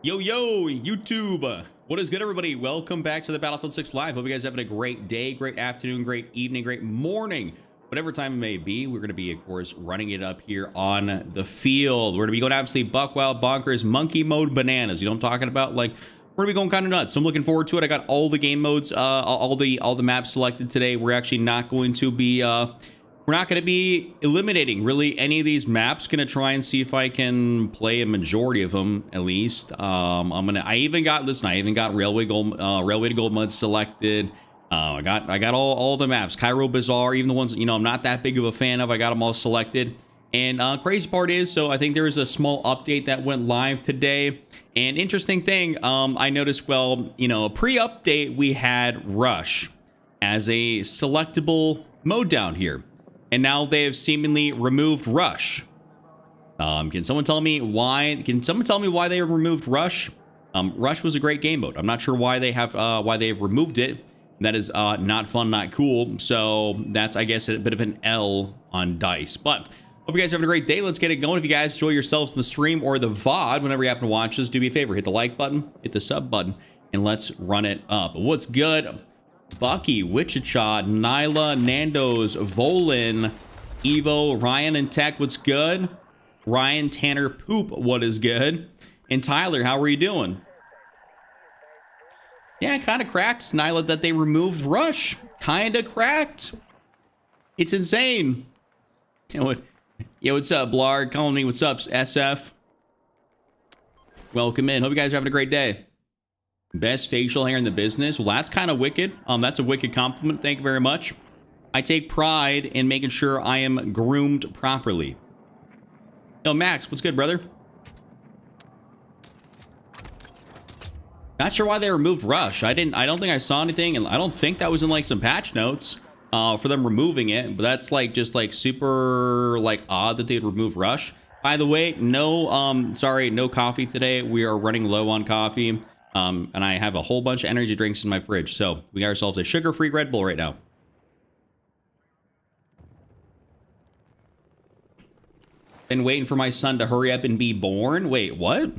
Yo, yo, YouTube. What is good, everybody? Welcome back to the Battlefield 6 Live. Hope you guys are having a great day, great afternoon, great evening, great morning. Whatever time it may be, we're going to be, of course, running it up here on the field. We're going to be going absolutely buck wild, bonkers, monkey mode bananas. You know what I'm talking about? Like, we're going to be going kind of nuts. So I'm looking forward to it. I got all the game modes, all the maps selected today. We're actually not going to be... We're not going to be eliminating really any of these maps. Going to try and see if I can play a majority of them at least. I even got Railway to Gold Mud selected. I got all the maps. Cairo Bazaar, even the ones I'm not that big of a fan of. I got them all selected. And crazy part is, so I think there was a small update that went live today. And interesting thing, I noticed. Well, a pre-update we had Rush as a selectable mode down here. And now they have seemingly removed Rush. Can someone tell me why? Can someone tell me why they removed Rush? Rush was a great game mode. I'm not sure why they have removed it. That is not fun, not cool. So that's, I guess, a bit of an L on DICE. But hope you guys are having a great day. Let's get it going. If you guys enjoy yourselves in the stream or the VOD, whenever you happen to watch this, do me a favor, hit the like button, hit the sub button, and let's run it up. What's good? Bucky, Wichita, Nyla, Nando's, Volin, Evo, Ryan, and Tech, what's good? Ryan, Tanner, Poop, what is good? And Tyler, how are you doing? Yeah, kind of cracked, Nyla, that they removed Rush. Kind of cracked. It's insane. Yeah, what's up, Blarg? Calling me, what's up, SF? Welcome in. Hope you guys are having a great day. Best facial hair in the business. Well, that's kind of wicked. That's a wicked compliment. Thank you very much. I take pride in making sure I am groomed properly. Yo, Max, what's good, brother? Not sure why they removed Rush. I don't think I saw anything, and I don't think that was in like some patch notes for them removing it. But that's like just like super like odd that they'd remove Rush. By the way, no coffee today. We are running low on coffee. And I have a whole bunch of energy drinks in my fridge. So we got ourselves a sugar-free Red Bull right now. Been waiting for my son to hurry up and be born. Wait, what?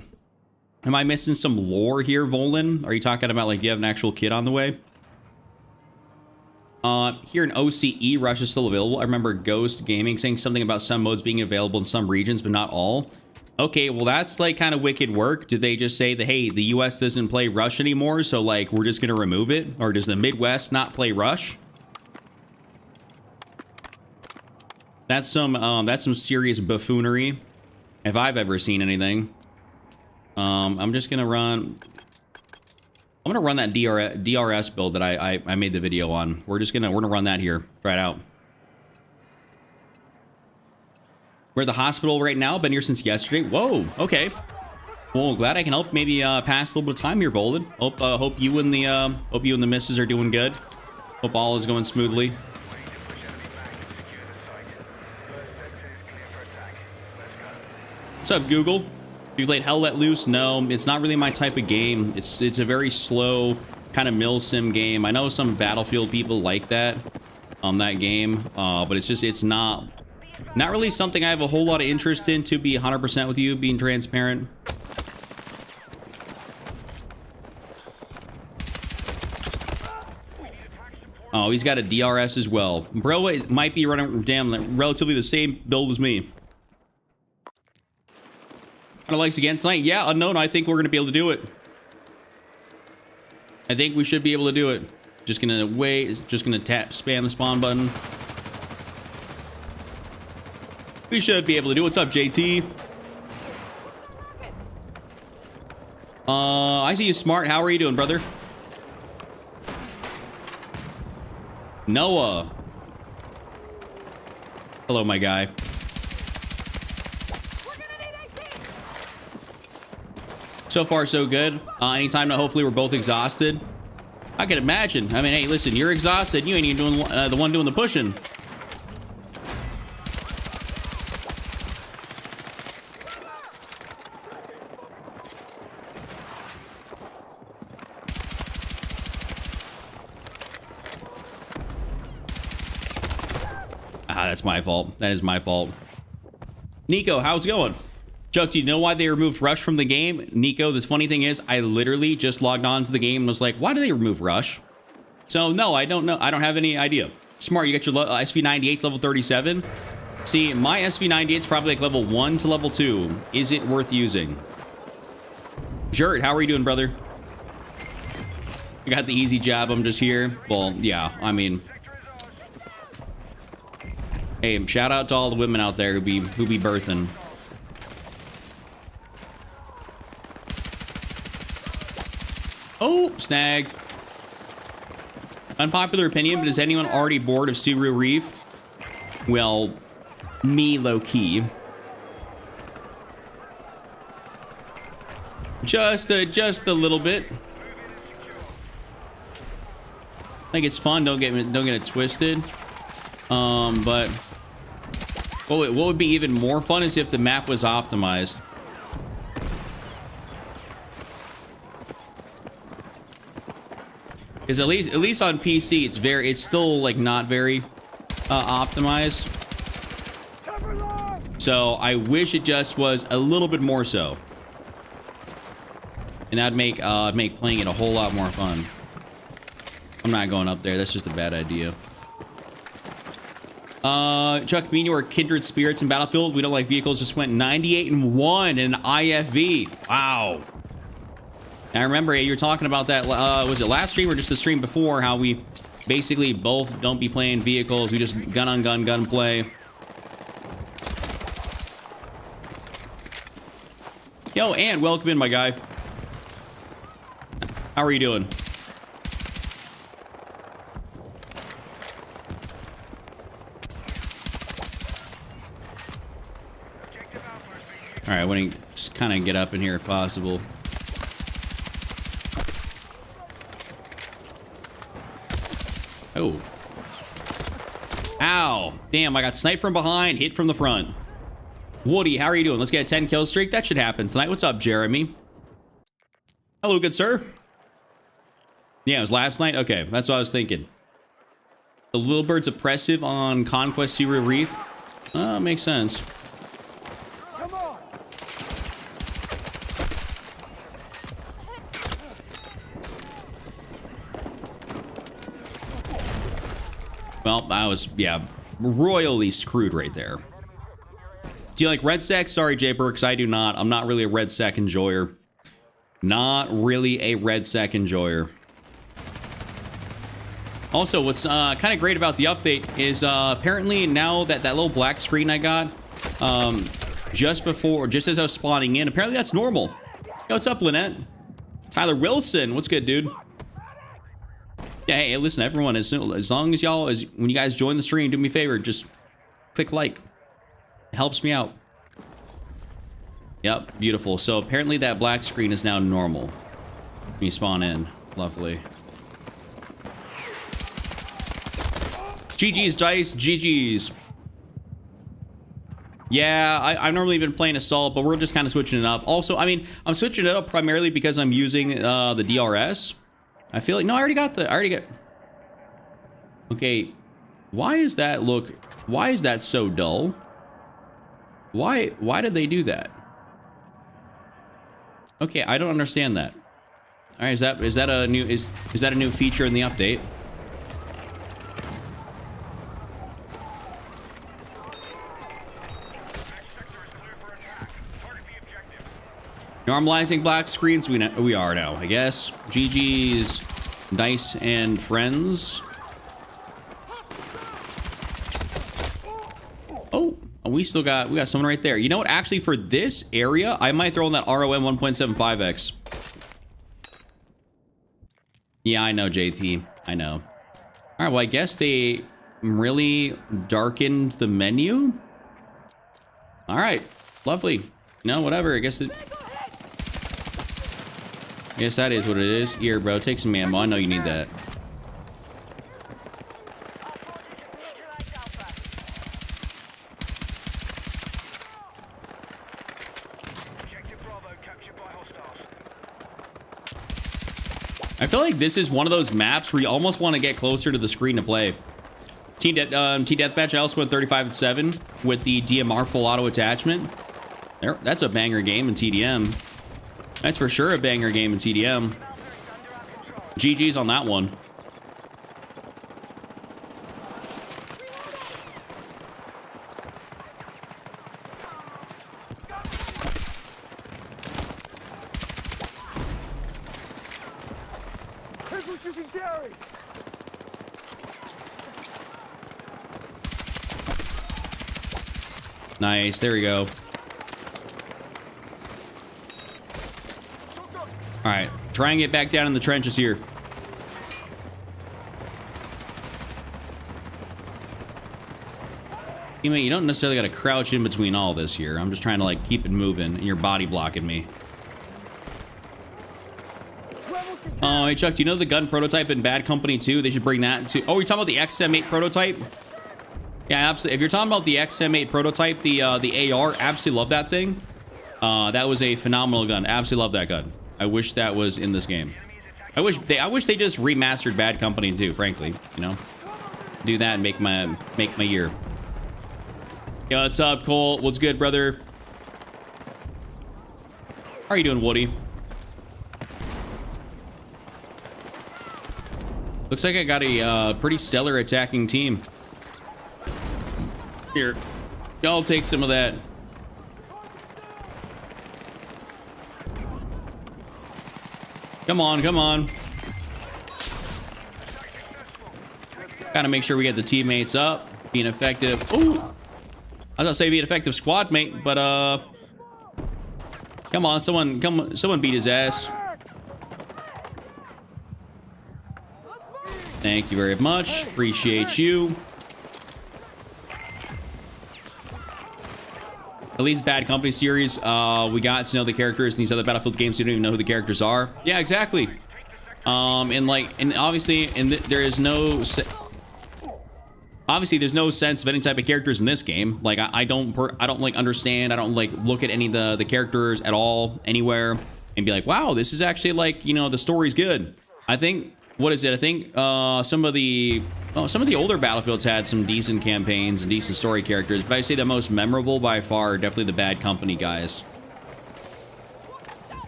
Am I missing some lore here, Volin? Are you talking about like you have an actual kid on the way? Here in OCE, Rush is still available. I remember Ghost Gaming saying something about some modes being available in some regions, but not all. Okay, well, that's like kind of wicked work. Did they just say that, hey, the US doesn't play Rush anymore, so like we're just gonna remove it? Or does the Midwest not play Rush? That's some serious buffoonery, if I've ever seen anything. I'm gonna run that DRS build that I made the video on. We're gonna run that here. Try it out. We're at the hospital right now. Been here since yesterday. Whoa. Okay. Well, glad I can help. Maybe pass a little bit of time here, Volin. Hope you and the missus are doing good. Hope all is going smoothly. What's up, Google? Have you played Hell Let Loose? No, it's not really my type of game. It's a very slow kind of mill sim game. I know some Battlefield people like that game, but it's not really something I have a whole lot of interest in, to be 100% with you, being transparent. Oh, he's got a DRS as well. Bro might be running relatively the same build as me. Kind of likes again tonight. Yeah, unknown. I think we're going to be able to do it. I think we should be able to do it. Just going to wait. Just going to spam the spawn button. We should be able to do. What's up, JT? I see you, Smart. How are you doing, brother? Noah. Hello, my guy. So far, so good. Anytime now, hopefully we're both exhausted. I can imagine. I mean, hey, listen, you're exhausted. You ain't even doing the one doing the pushing. That's my fault. That is my fault. Nico, how's it going? Chuck, do you know why they removed Rush from the game? Nico, the funny thing is, I literally just logged on to the game and was like, why do they remove Rush? So, no, I don't know. I don't have any idea. Smart, you got your SV98's level 37. See, my SV98's probably like level 1 to level 2. Is it worth using? Jurt, how are you doing, brother? You got the easy jab. I'm just here. Well, yeah, I mean... Hey, shout out to all the women out there who be birthing. Oh, snagged. Unpopular opinion, but is anyone already bored of Subaru Reef? Well, me low-key. Just a little bit. I think it's fun. Don't get it twisted. But what would be even more fun is if the map was optimized. Because at least on PC, it's still like not very optimized. So I wish it just was a little bit more so, and that'd make playing it a whole lot more fun. I'm not going up there. That's just a bad idea. Chuck, me and you are kindred spirits in Battlefield. We don't like vehicles. Just went 98-1 in IFV. Wow. I remember you were talking about that, was it last stream or just the stream before, how we basically both don't be playing vehicles. We just gun on gun play. Yo, and welcome in, my guy. How are you doing? All right, I want to kind of get up in here if possible. Oh. Ow. Damn, I got sniped from behind, hit from the front. Woody, how are you doing? Let's get a 10 kill streak. That should happen tonight. What's up, Jeremy? Hello, good sir. Yeah, it was last night? Okay, that's what I was thinking. The Little Bird's oppressive on Conquest Subaru Reef? Makes sense. Well, I was, yeah, royally screwed right there. Do you like Red Sec? Sorry, Jay Burks, I do not. I'm not really a Red Sec enjoyer. Not really a Red Sec enjoyer. Also, what's kind of great about the update is apparently now that little black screen I got just as I was spawning in, apparently that's normal. Yo, what's up, Lynette? Tyler Wilson, what's good, dude? Yeah, hey, listen, everyone, as long as y'all, when you guys join the stream, do me a favor, just click like. It helps me out. Yep, beautiful. So apparently that black screen is now normal when you spawn in. Lovely. GG's, Dice, GG's. Yeah, I've normally been playing Assault, but we're just kind of switching it up. Also, I mean, I'm switching it up primarily because I'm using the DRS. I feel like, no, I already got. Okay, why is that so dull? Why did they do that? Okay, I don't understand that. All right, is that a new feature in the update? Normalizing black screens, we are now, I guess. GG's, Dice and friends. Oh, we got someone right there. You know what? Actually, for this area, I might throw in that ROM 1.75x. Yeah, I know, JT. I know. All right, well, I guess they really darkened the menu. All right, lovely. No, whatever. I guess that is what it is. Here, bro, take some ammo. I know you need that. I feel like this is one of those maps where you almost want to get closer to the screen to play. Team Deathmatch, I also went 35-7 with the DMR full auto attachment. That's a banger game in TDM. That's for sure a banger game in TDM. GG's on that one. Nice, there we go. All right, try and get back down in the trenches here. Teammate, you don't necessarily got to crouch in between all this here. I'm just trying to like keep it moving, and you're body blocking me. Oh, hey Chuck, do you know the gun prototype in Bad Company 2? They should bring that to. Oh, you're talking about the XM8 prototype? Yeah, absolutely. If you're talking about the XM8 prototype, the AR, absolutely love that thing. That was a phenomenal gun. Absolutely love that gun. I wish that was in this game. I wish they just remastered Bad Company 2, frankly. You know, do that and make my year. Yo, what's up, Cole? What's good, brother? How are you doing, Woody? Looks like I got a pretty stellar attacking team. Here, y'all take some of that. Come on, come on. Gotta make sure we get the teammates up, being effective. Ooh, I was gonna say be an effective squad mate, but come on, someone beat his ass. Thank you very much. Appreciate you. At least Bad Company series, we got to know the characters in these other Battlefield games. You don't even know who the characters are. Yeah, exactly. And obviously, there's no sense of any type of characters in this game. Like, I don't like understand. I don't like look at any of the characters at all anywhere and be like, wow, this is actually like, you know, the story's good. I think. What is it? I think some of the older Battlefields had some decent campaigns and decent story characters, but I say the most memorable by far are definitely the Bad Company guys.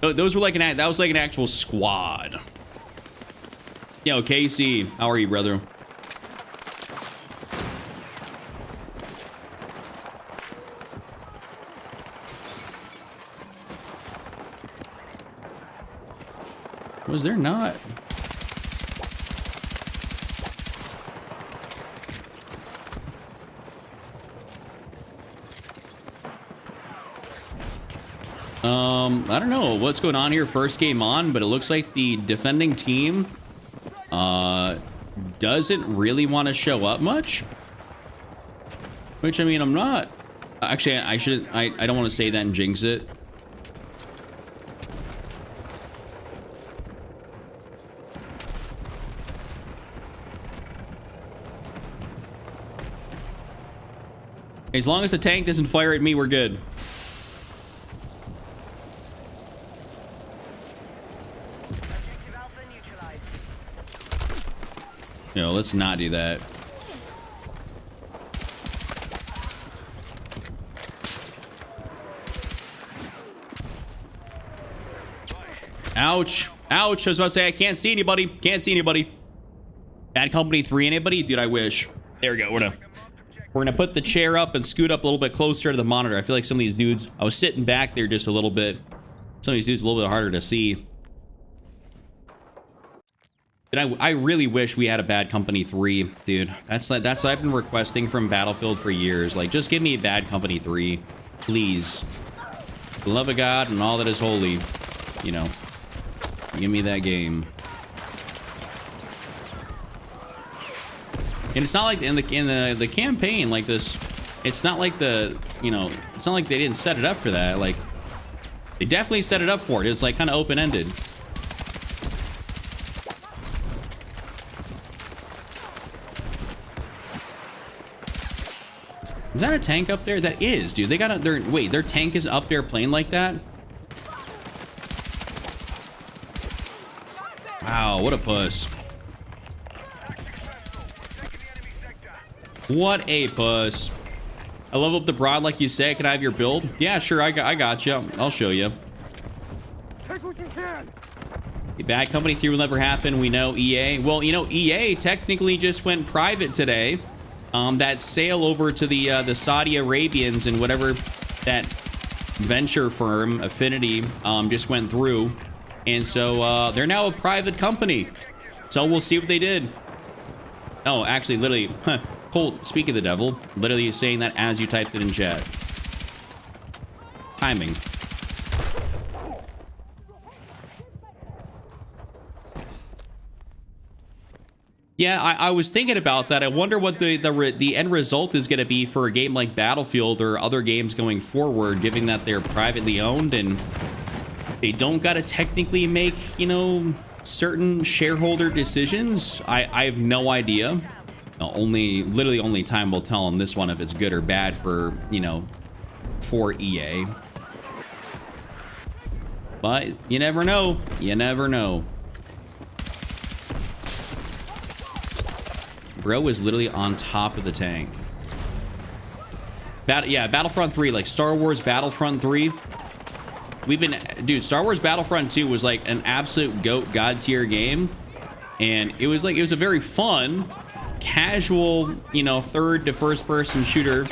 Those were like that was like an actual squad. Yo, KC, how are you, brother? Was there not? I don't know what's going on here first game on, but it looks like the defending team doesn't really want to show up much. Which, I mean, I'm not... Actually, I don't want to say that and jinx it. As long as the tank doesn't fire at me, we're good. No, let's not do that. Ouch. Ouch. I was about to say, I can't see anybody. Can't see anybody. Bad Company 3, anybody? Dude, I wish. There we go. We're gonna put the chair up and scoot up a little bit closer to the monitor. I feel like some of these dudes, I was sitting back there just a little bit. Some of these dudes a little bit harder to see. And I really wish we had a Bad Company 3, dude. That's what I've been requesting from Battlefield for years. Like, just give me a Bad Company 3, please. For the love of God and all that is holy, you know, give me that game. And it's not like in the campaign like this. It's not like it's not like they didn't set it up for that. Like, they definitely set it up for it. It's like kind of open-ended. Is that a tank up there? That is, dude. They got their tank is up there playing like that? Wow, what a puss. What a puss. I level up the broad like you say. Can I have your build? Yeah, sure. I got you. I'll show you. Take what you can. The Bad Company 3 will never happen. We know EA. Well, you know, EA technically just went private today. That sale over to the Saudi Arabians and whatever that venture firm, Affinity, just went through. And so they're now a private company. So we'll see what they did. Oh, actually, literally, Colt, speak of the devil, literally saying that as you typed it in chat. Timing. Yeah, I was thinking about that. I wonder what the end result is going to be for a game like Battlefield or other games going forward, given that they're privately owned and they don't got to technically make, you know, certain shareholder decisions. I have no idea. Literally only time will tell on this one if it's good or bad for, you know, for EA. But you never know. You never know. Bro is literally on top of the tank. Yeah, Battlefront 3, like Star Wars Battlefront 3. Dude, Star Wars Battlefront 2 was like an absolute GOAT god tier game. And it was a very fun, casual, you know, third to first person shooter,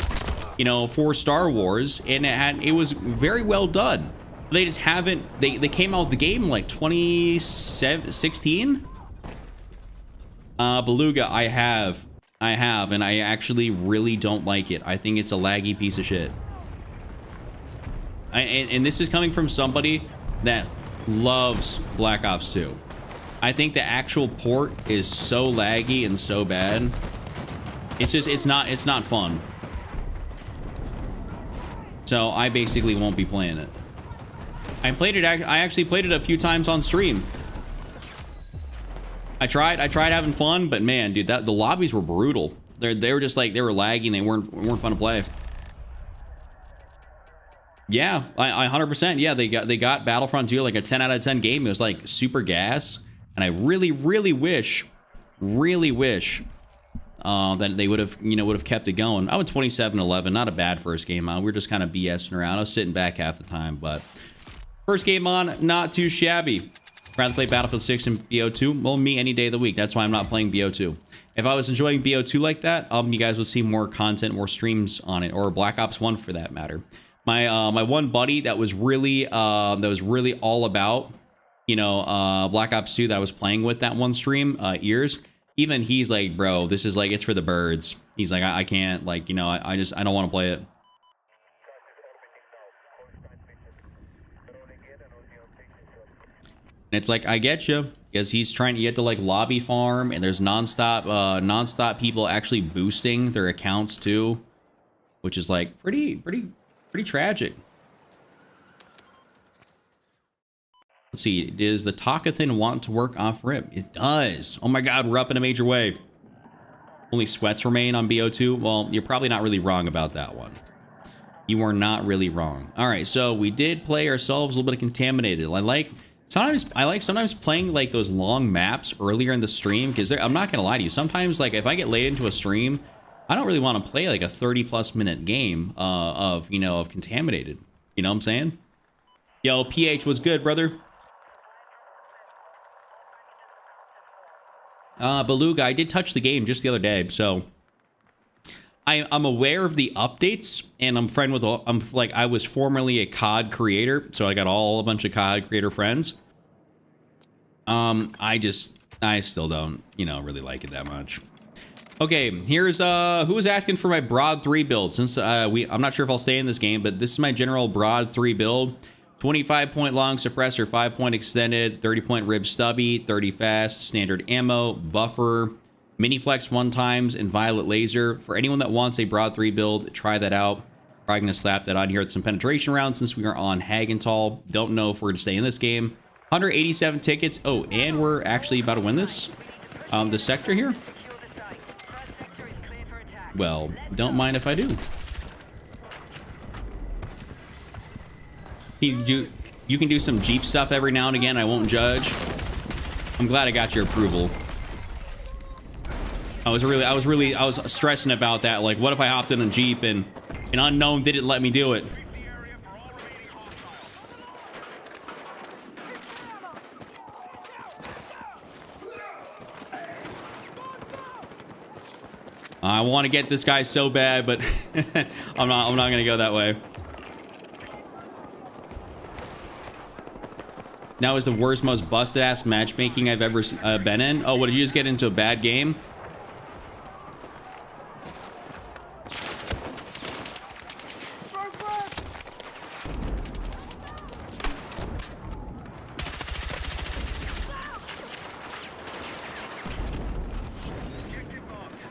you know, for Star Wars. And it was very well done. They just haven't, they came out with the game like 2016. Beluga, I have, and I actually really don't like it. I think it's a laggy piece of shit. And this is coming from somebody that loves Black Ops 2. I think the actual port is so laggy and so bad. It's just, it's not fun. So I basically won't be playing it. I actually played it a few times on stream. I tried having fun, but man, dude, the lobbies were brutal. They were just like, they were lagging. They weren't fun to play. Yeah, I 100%. Yeah, they got Battlefront 2 like a 10 out of 10 game. It was like super gas, and I really wish that they would have kept it going. I went 27-11, not a bad first game on. We were just kind of BSing around. I was sitting back half the time, but first game on, not too shabby. Rather play Battlefield 6 and BO2. Well, me any day of the week. That's why I'm not playing BO2. If I was enjoying BO2 like that, you guys would see more content, more streams on it, or Black Ops 1 for that matter. My one buddy that was really all about, you know, Black Ops 2 that I was playing with that one stream, Ears. Even he's like, bro, this is like, it's for the birds. He's like, I can't, like, you know, I don't want to play it. And it's like, I get you, because he's trying to get to like lobby farm, and there's nonstop people actually boosting their accounts too, which is like pretty tragic. Let's see, does the Tocathan want to work off rip? It does. Oh my God, we're up in a major way. Only sweats remain on BO2. Well, you're probably not really wrong about that one. You are not really wrong. All right, so we did play ourselves a little bit of Contaminated. I like sometimes playing like those long maps earlier in the stream, because I'm not gonna lie to you, sometimes like if I get late into a stream, I don't really want to play like a 30+ minute game of Contaminated. You know what I'm saying? Yo, PH was good, brother. Beluga, I did touch the game just the other day, so I'm aware of the updates, and I was formerly a COD creator, so I got a bunch of COD creator friends. I still don't, really like it that much. Okay, here's who was asking for my Broad 3 build. Since I'm not sure if I'll stay in this game, but this is my general Broad 3 build. 25-point long suppressor, 5-point extended, 30-point rib stubby, 30 fast, standard ammo, buffer, mini flex 1x, and violet laser. For anyone that wants a Broad 3 build, try that out. Probably gonna slap that on here with some penetration rounds since we are on Hagenthal. Don't know if we're gonna stay in this game. 187 tickets. Oh, and we're actually about to win this. The sector here. Well, don't mind if I do. You can do some Jeep stuff every now and again. I won't judge. I'm glad I got your approval. I was stressing about that. Like, what if I hopped in a Jeep and An unknown didn't let me do it. I want to get this guy so bad, but I'm not gonna go that way. That was the worst, most busted ass matchmaking I've ever been in. Oh, what, did you just get into a bad game?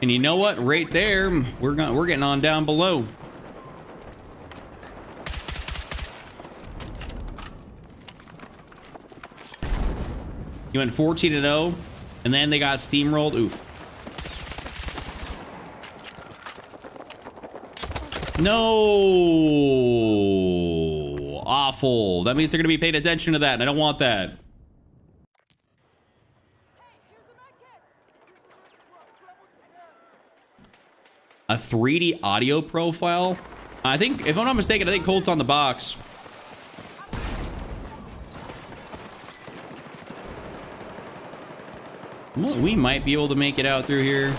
And you know what? Right there, we're getting on down below. You went 14-0, and then they got steamrolled. Oof. No. Awful. That means they're going to be paying attention to that, and I don't want that. A 3D audio profile? I think, if I'm not mistaken, I think Colt's on the box. Well, we might be able to make it out through here.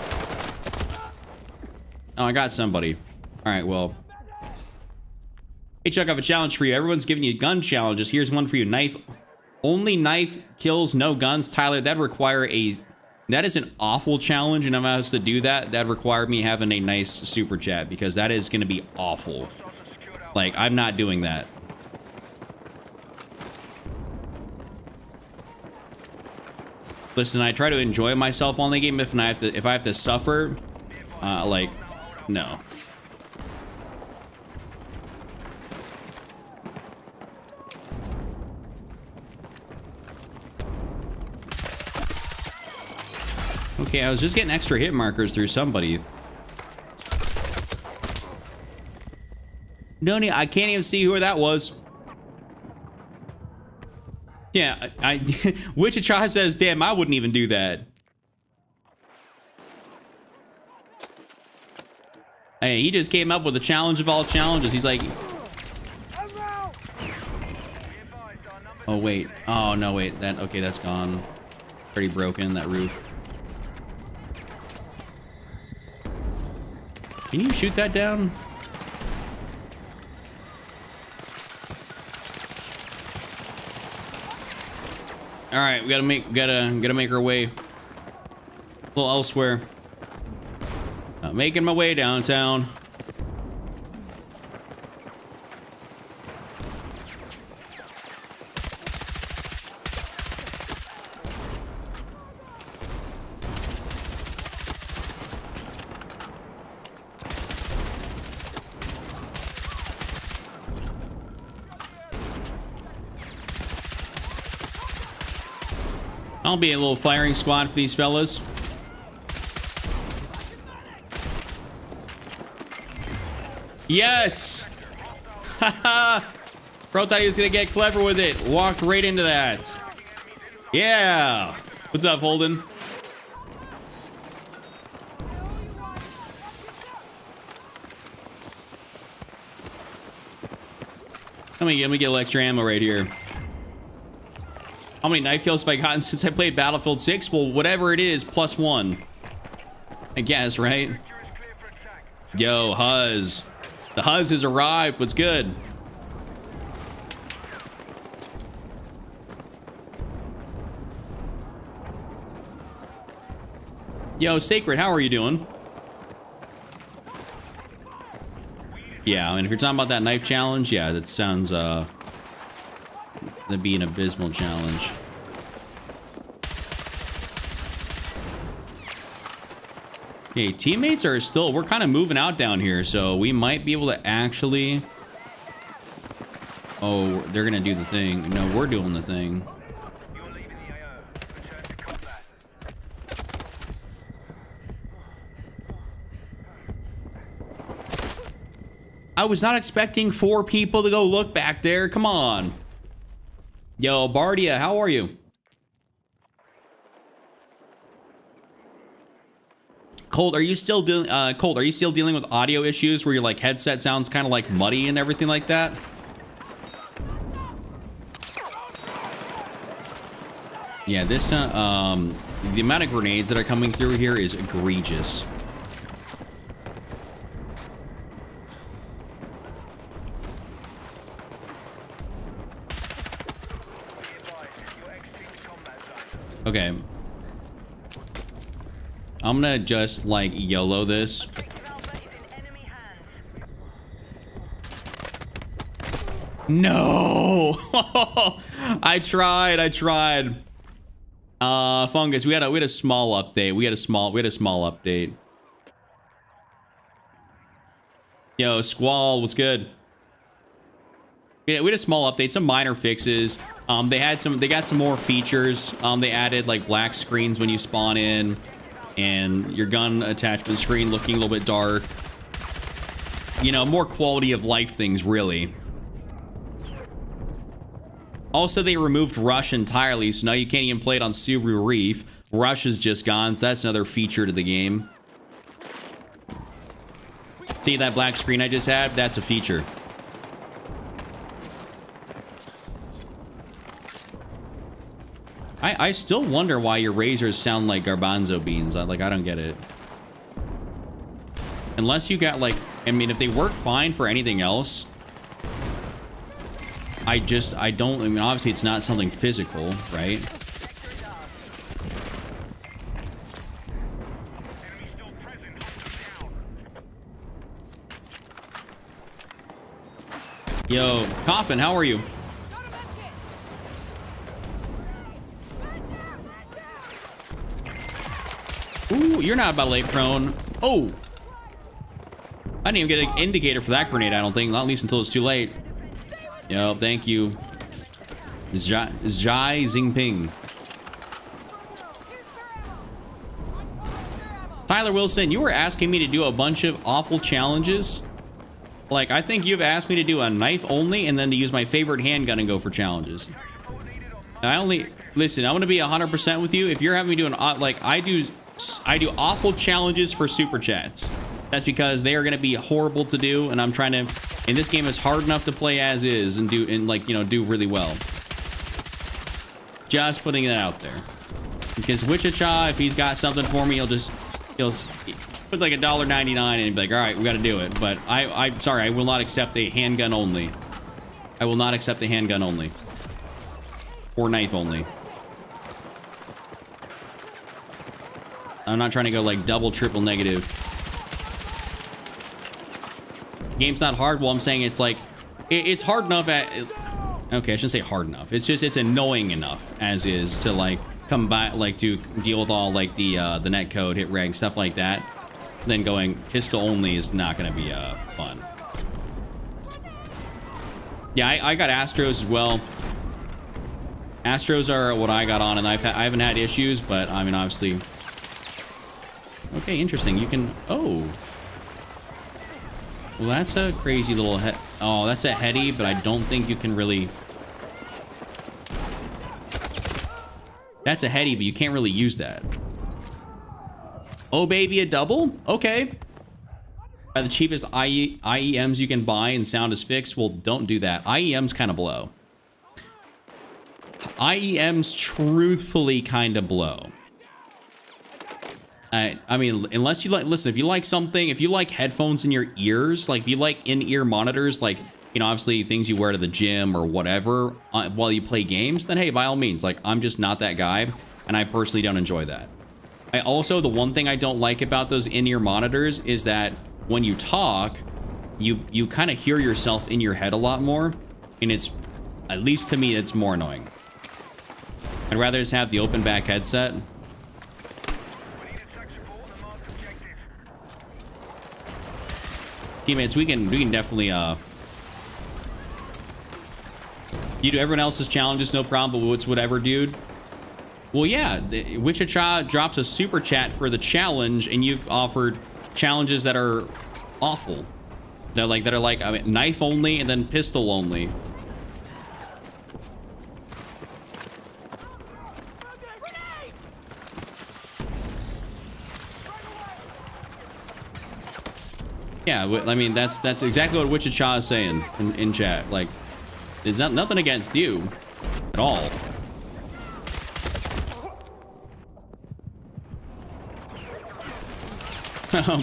Oh, I got somebody. All right, well. Hey, Chuck, I have a challenge for you. Everyone's giving you gun challenges. Here's one for you. Knife. Only knife kills, no guns. Tyler, that'd require a... That is an awful challenge, and if I was to do that, that'd require me having a nice super chat, because that is going to be awful. Like, I'm not doing that. Listen, I try to enjoy myself on the game. If I have to suffer, like, no. Okay, I was just getting extra hit markers through somebody. No, I can't even see who that was. Yeah, Wichita says, damn, I wouldn't even do that. Hey, he just came up with a challenge of all challenges. He's like... Oh, wait. Oh, no, wait. Okay, that's gone. Pretty broken, that roof. Can you shoot that down? All right, we gotta make our way a little elsewhere. Making my way downtown. I'll be a little firing squad for these fellas. Yes! Haha! Bro thought he was gonna get clever with it. Walked right into that. Yeah! What's up, Holden? Let me get a little extra ammo right here. How many knife kills have I gotten since I played Battlefield 6? Well, whatever it is, +1. I guess, right? Yo, Huz. The Huz has arrived. What's good? Yo, Sacred, how are you doing? Yeah, I mean, if you're talking about that knife challenge, yeah, that sounds, that'd be an abysmal challenge. Okay, teammates are still... We're kind of moving out down here, so we might be able to actually... Oh, they're gonna do the thing. No, we're doing the thing. I was not expecting 4 people to go look back there. Come on. Yo, Bardia, how are you? Colt, are you still dealing? Colt, are you still dealing with audio issues where your like headset sounds kind of like muddy and everything like that? Yeah, this the amount of grenades that are coming through here is egregious. Okay. I'm gonna just like YOLO this. No! I tried. Fungus, we had a small update. We had a small update. Yo, Squall, what's good? Yeah, we had a small update, some minor fixes. They got some more features. They added like black screens when you spawn in, and your gun attachment screen looking a little bit dark. You know, more quality of life things, really. Also, they removed Rush entirely, so now you can't even play it on Subaru Reef. Rush is just gone, so that's another feature to the game. See that black screen I just had? That's a feature. I still wonder why your razors sound like garbanzo beans. I don't get it. Unless you got like, I mean, if they work fine for anything else, I mean, obviously it's not something physical, right? Yo, Coffin, how are you? Ooh, you're not about late prone. Oh. I didn't even get an indicator for that grenade, I don't think. Not at least until it's too late. Yo, thank you. Xi Jinping. Tyler Wilson, you were asking me to do a bunch of awful challenges. Like, I think you've asked me to do a knife only and then to use my favorite handgun and go for challenges. Now, listen, I'm going to be 100% with you. If you're having me do I do awful challenges for super chats. That's because they are going to be horrible to do, and I'm trying to, in this game, it's hard enough to play as is and do really well. Just putting it out there. Because Wichita, if he's got something for me, he'll put like $1.99 and be like, all right, we got to do it. But I'm sorry, I will not accept a handgun only. I will not accept a handgun only. Or knife only. I'm not trying to go like double, triple negative. Game's not hard. Well, I'm saying it's like, it's hard enough at, okay, I shouldn't say hard enough. It's just, it's annoying enough as is to like come back, like to deal with all like the netcode, hit reg, stuff like that. Then going pistol only is not going to be fun. Yeah, I got Astros as well. Astros are what I got on, and I haven't had issues, but I mean, obviously. Okay, interesting. You can, oh. Well, that's a crazy little head. Oh, that's a heady, but I don't think you can really. That's a heady, but you can't really use that. Oh, baby, a double? Okay. By the cheapest IEMs you can buy and sound is fixed. Well, don't do that. IEMs kind of blow. IEMs truthfully kind of blow. I mean, unless you like, listen, if you like something, if you like headphones in your ears, like if you like in-ear monitors, like, you know, obviously things you wear to the gym or whatever while you play games, then hey, by all means, like, I'm just not that guy, and I personally don't enjoy that. I also, the one thing I don't like about those in-ear monitors is that when you talk, you kind of hear yourself in your head a lot more, and it's, at least to me, it's more annoying. I'd rather just have the open back headset. Teammates, we can definitely you do everyone else's challenges, no problem, but it's whatever, dude. Well, yeah, Wichita drops a super chat for the challenge, and you've offered challenges that are awful. That are like I mean, knife only and then pistol only. Yeah, I mean, that's exactly what Wichita is saying in chat. Like, it's nothing against you at all.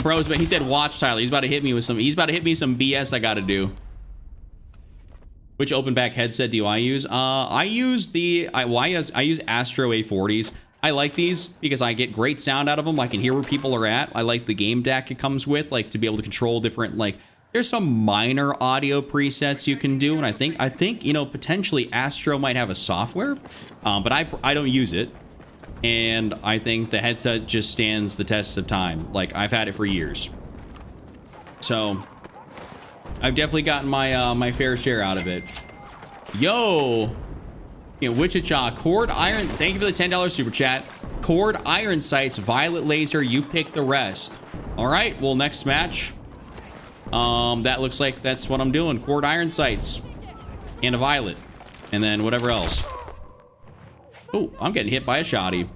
Bros, but he said watch Tyler. He's about to hit me with some. He's about to hit me some BS I got to do. Which open back headset do I use? I use I use Astro A40s. I like these because I get great sound out of them. I can hear where people are at. I like the game deck it comes with, like to be able to control different, like there's some minor audio presets you can do. And I think, you know, potentially Astro might have a software, but I don't use it. And I think the headset just stands the test of time. Like I've had it for years. So I've definitely gotten my, my fair share out of it. Yo. You know, Wichita, Cord Iron, thank you for the $10 super chat. Cord Iron Sights, Violet Laser, you pick the rest. All right, well, next match. That looks like that's what I'm doing. Cord Iron Sights and a Violet. And then whatever else. Oh, I'm getting hit by a shotty.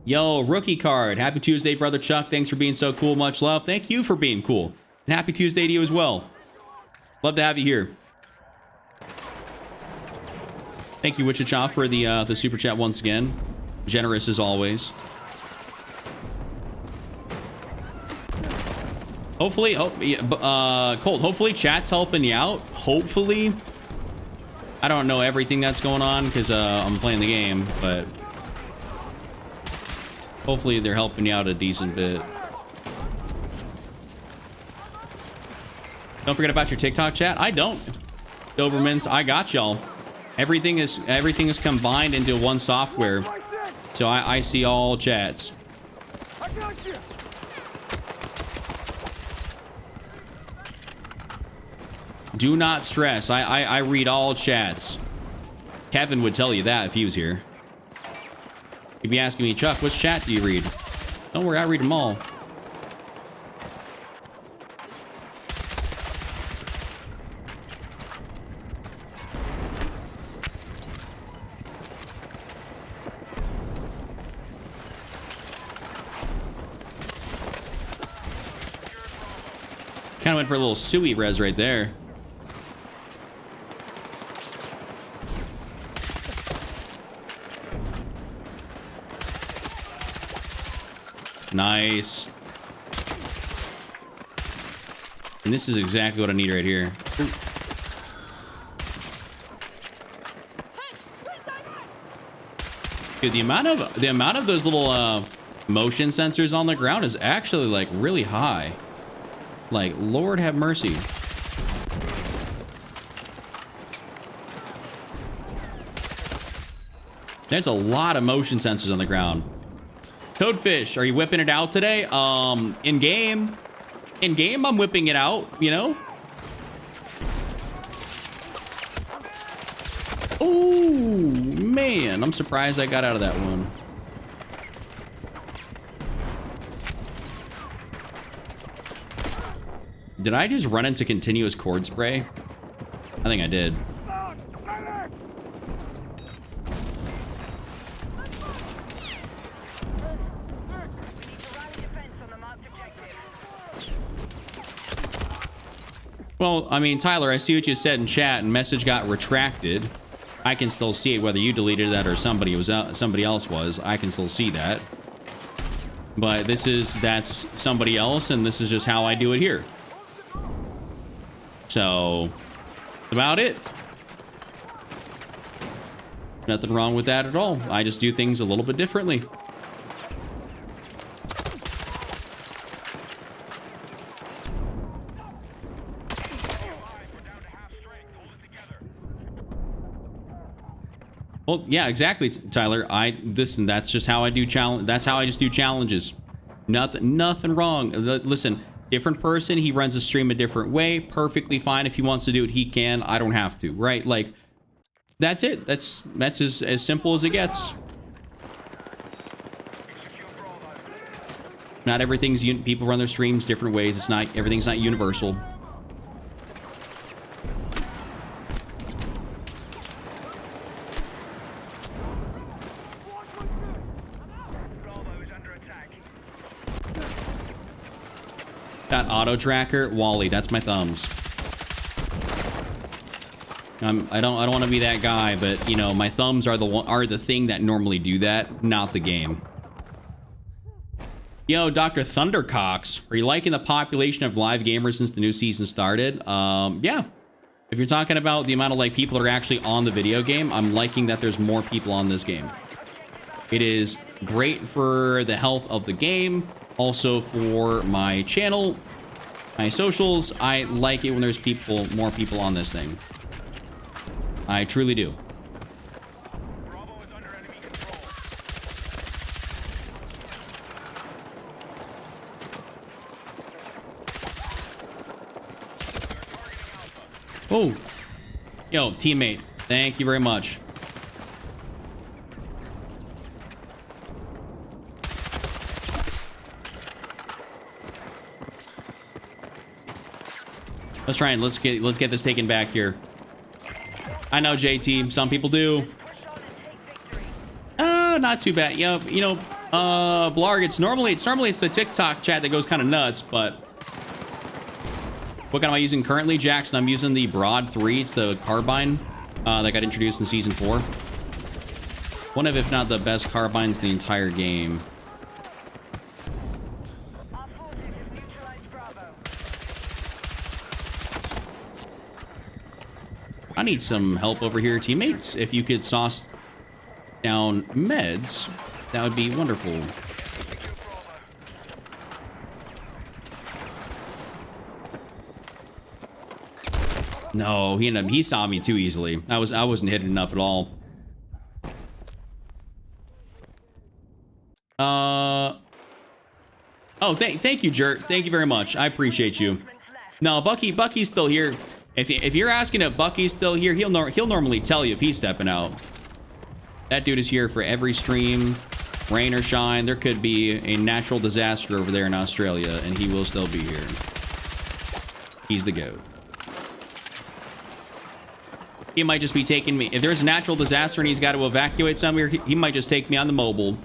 Yo, rookie card. Happy Tuesday, brother Chuck. Thanks for being so cool. Much love. Thank you for being cool. And happy Tuesday to you as well. Love to have you here. Thank you, Wichita, for the super chat once again. Generous as always. Hopefully, Colt, hopefully chat's helping you out. Hopefully. I don't know everything that's going on because I'm playing the game, but hopefully they're helping you out a decent bit. Don't forget about your TikTok chat. I don't. Dobermans, I got y'all. Everything is combined into one software. So I see all chats. I got you. Do not stress. I read all chats. Kevin would tell you that if he was here. He'd be asking me, Chuck, which chat do you read? Don't worry, I read them all. Kind of went for a little suey res right there. Nice. And this is exactly what I need right here. Ooh. Dude, the amount of those little motion sensors on the ground is actually like really high. Like, Lord have mercy. There's a lot of motion sensors on the ground. Toadfish, are you whipping it out today? In game, I'm whipping it out, you know? Oh, man, I'm surprised I got out of that one. Did I just run into continuous cord spray? I think I did. Well, I mean, Tyler, I see what you said in chat and message got retracted. I can still see it whether you deleted that or somebody else was. I can still see that. But that's somebody else, and this is just how I do it here. So, that's about it. Nothing wrong with that at all. I just do things a little bit differently. Well, yeah, exactly, Tyler. That's just how I do challenge. That's how I just do challenges. Nothing wrong. Listen. Different person, he runs a stream a different way. Perfectly fine. If he wants to do it, he can. I don't have to, right? Like, that's it. That's as simple as it gets. Not everything's people run their streams different ways. It's not everything's not universal. That auto tracker, Wally, that's my thumbs. I don't want to be that guy, but you know, my thumbs are the thing that normally do that, not the game. Yo, Dr. Thundercox, are you liking the population of live gamers since the new season started? Yeah. If you're talking about the amount of like people that are actually on the video game, I'm liking that there's more people on this game. It is great for the health of the game, also for my channel, my socials. I like it when there's more people on this thing. I truly do. Bravo is under enemy control. Oh, yo, teammate, thank you very much. Let's try and let's get this taken back here. I know, JT, some people do. Not too bad. Yeah, you know, Blarg, it's normally the TikTok chat that goes kind of nuts, but what gun am I using currently, Jackson? I'm using the Broad 3. It's the carbine that got introduced in Season 4. One of, if not the best carbines in the entire game. I need some help over here, teammates. If you could sauce down meds, that would be wonderful. No, he saw me too easily. I wasn't hitting enough at all. Oh, thank you, Jert. Thank you very much. I appreciate you. No, Bucky's still here. If you're asking if Bucky's still here, he'll normally tell you if he's stepping out. That dude is here for every stream, rain or shine. There could be a natural disaster over there in Australia, and he will still be here. He's the GOAT. He might just be taking me. If there's a natural disaster and he's got to evacuate somewhere, he might just take me on the mobile.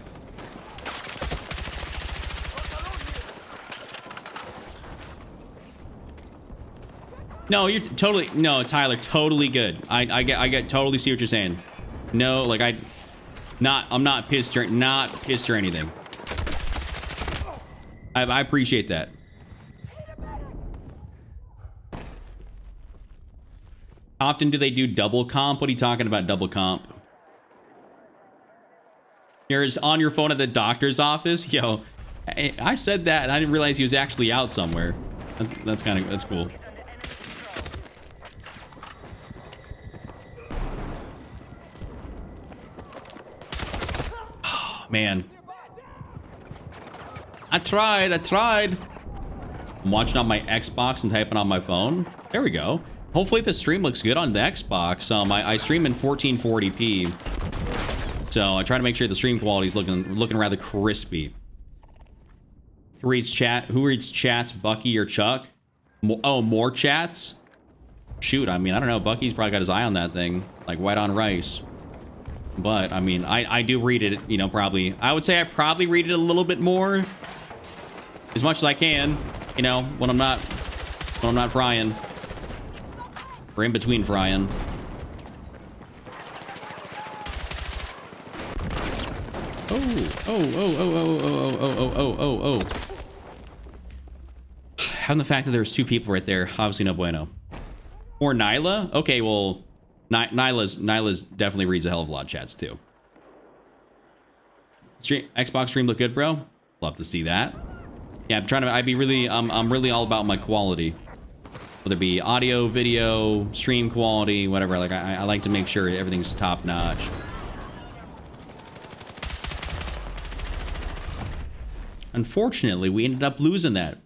No, you're totally, no, Tyler, totally good. I get totally see what you're saying. No, like I'm not pissed or anything. I appreciate that. How often do they do double comp? What are you talking about, double comp? Here's on your phone at the doctor's office. Yo, I said that and I didn't realize he was actually out somewhere. That's cool. Man, I tried. I'm watching on my Xbox and typing on my phone. There we go. Hopefully the stream looks good on the Xbox. I stream in 1440p, so I try to make sure the stream quality is looking rather crispy. Who reads chats? Bucky or Chuck? More chats? Shoot, I mean, I don't know. Bucky's probably got his eye on that thing, like white on rice. But I mean, I do read it, you know, probably. I would say I probably read it a little bit more, as much as I can, you know, when I'm not frying, or in between frying. Oh. Having the fact that there's two people right there, obviously no bueno. Or Nyla? Okay, well, Nyla's definitely reads a hell of a lot of chats too. Xbox stream look good, bro? Love to see that. Yeah, I'm really all about my quality. Whether it be audio, video, stream quality, whatever. Like I like to make sure everything's top notch. Unfortunately, we ended up losing that.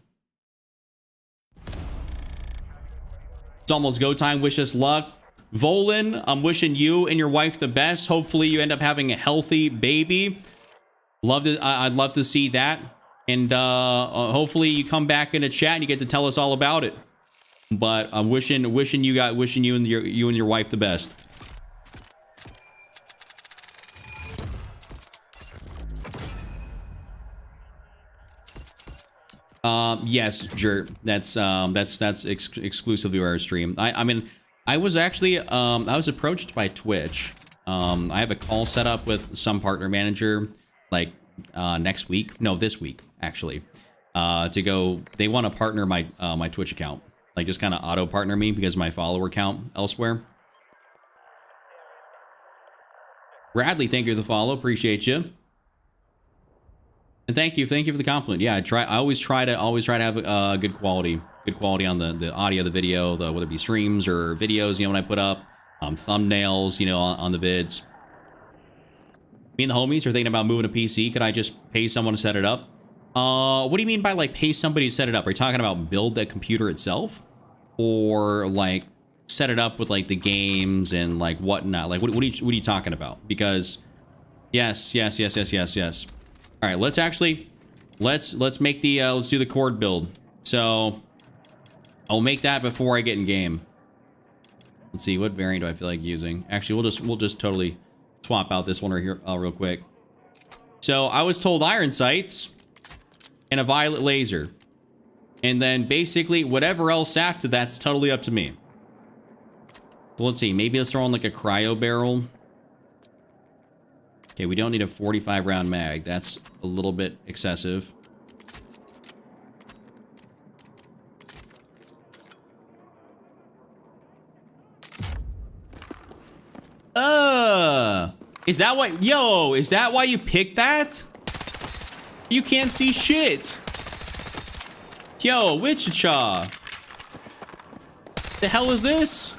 It's almost go time. Wish us luck. Volan, I'm wishing you and your wife the best. Hopefully you end up having a healthy baby. I'd love to see that. And hopefully you come back in a chat and you get to tell us all about it. But I'm wishing you and your wife the best. Yes, Jert. That's exclusively our stream. I mean, I was actually I was approached by Twitch. I have a call set up with some partner manager like next week. No, this week actually. To go, they want to partner my my Twitch account, like just kind of auto partner me because of my follower count elsewhere. Bradley, thank you for the follow, appreciate you. And thank you for the compliment. Yeah, I always try to have good quality on the audio, the video, whether it be streams or videos. You know, when I put up thumbnails, you know, on the vids. Me and the homies are thinking about moving a PC. Could I just pay someone to set it up? What do you mean by like pay somebody to set it up? Are you talking about build that computer itself, or like set it up with like the games and like whatnot? Like what are you talking about? Because yes. All right, let's make the let's do the cord build. So I'll make that before I get in game. Let's see, what variant do I feel like using? Actually, we'll just totally swap out this one right here real quick. So I was told iron sights and a violet laser, and then basically whatever else after that's totally up to me. So let's see, maybe let's throw on like a cryo barrel. Okay, we don't need a 45 round mag. That's a little bit excessive. Is that why? Yo, is that why you picked that? You can't see shit. Yo, Wichita. The hell is this?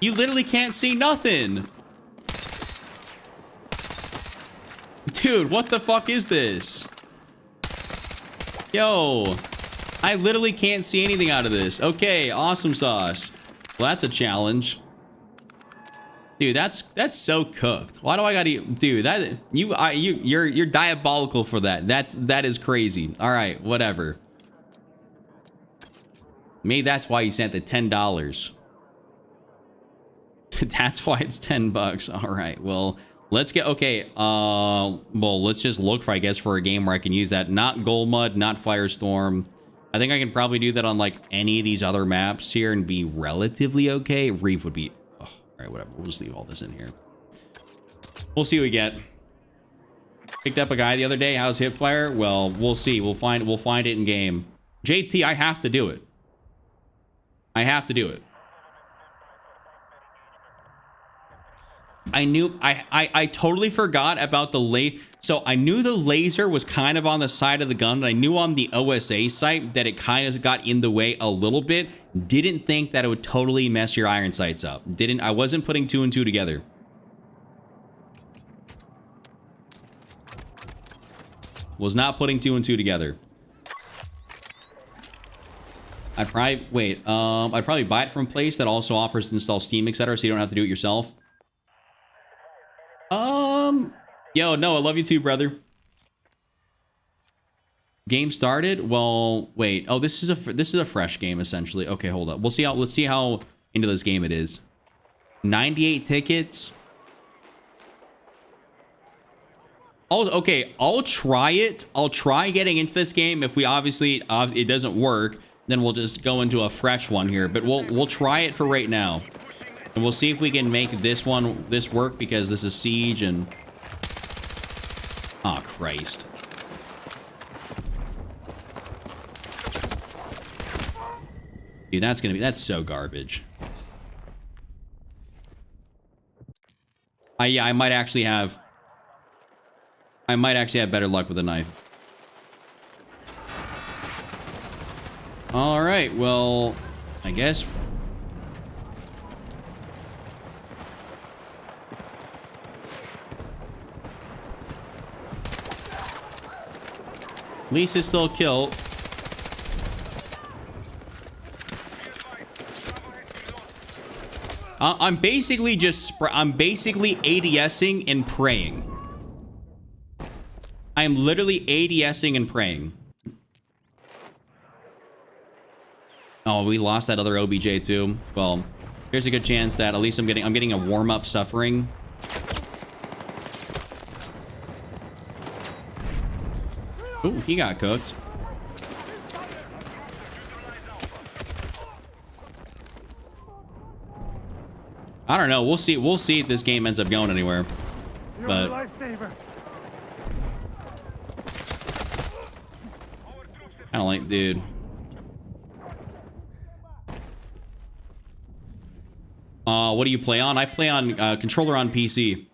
You literally can't see nothing. Dude, what the fuck is this? Yo, I literally can't see anything out of this. Okay, awesome sauce. Well, that's a challenge. Dude, that's so cooked. Why do I gotta eat? Dude, that you're diabolical for that. That is crazy. All right, whatever. Maybe that's why you sent the $10. That's why it's $10. All right, well, let's get okay. Well, let's just look for, I guess, for a game where I can use that. Not Gold Mud, not Firestorm. I think I can probably do that on like any of these other maps here and be relatively okay. Reef would be. Oh, all right, whatever. We'll just leave all this in here. We'll see what we get. Picked up a guy the other day. How's Hipfire? Well, we'll see. We'll find it in game. JT, I have to do it. I have to do it. I totally forgot about the so I knew the laser was kind of on the side of the gun, but I knew on the OSA site that it kind of got in the way a little bit. Didn't think that it would totally mess your iron sights up. I wasn't putting 2 and 2 together. Was not putting 2 and 2 together. I'd probably buy it from a place that also offers to install Steam, etc., so you don't have to do it yourself. Yo, no, I love you too, brother. Game started? Well, wait. Oh, this is a fresh game essentially. Okay, hold up. Let's see how into this game it is. 98 tickets. Okay, I'll try it. I'll try getting into this game. If we obviously it doesn't work, then we'll just go into a fresh one here. But we'll try it for right now. And we'll see if we can make this work, because this is Siege and... Oh, Christ. Dude, that's so garbage. Yeah, I might actually have better luck with a knife. All right, well, I guess... Lisa's still kill. I'm basically ADSing and praying. I am literally ADSing and praying. Oh, we lost that other OBJ too. Well, there's a good chance that at least I'm getting a warm-up suffering. Ooh, he got cooked. I don't know. We'll see. We'll see if this game ends up going anywhere. You're But- a lifesaver. I don't like, dude. What do you play on? I play on controller on PC.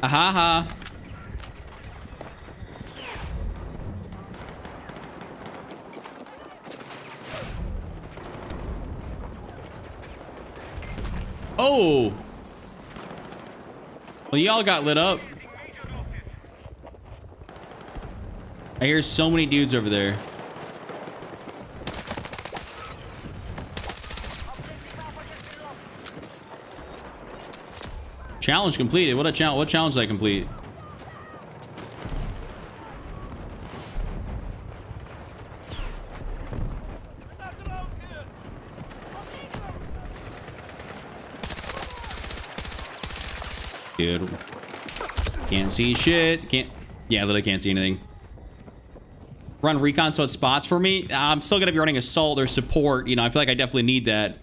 Ahaha. Oh. Well, y'all got lit up. I hear so many dudes over there. Challenge completed. What challenge? What challenge did I complete? Dude, can't see shit. Can't. Yeah, literally can't see anything. Run recon so it spots for me. I'm still gonna be running assault or support. You know, I feel like I definitely need that.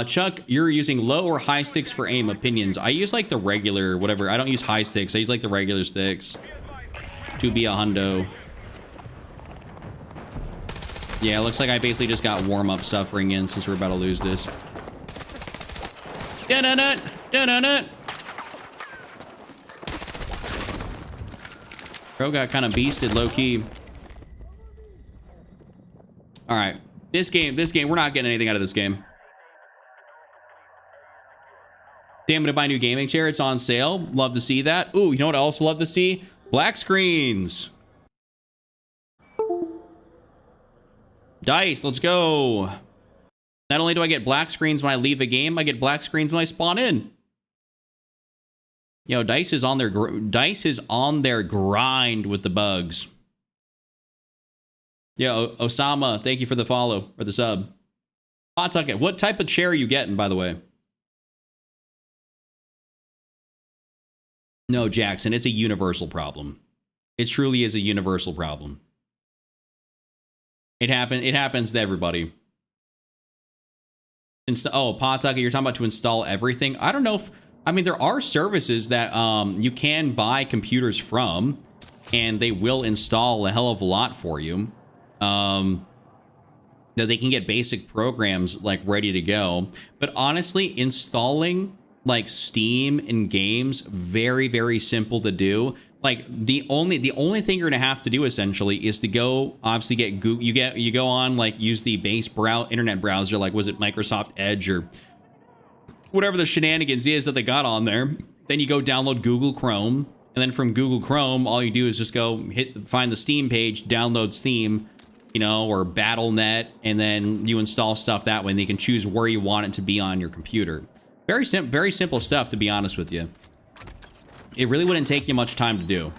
Chuck, you're using low or high sticks for aim. Opinions. I use like the regular, whatever. I don't use high sticks. I use like the regular sticks. To be a hundo. Yeah, it looks like I basically just got warm-up suffering in since we're about to lose this. Dun-dun-dun! Dun-dun-dun! Bro got kind of beasted low-key. Alright. This game, we're not getting anything out of this game. Damn, I'm gonna buy a new gaming chair. It's on sale. Love to see that. Ooh, you know what I also love to see? Black screens. Dice, let's go. Not only do I get black screens when I leave a game, I get black screens when I spawn in. Yo, Dice is on their grind with the bugs. Yo, Osama, thank you for the follow or the sub. Hot Tucket, what type of chair are you getting, by the way? No, Jackson, it's a universal problem. It truly is a universal problem. It happens to everybody. Oh, Pawtucket, you're talking about to install everything? I don't know if... I mean, there are services that you can buy computers from, and they will install a hell of a lot for you. That they can get basic programs, like, ready to go. But honestly, installing... like Steam and games, very, very simple to do. Like the only thing you're gonna have to do essentially is to go obviously get Google. You go on like use the base internet browser, like was it Microsoft Edge or whatever the shenanigans is that they got on there. Then you go download Google Chrome, and then from Google Chrome, all you do is just go find the Steam page, download Steam, you know, or Battle.net, and then you install stuff that way. And you can choose where you want it to be on your computer. Very simple stuff, to be honest with you. It really wouldn't take you much time to do.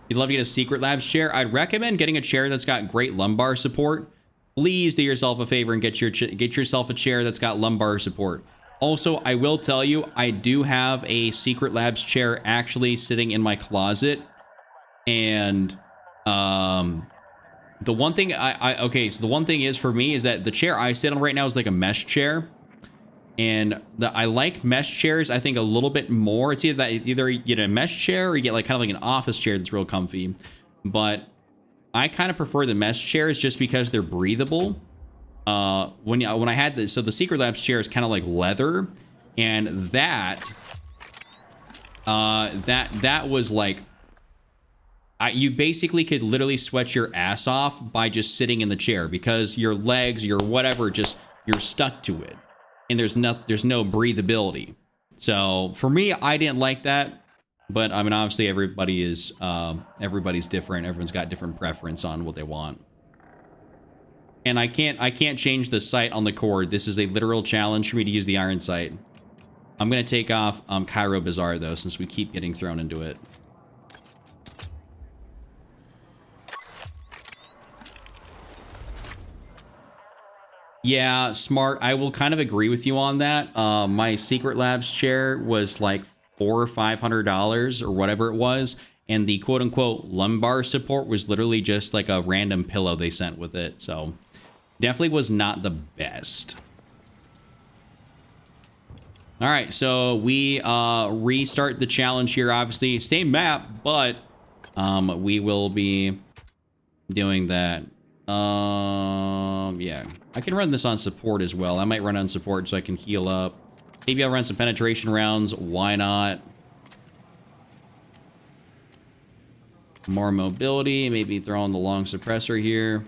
You'd love to get a Secret Labs chair. I'd recommend getting a chair that's got great lumbar support. Please do yourself a favor and get yourself a chair that's got lumbar support. Also, I will tell you, I do have a Secret Labs chair actually sitting in my closet. And the one thing so the one thing is for me is that the chair I sit on right now is like a mesh chair. And I like mesh chairs, I think, a little bit more. It's either you get a mesh chair or you get like kind of like an office chair that's real comfy. But I kind of prefer the mesh chairs just because they're breathable. When I had this, so the Secret Labs chair is kind of like leather, and that was like, you basically could literally sweat your ass off by just sitting in the chair because your legs, your whatever, you're stuck to it. And there's no breathability. So for me, I didn't like that. But I mean, obviously everybody's different. Everyone's got different preference on what they want. And I can't change the sight on the cord. This is a literal challenge for me to use the iron sight. I'm gonna take off Cairo Bazaar though, since we keep getting thrown into it. Yeah, smart. I will kind of agree with you on that. My Secret Labs chair was like $400 or $500 or whatever it was, and the quote unquote lumbar support was literally just like a random pillow they sent with it. So definitely was not the best. All right, so we restart the challenge here. Obviously, same map, but we will be doing that. Yeah, I can run this on support as well. I might run on support so I can heal up. Maybe I'll run some penetration rounds. Why not? More mobility. Maybe throw on the long suppressor here.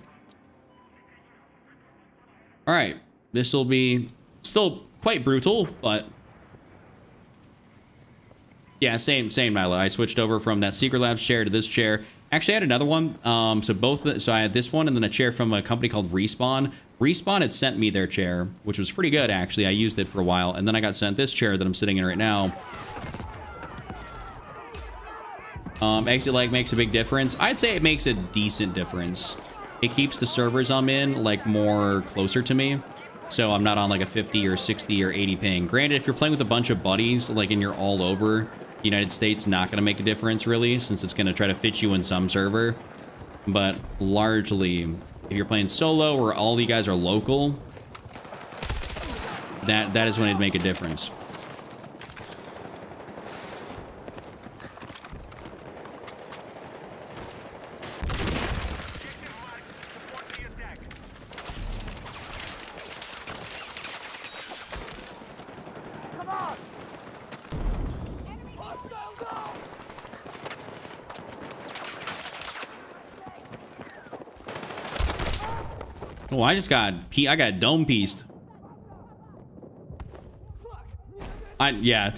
All right, this will be still quite brutal, but yeah, same Nyla. I switched over from that Secret Labs chair to this chair. Actually, I had another one. So I had this one and then a chair from a company called Respawn. Respawn had sent me their chair, which was pretty good, actually. I used it for a while, and then I got sent this chair that I'm sitting in right now. Exit lag makes a big difference. I'd say it makes a decent difference. It keeps the servers I'm in, like, more closer to me. So I'm not on, like, a 50 or 60 or 80 ping. Granted, if you're playing with a bunch of buddies, like, and you're all over the United States, not going to make a difference, really, since it's going to try to fit you in some server. But largely, if you're playing solo or all you guys are local, that is when it'd make a difference. Oh, I got dome pieced. Yeah.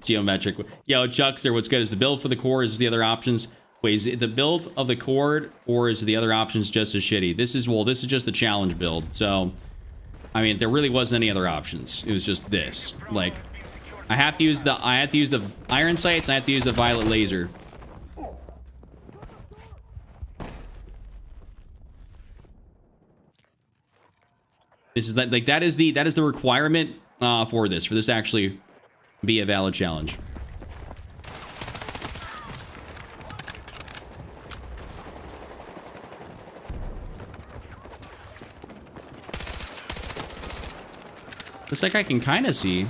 Geometric. Yo, Chuckster, what's good is the build for the core is the other options. Wait, is it the build of the core or is the other options just as shitty? This is just the challenge build. So, I mean, there really wasn't any other options. It was just this. Like, I have to use the iron sights. I have to use the violet laser. This is like that is the requirement for this to actually be a valid challenge. Looks like I can kind of see.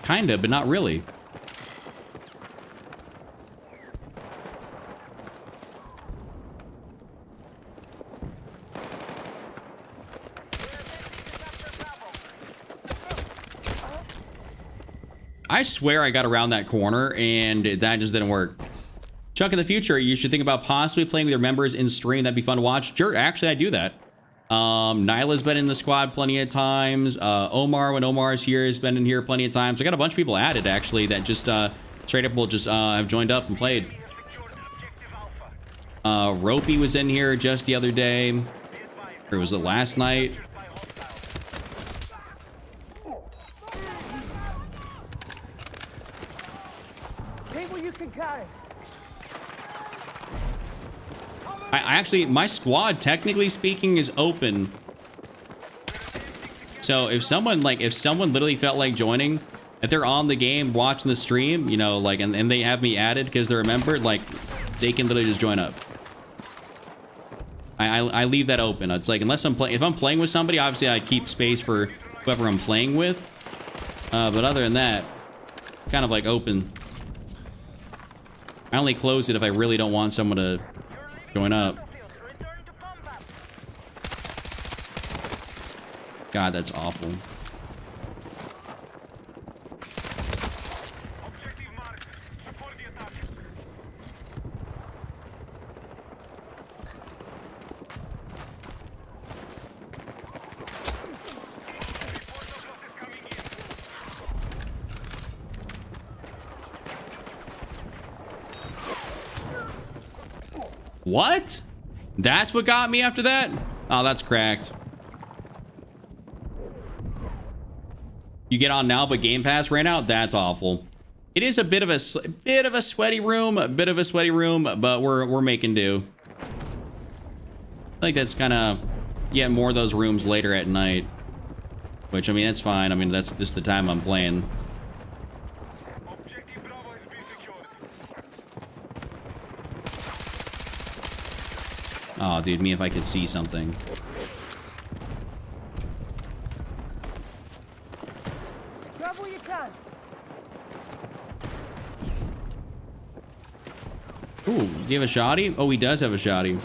Kinda, but not really. I swear I got around that corner and that just didn't work. Chuck, in the future, you should think about possibly playing with your members in stream. That'd be fun to watch. Sure, actually, I do that. Nyla's been in the squad plenty of times. Omar, when Omar's here, has been in here plenty of times. I got a bunch of people added, actually, that just straight up will just have joined up and played. Ropey was in here just the other day. Or was it last night? I actually, my squad, technically speaking, is open. So if someone literally felt like joining, if they're on the game, watching the stream, you know, like, and they have me added because they're a member, like, they can literally just join up. I leave that open. It's like, unless if I'm playing with somebody, obviously I keep space for whoever I'm playing with. But other than that, kind of like open. I only close it if I really don't want someone to join up. God, that's awful. What? That's what got me after that? Oh, that's cracked. You get on now, but Game Pass ran out? That's awful. It is a bit of a sweaty room, but we're making do. I think that's kind of get more of those rooms later at night. Which, I mean, that's fine. I mean, this is the time I'm playing. Objective Bravo has been secured. Oh, dude, me if I could see something. Grab what you can. Ooh, do you have a shotty? Oh, he does have a shotty.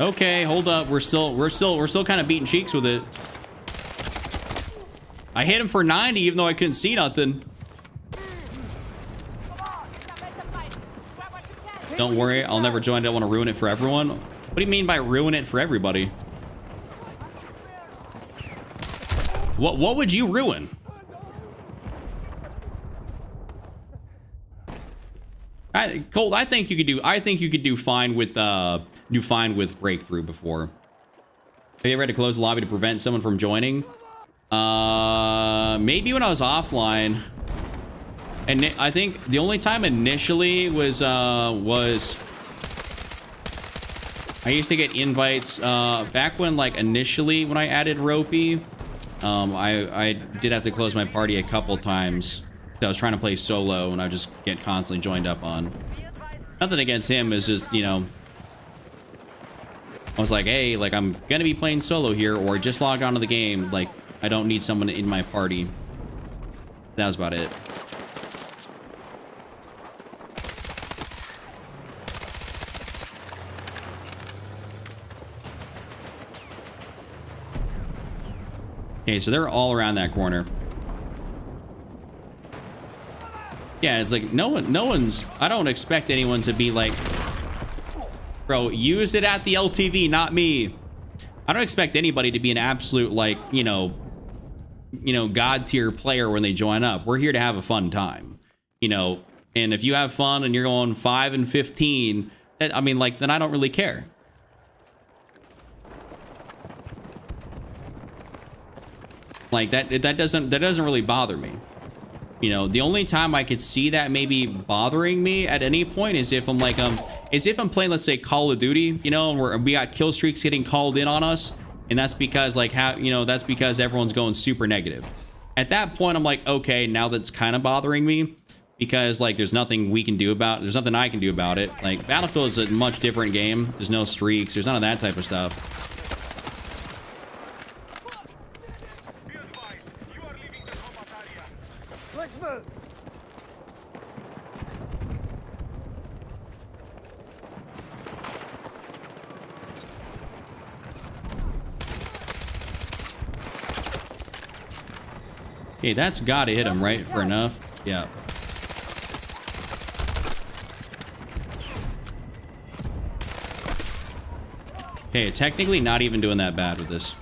Okay, hold up. We're still kind of beating cheeks with it. I hit him for 90, even though I couldn't see nothing. Don't worry, I'll never join. I don't want to ruin it for everyone. What do you mean by ruin it for everybody? What would you ruin? Colt, I think you could do fine with breakthrough before. Have you ever had to close the lobby to prevent someone from joining? Maybe when I was offline. And I think the only time initially was I used to get invites back when, like, initially when I added Ropey. I did have to close my party a couple times. I was trying to play solo and I just get constantly joined up on. Nothing against him, is just, you know, I was like, hey, like, I'm gonna be playing solo here, or just logged onto the game. Like, I don't need someone in my party. That was about it. Okay, so they're all around that corner. Yeah, it's like no one's, I don't expect anyone to be like, bro, use it at the LTV, not me. I don't expect anybody to be an absolute, like, you know, god tier player when they join up. We're here to have a fun time, you know, and if you have fun and you're going 5 and 15, I mean, like, then I don't really care. Like, that doesn't really bother me. You know, the only time I could see that maybe bothering me at any point is if I'm like, I'm playing, let's say, Call of Duty, you know, where we got kill streaks getting called in on us, and that's because, like, that's because everyone's going super negative. At that point, I'm like, okay, now that's kind of bothering me, because, like, there's nothing I can do about it. Like, Battlefield is a much different game. There's no streaks. There's none of that type of stuff. Be advised, you are leaving the combat area. Let's move. Okay, that's got to hit him, right? For enough. Yeah. Okay, technically not even doing that bad with this.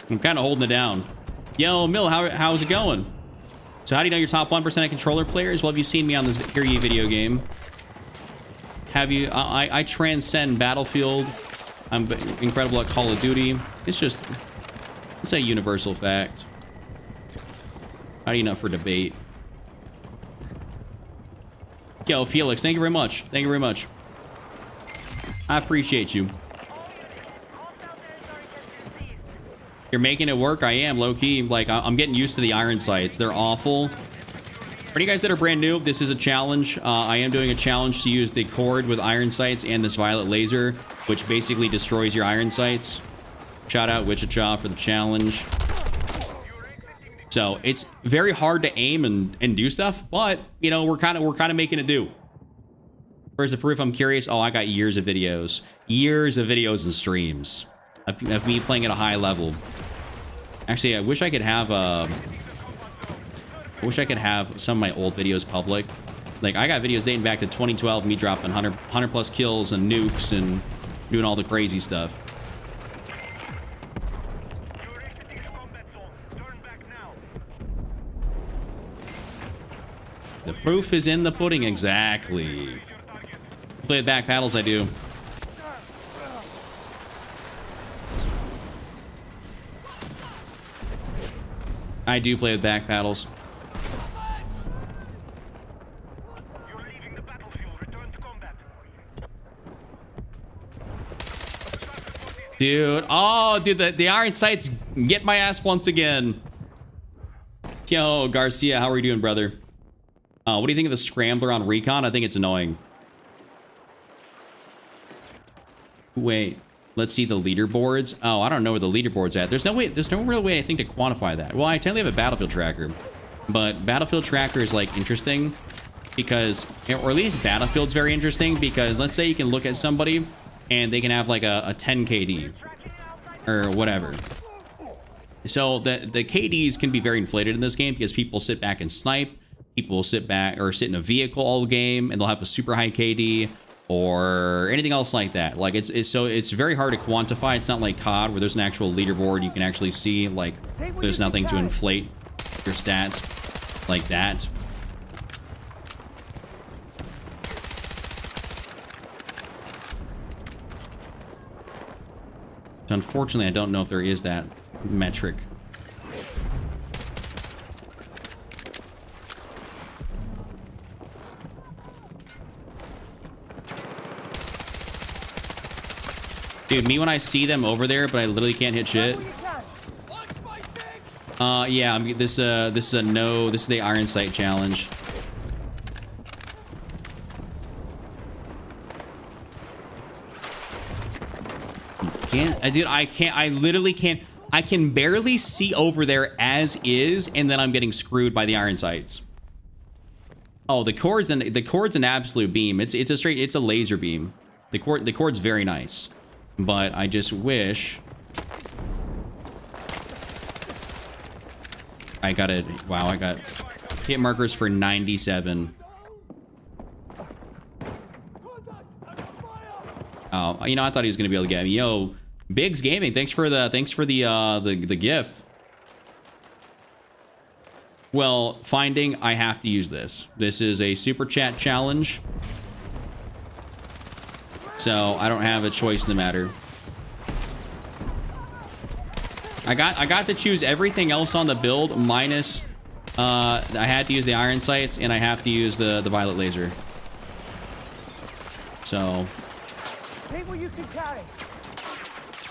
I'm kind of holding it down. Yo, Mill, how's it going? So how do you know your top 1% of controller players? Well, have you seen me on this Hear Ye video game? Have you? I transcend Battlefield. I'm incredible at Call of Duty. It's a universal fact. How do you know for debate? Yo, Felix, thank you very much. Thank you very much. I appreciate you. You're making it work? I am, low-key. Like, I'm getting used to the iron sights. They're awful. For you guys that are brand new, this is a challenge. I am doing a challenge to use the cord with iron sights and this violet laser, which basically destroys your iron sights. Shout out Wichita for the challenge. So it's very hard to aim and do stuff, but, you know, we're kind of making it do. Where's the proof? I'm curious. Oh, I got years of videos and streams of me playing at a high level. Actually, I wish I could have some of my old videos public. Like, I got videos dating back to 2012, me dropping 100 plus kills and nukes and doing all the crazy stuff. You're exiting the combat zone. Turn back now. The proof is in the pudding, exactly. Play with back paddles, I do. I do play with back paddles. You're leaving the battlefield. Return to combat. Dude, oh, dude, the iron sights get my ass once again. Yo, Garcia, how are you doing, brother? What do you think of the scrambler on recon? I think it's annoying. Wait, let's see the leaderboards. Oh, I don't know where the leaderboard's at. There's no real way I think to quantify that. Well, I technically have a battlefield tracker, but battlefield tracker is like interesting because, or at least Battlefield's very interesting because let's say you can look at somebody and they can have like a 10 KD or whatever. So the KDs can be very inflated in this game because people sit back and snipe. People will sit back or sit in a vehicle all game and they'll have a super high KD or anything else like that. Like it's very hard to quantify. It's not like COD where there's an actual leaderboard you can actually see. Like there's nothing to inflate your stats like that. So unfortunately, I don't know if there is that metric. Dude, me when I see them over there, but I literally can't hit shit. Yeah, this is a no. This is the Iron Sight challenge. Dude, I can't. I literally can't. I can barely see over there as is, and then I'm getting screwed by the Iron Sights. Oh, the cord's an absolute beam. It's a laser beam. The cord's very nice. But I just wish I got it. Wow, I got hit markers for 97. Oh, you know, I thought he was gonna be able to get me. Yo, Biggs Gaming, thanks for the gift. Well, finding, I have to use this. This is a super chat challenge. So I don't have a choice in the matter. I got to choose everything else on the build minus I had to use the Iron Sights and I have to use the violet laser. So Take what you can carry.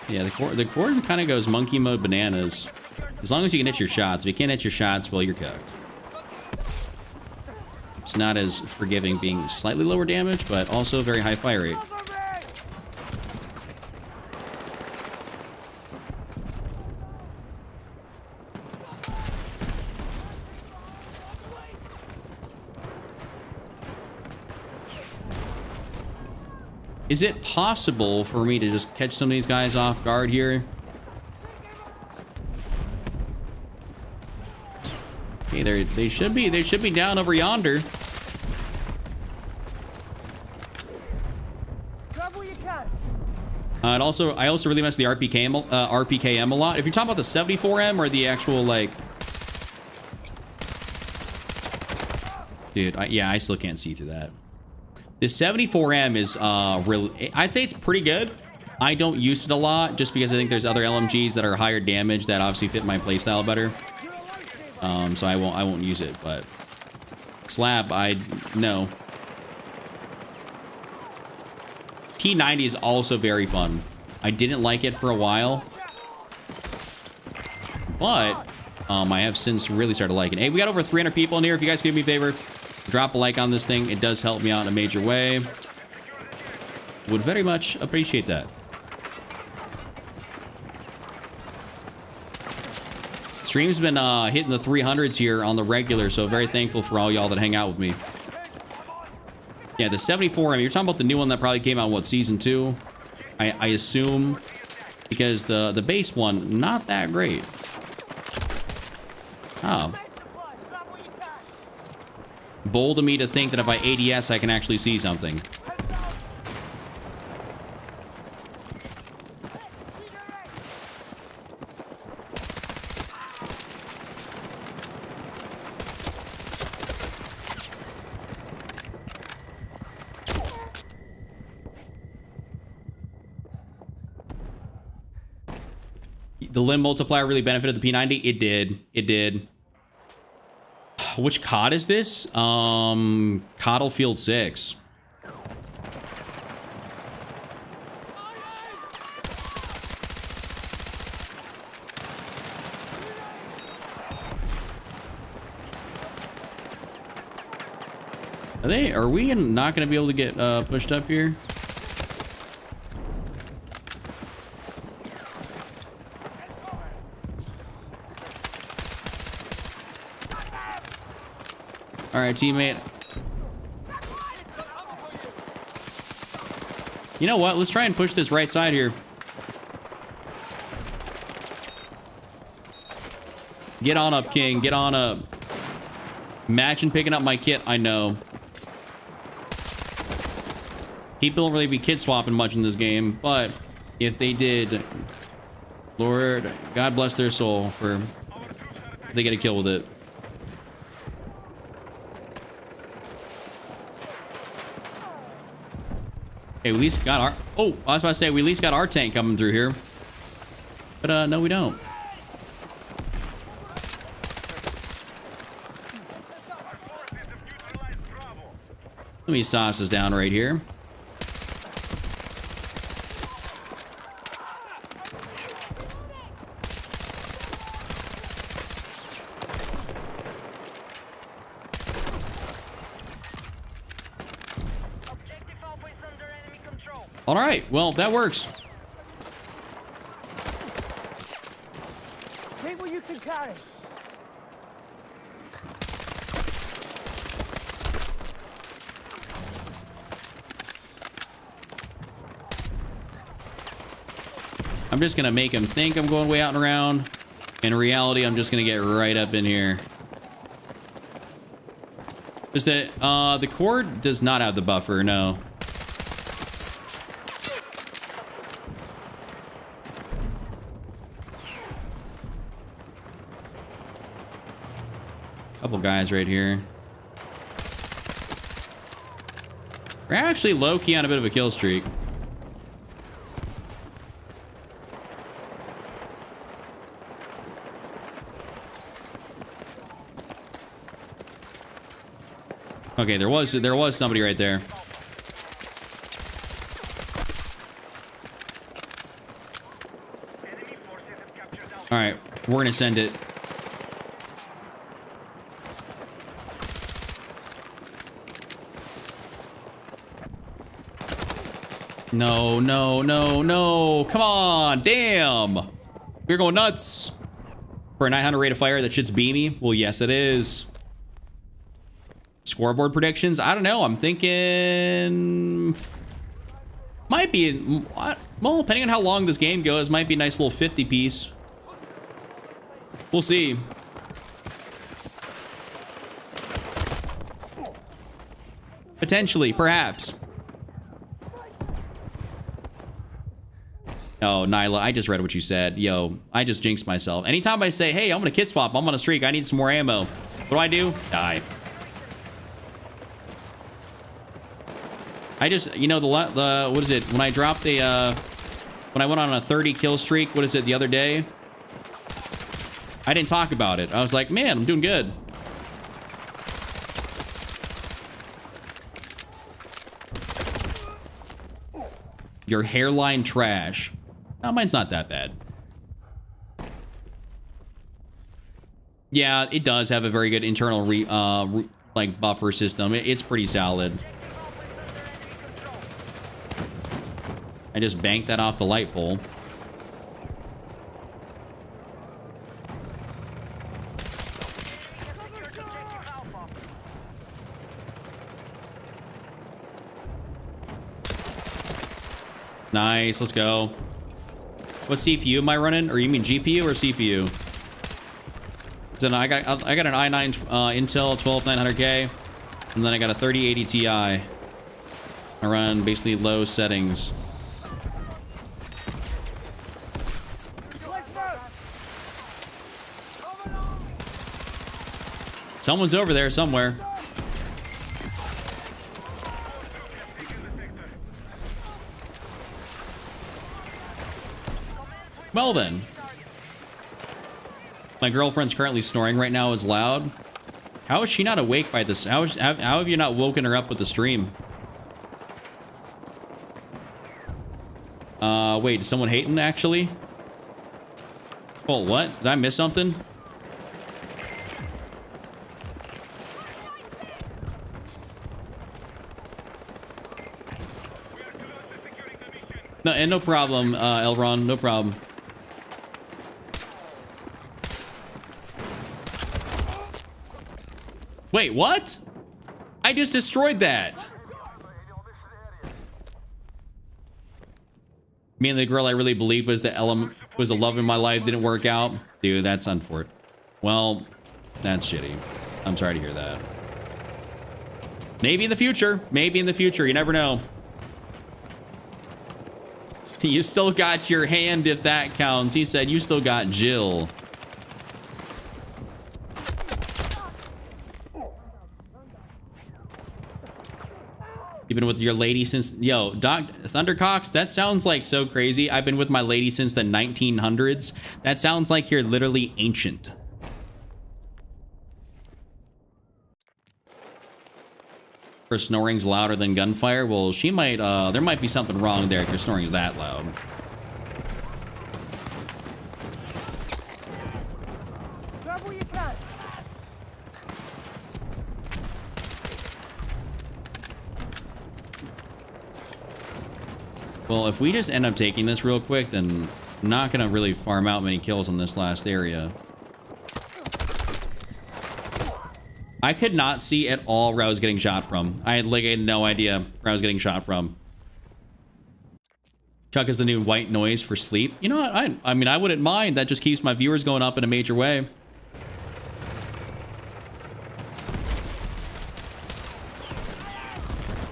yeah, the cord kind of goes monkey mode bananas. As long as you can hit your shots. If you can't hit your shots, well, you're cooked. It's not as forgiving being slightly lower damage, but also very high fire rate. Is it possible for me to just catch some of these guys off guard here? Okay, they should be down over yonder. Grab what you can. And also, I also really mess with the RPKM a lot. If you're talking about the 74M or the actual like, dude, yeah, I still can't see through that. The 74M is really, I'd say it's pretty good. I don't use it a lot just because I think there's other LMGs that are higher damage that obviously fit my playstyle better. So I won't use it, but Slab, no. P90 is also very fun. I didn't like it for a while, but I have since really started liking it. Hey, we got over 300 people in here. If you guys could do me a favor, drop a like on this thing. It does help me out in a major way. Would very much appreciate that. Stream's been hitting the 300s here on the regular, so very thankful for all y'all that hang out with me. Yeah, the 74, I mean, you're talking about the new one that probably came out in, what, Season 2? I assume, because the base one, not that great. Oh. Bold of me to think that if I ADS, I can actually see something. the limb multiplier really benefited the P90. It did. It did. Which COD is this? Coddlefield 6. Are we not going to be able to get pushed up here? All right, teammate. You know what? Let's try and push this right side here. Get on up, King. Get on up. Imagine picking up my kit. I know. People don't really be kid swapping much in this game, but if they did, Lord, God bless their soul for if they get a kill with it. Okay, we at least got our... Oh, I was about to say, we at least got our tank coming through here. But, no, we don't. Let me sauce this down right here. All right, well, that works. Take what you can carry. I'm just gonna make him think I'm going way out and around. In reality, I'm just gonna get right up in here. Is that the cord does not have the buffer? No. Couple guys right here. We're actually low-key on a bit of a kill streak. Okay, there was somebody right there. All right, we're gonna send it. No, no, no, no. Come on. Damn. We're going nuts. For a 900 rate of fire, that shit's beamy. Well, yes, it is. Scoreboard predictions? I don't know. I'm thinking... Might be... Well, depending on how long this game goes, might be a nice little 50 piece. We'll see. Potentially, perhaps. Oh, Nyla, I just read what you said. Yo, I just jinxed myself. Anytime I say, hey, I'm gonna kit swap, I'm on a streak, I need some more ammo. What do? Die. I just, you know, the what is it? When I dropped a, when I went on a 30 kill streak, what is it, the other day? I didn't talk about it. I was like, man, I'm doing good. Your hairline trash. No, mine's not that bad. Yeah, it does have a very good internal like buffer system. It's pretty solid. I just banked that off the light pole. Nice, let's go. What CPU am I running? Or you mean GPU or CPU? Then I got an i9 Intel 12900K, and then I got a 3080 Ti. I run basically low settings. Someone's over there somewhere. Well then, My girlfriend's currently snoring right now. Is loud. How is she not awake by this? How have you not woken her up with the stream? Wait, is someone hating actually? Oh, what? Did I miss something? No, and no problem, Elron, no problem. Wait, what? I just destroyed that. Me and the girl I really believed was the love in my life didn't work out. Dude, that's unfortunate. Well, that's shitty. I'm sorry to hear that. Maybe in the future. Maybe in the future. You never know. You still got your hand if that counts. He said you still got Jill. You've been with your lady since... Yo, Doc Thundercox, that sounds like so crazy. I've been with my lady since the 1900s. That sounds like you're literally ancient. Her snoring's louder than gunfire. Well, she might... there might be something wrong there if your snoring's that loud. Grab what you can. Well, if we just end up taking this real quick, then I'm not going to really farm out many kills in this last area. I could not see at all where I was getting shot from. I had no idea where I was getting shot from. Chuck is the new white noise for sleep. You know what? I mean, I wouldn't mind. That just keeps my viewers going up in a major way.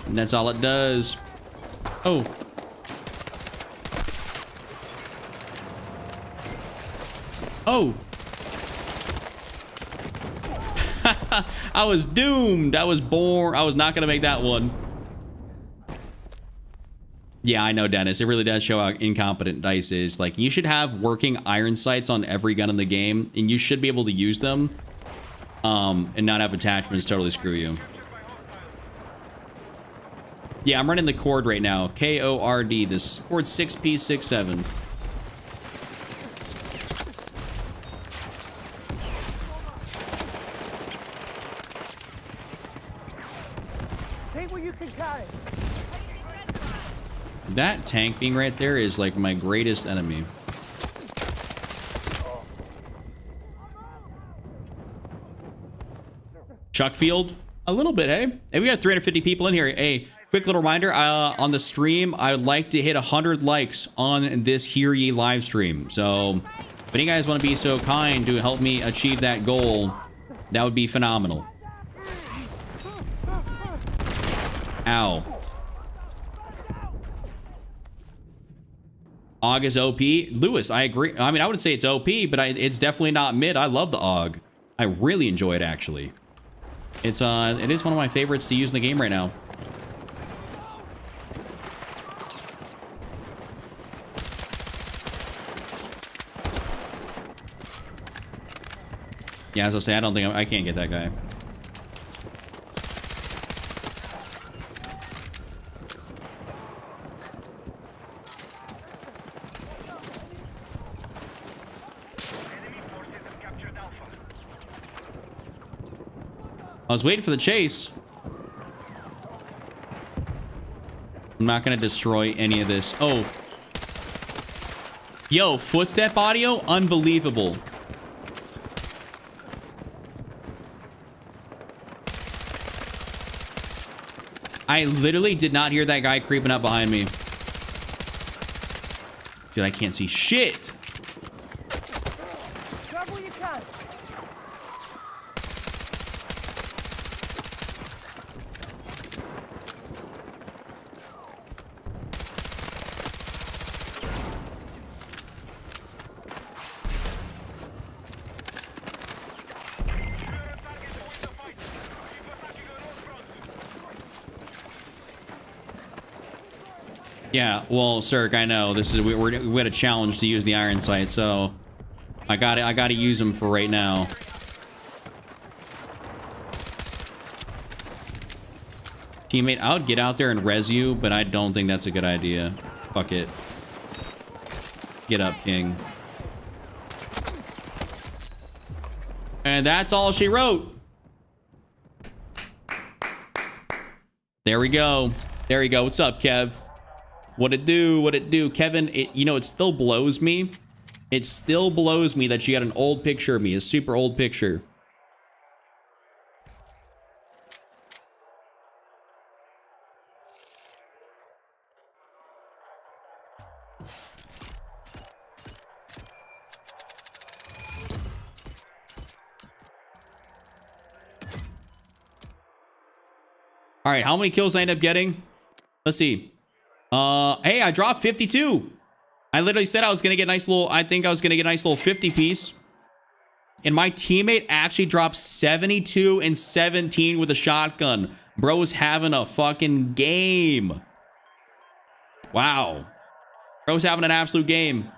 And that's all it does. Oh. Oh. I was doomed. I was born. I was not going to make that one. Yeah, I know, Dennis. It really does show how incompetent DICE is. Like, you should have working iron sights on every gun in the game, and you should be able to use them and not have attachments totally screw you. Yeah, I'm running the Cord right now. K-O-R-D. This Cord 6P67. Take what you can carry. That tank being right there is like my greatest enemy. Chuck Field? A little bit, hey? Hey, we got 350 people in here. Hey, quick little reminder, on the stream, I would like to hit 100 likes on this Hear Ye live stream. So, if any guys want to be so kind to help me achieve that goal, that would be phenomenal. Ow. AUG is OP. Lewis, I agree. I mean, I wouldn't say it's OP, but it's definitely not mid. I love the AUG. I really enjoy it, actually. It is one of my favorites to use in the game right now. Yeah, as I say, I don't think I can't get that guy. I was waiting for the chase. I'm not going to destroy any of this. Oh. Yo, footstep audio? Unbelievable. I literally did not hear that guy creeping up behind me. Dude, I can't see shit. Grab what you can. Yeah, well, Cirque, I know. This is we had a challenge to use the iron sight, so I gotta use them for right now. Teammate, I would get out there and res you, but I don't think that's a good idea. Fuck it. Get up, King. And that's all she wrote. There we go. There you go. What's up, Kev? What it do? What it do? Kevin, you know, it still blows me. It still blows me that you got an old picture of me, a super old picture. All right, how many kills I end up getting? Let's see. Hey, I dropped 52. I literally said I was gonna get a nice little, I think I was gonna get a nice little 50 piece. And my teammate actually dropped 72 and 17 with a shotgun. Bro's having a fucking game. Wow. Bro's having an absolute game.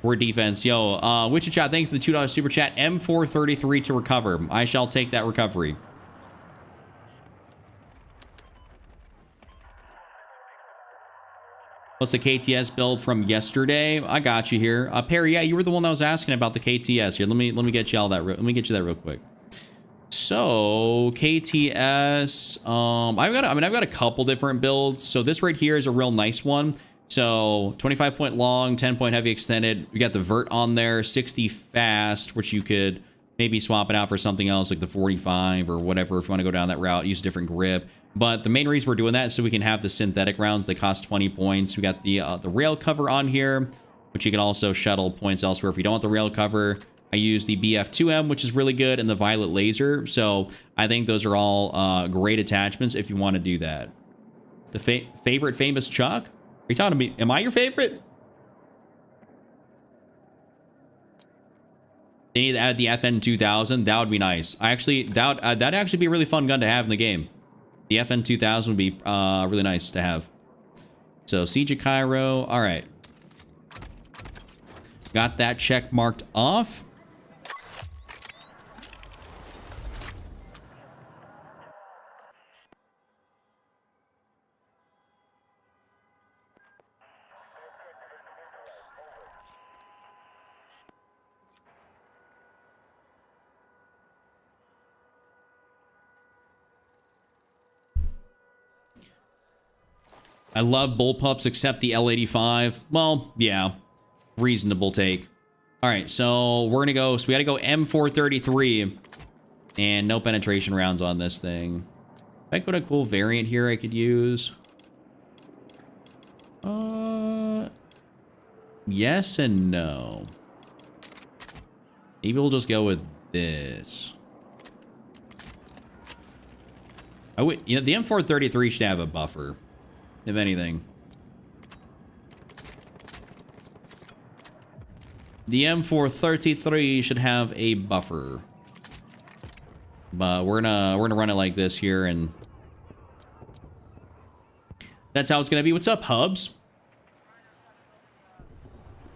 We're defense. Yo, Witcher Chat, thank you for the $2 super chat. M433 to recover. I shall take that recovery. What's the KTS build from yesterday? I got you here. Perry, yeah, you were the one that was asking about the KTS here. Let me get you all that. Let me get you that real quick. So KTS, I've got a couple different builds. So this right here is a real nice one. So 25 point long, 10 point heavy extended. We got the vert on there, 60 fast, which you could maybe swap it out for something else like the 45 or whatever if you want to go down that route. Use a different grip. But the main reason we're doing that is so we can have the synthetic rounds. They cost 20 points. We got the rail cover on here, which you can also shuttle points elsewhere if you don't want the rail cover. I use the BF2M, which is really good, and the violet laser. So I think those are all great attachments if you want to do that. The favorite famous Chuck? Are you talking to me? Am I your favorite? They need to add the FN 2000. That would be nice. That'd actually be a really fun gun to have in the game. The FN 2000 would be really nice to have. So Siege of Cairo. All right. Got that check marked off. I love bullpups except the L85. Well, yeah. Reasonable take. All right, so we're gonna go. So we gotta go M433, and no penetration rounds on this thing. If I got a cool variant here I could use. Yes and no. Maybe we'll just go with this. I would, you know, the M433 should have a buffer, if anything. The M433 should have a buffer. But we're gonna run it like this here, and that's how it's gonna be. What's up, Hubs?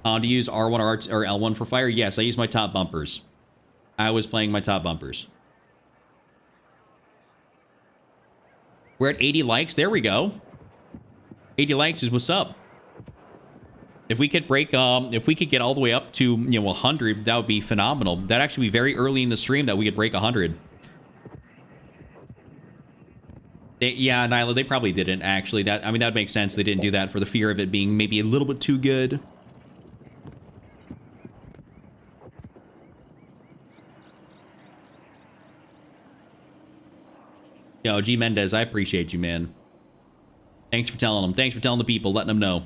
To use R1 or L1 for fire? Yes, I use my top bumpers. I was playing my top bumpers. We're at 80 likes. There we go. 80 likes is what's up. If we could break, if we could get all the way up to, 100, that would be phenomenal. That'd actually be very early in the stream that we could break 100. Yeah, Nyla, they probably didn't actually. That would make sense. They didn't do that for the fear of it being maybe a little bit too good. Yo, G Mendez, I appreciate you, man. Thanks for telling them. Thanks for telling the people, letting them know.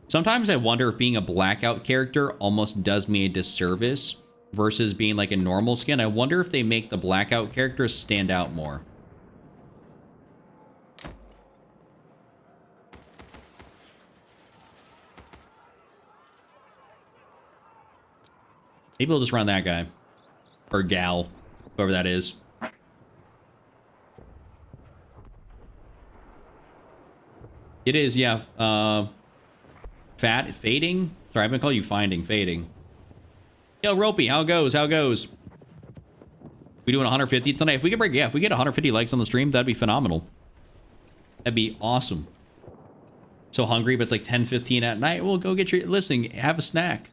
Sometimes I wonder if being a blackout character almost does me a disservice versus being like a normal skin. I wonder if they make the blackout characters stand out more. Maybe we'll just run that guy. Or gal. Whoever that is. It is, yeah. Fading? Sorry, I've been calling you finding. Fading. Yo, Ropey, how it goes? How it goes? We doing 150 tonight? If we could break, yeah, if we get 150 likes on the stream, that'd be phenomenal. That'd be awesome. So hungry, but it's like 10:15 at night. Well, go get your, listen, have a snack.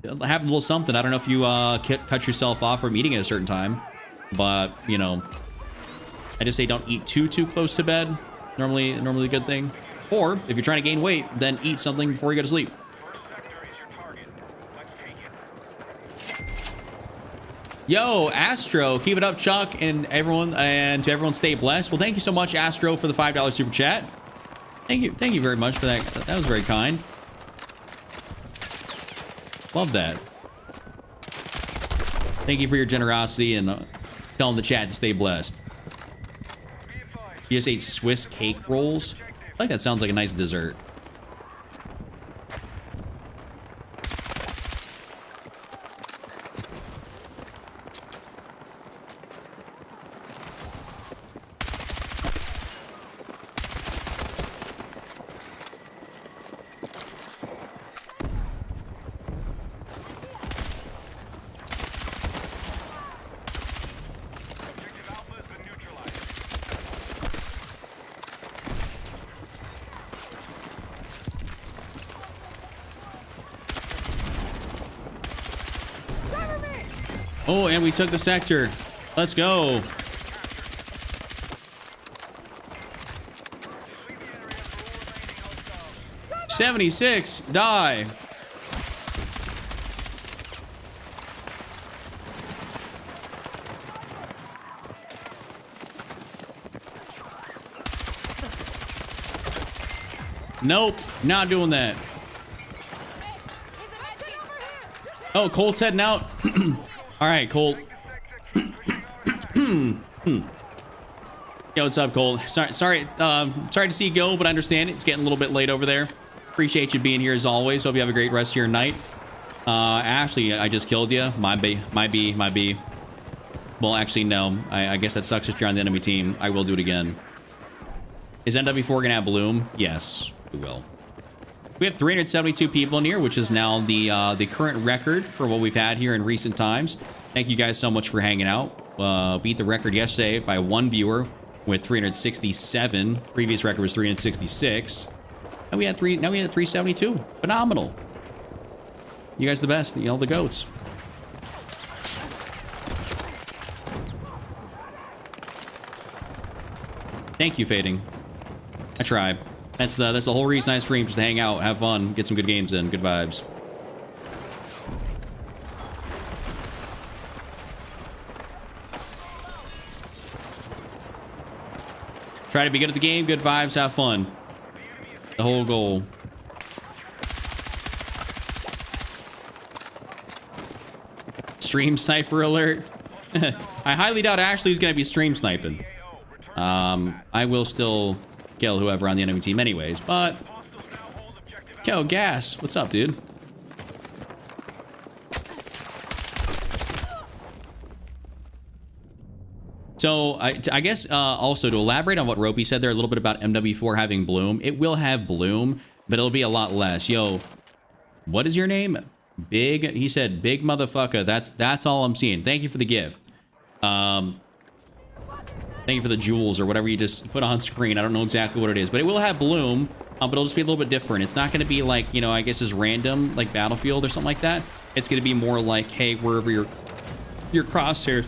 Have a little something. I don't know if you cut yourself off from eating at a certain time, but, you know, I just say don't eat too close to bed. Normally a good thing. Or if you're trying to gain weight, then eat something before you go to sleep. Yo, Astro, keep it up, Chuck, and everyone, and to everyone, stay blessed. Well, thank you so much, Astro, for the $5 super chat. Thank you very much for that. That was very kind. Love that. Thank you for your generosity and telling the chat to stay blessed. You just ate Swiss cake rolls. I like that sounds like a nice dessert. Oh, and we took the sector. Let's go. $76. Die. Nope, not doing that. Oh, Colt's heading out. All right, Colt. Yo, what's up, Colt? Sorry to see you go, but I understand it's getting a little bit late over there. Appreciate you being here as always. Hope you have a great rest of your night. Ashley, I just killed you. My B. Well, actually, no. I guess that sucks if you're on the enemy team. I will do it again. Is NW4 gonna have Bloom? Yes, we will. We have 372 people in here, which is now the current record for what we've had here in recent times. Thank you guys so much for hanging out. Beat the record yesterday by one viewer with 367. Previous record was 366. And we had 372. Phenomenal. You guys are the best. You know, the goats. Thank you, Fading. I try. That's the whole reason I stream, just to hang out, have fun, get some good games in, good vibes. Try to be good at the game, good vibes, have fun. The whole goal. Stream sniper alert. I highly doubt Ashley's gonna be stream sniping. I will still kill whoever on the enemy team anyways, but yo, Gas, what's up, dude? So I guess also to elaborate on what Ropey said there a little bit about MW4 having Bloom, it will have Bloom, but it'll be a lot less. Yo, what is your name? Big, he said big motherfucker. That's all I'm seeing. Thank you for the gift. Thank you for the jewels or whatever you just put on screen. I don't know exactly what it is, but it will have Bloom, but it'll just be a little bit different. It's not going to be like, you know, I guess is random, like Battlefield or something like that. It's going to be more like, hey, wherever your crosshairs,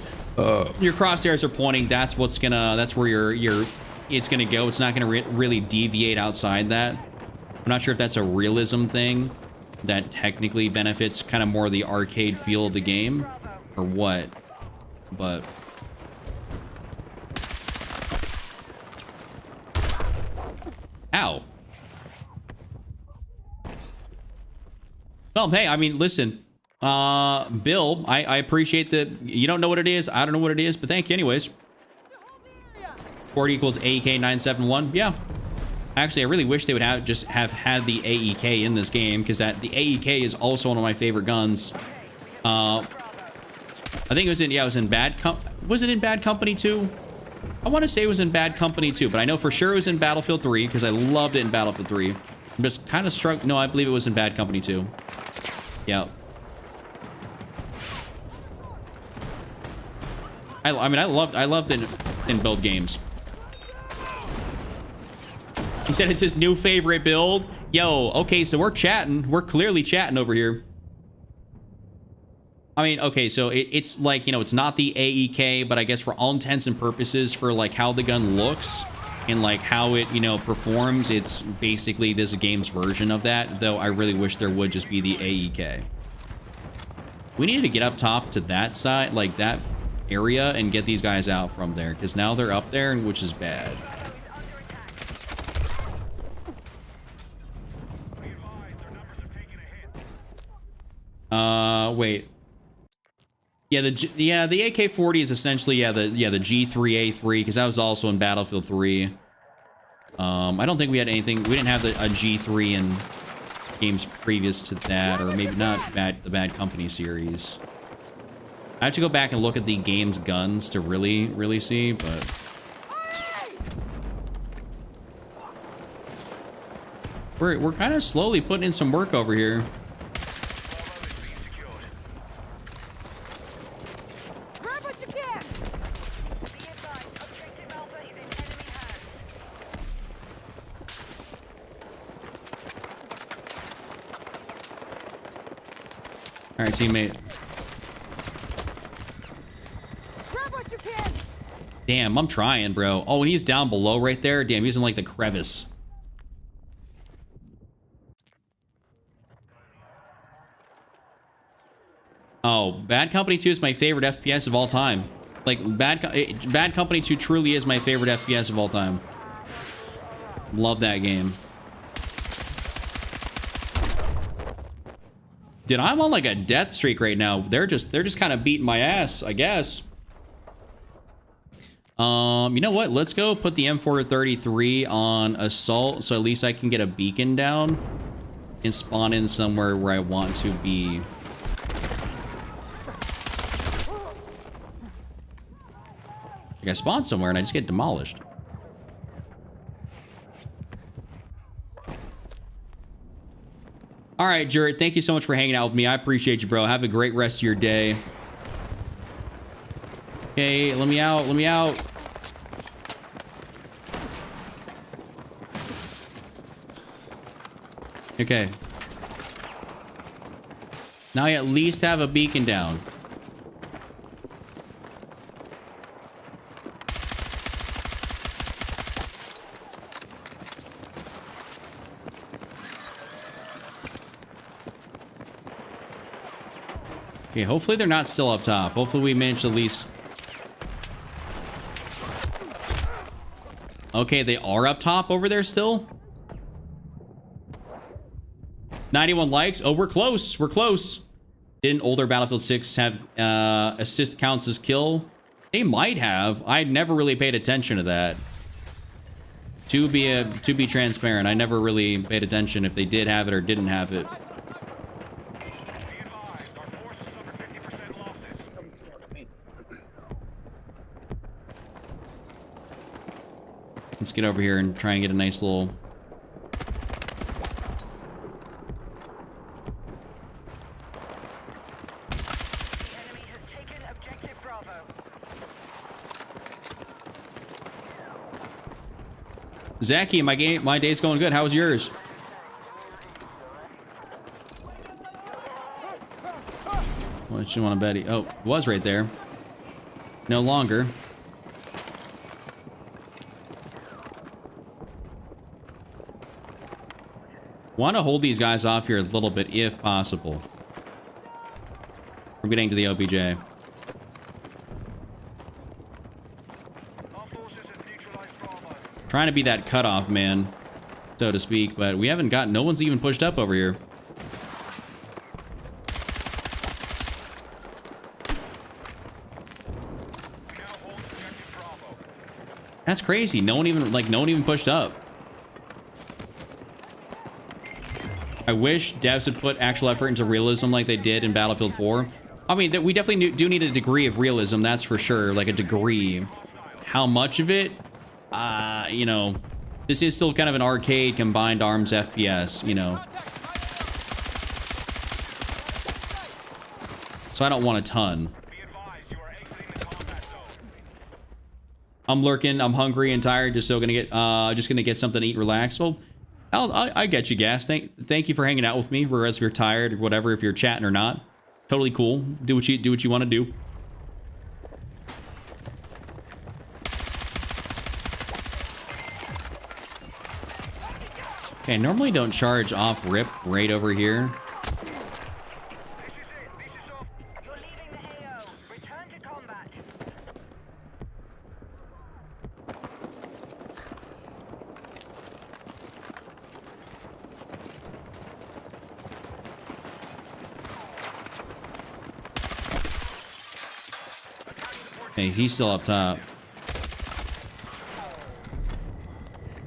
your crosshairs are pointing, that's where it's going to go. It's not going to really deviate outside that. I'm not sure if that's a realism thing that technically benefits kind of more the arcade feel of the game or what, but... Ow. Well, hey, I mean, listen, Bill, I appreciate that you don't know what it is. I don't know what it is, but thank you anyways. Port equals AEK 971. Yeah. Actually, I really wish they would have had the AEK in this game, because the AEK is also one of my favorite guns. I think it was in Bad Company. Was it in Bad Company too? I want to say it was in Bad Company 2, but I know for sure it was in Battlefield 3 because I loved it in Battlefield 3. I'm just kind of struck. No, I believe it was in Bad Company 2. Yeah. I mean, I loved it in both games. He said it's his new favorite build. Yo, okay, so we're chatting. We're clearly chatting over here. I mean, okay, so it's like, you know, it's not the AEK, but I guess for all intents and purposes for like how the gun looks and like how it, you know, performs, it's basically this game's version of that, though I really wish there would just be the AEK. We needed to get up top to that side, like that area, and get these guys out from there, because now they're up there, which is bad. Wait. Yeah, the AK-40 is essentially the G3A3, because that was also in Battlefield 3. I don't think we had anything. We didn't have a G3 in games previous to that, or maybe not the Bad Company series. I have to go back and look at the game's guns to really see, but we're kind of slowly putting in some work over here. Grab what you can. All right, teammate. Grab what you can. Damn, I'm trying, bro. Oh, and he's down below right there. Damn, he's in like the crevice. Oh, Bad Company 2 is my favorite FPS of all time. Like, Bad Company 2 truly is my favorite FPS of all time. Love that game. Dude, I'm on like a death streak right now. They're just kind of beating my ass, I guess. You know what? Let's go put the M433 on assault, so at least I can get a beacon down and spawn in somewhere where I want to be. Like I spawned somewhere and I just get demolished. All right, Jared, thank you so much for hanging out with me. I appreciate you, bro. Have a great rest of your day. Okay, let me out. Let me out. Okay. Now I at least have a beacon down. Okay, hopefully they're not still up top. Hopefully we managed to at least... Okay, they are up top over there still. 91 likes. Oh, we're close. We're close. Didn't older Battlefield 6 have assist counts as kill? They might have. I never really paid attention to that. To be transparent, I never really paid attention if they did have it or didn't have it. Let's get over here and try and get a nice little... Zachy, my day's going good. How was yours? What you want to bet? Oh, it was right there. No longer. Want to hold these guys off here a little bit if possible. We're getting to the OBJ. Trying to be that cutoff man, so to speak, but we haven't got... No one's even pushed up over here. That's crazy. No one even pushed up. I wish devs would put actual effort into realism like they did in Battlefield 4. I mean, we definitely do need a degree of realism, that's for sure, like a degree. how much of it, you know, this is still kind of an arcade combined arms FPS, you know. So I don't want a ton. Be advised, you are exiting the combat zone. I'm lurking. I'm hungry and tired. Just gonna get something to eat, relax. Well, I get you, Gas. Thank you for hanging out with me. Whereas if you're tired or whatever, if you're chatting or not, totally cool. Do what you want to do. Okay, normally don't charge off rip right over here. This is it. This is off. You're leaving the AO. Return to combat. Hey, he's still up top.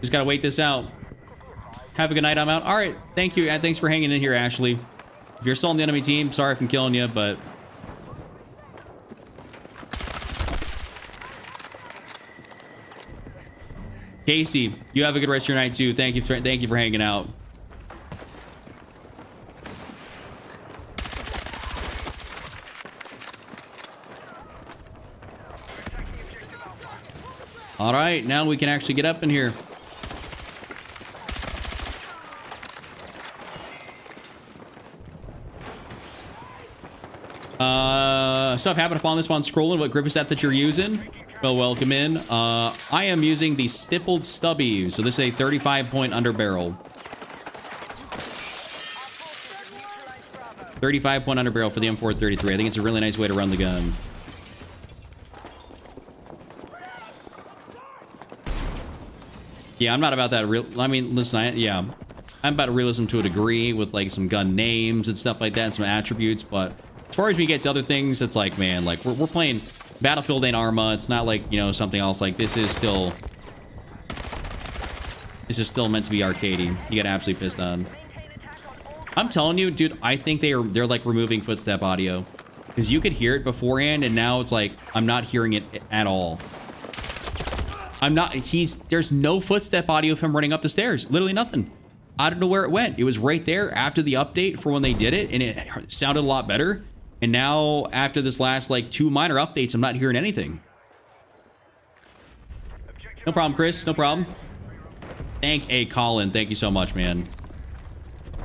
Just gotta wait this out. Have a good night. I'm out. All right. Thank you. Thanks for hanging in here, Ashley. If you're still on the enemy team, sorry if I'm killing you, but... Casey, you have a good rest of your night, too. Thank you for hanging out. All right. Now we can actually get up in here. Stuff happened upon this one scrolling. What grip is that you're using? Well, welcome in. I am using the Stippled Stubby. So this is a 35-point underbarrel. 35-point underbarrel for the M433. I think it's a really nice way to run the gun. Yeah, I'm not about that real. I mean, listen, I'm about realism to a degree with like some gun names and stuff like that and some attributes, but as far as we get to other things, it's like, man, like we're playing Battlefield ain't Arma. It's not like, you know, something else. Like this is still meant to be arcadey. You get absolutely pissed on. I'm telling you, dude, I think they're like removing footstep audio because you could hear it beforehand and now it's like I'm not hearing it at all. There's no footstep audio of him running up the stairs. Literally nothing. I don't know where it went. It was right there after the update for when they did it and it sounded a lot better. And now, after this last, like, 2 minor updates, I'm not hearing anything. No problem, Chris. No problem. Colin. Thank you so much, man.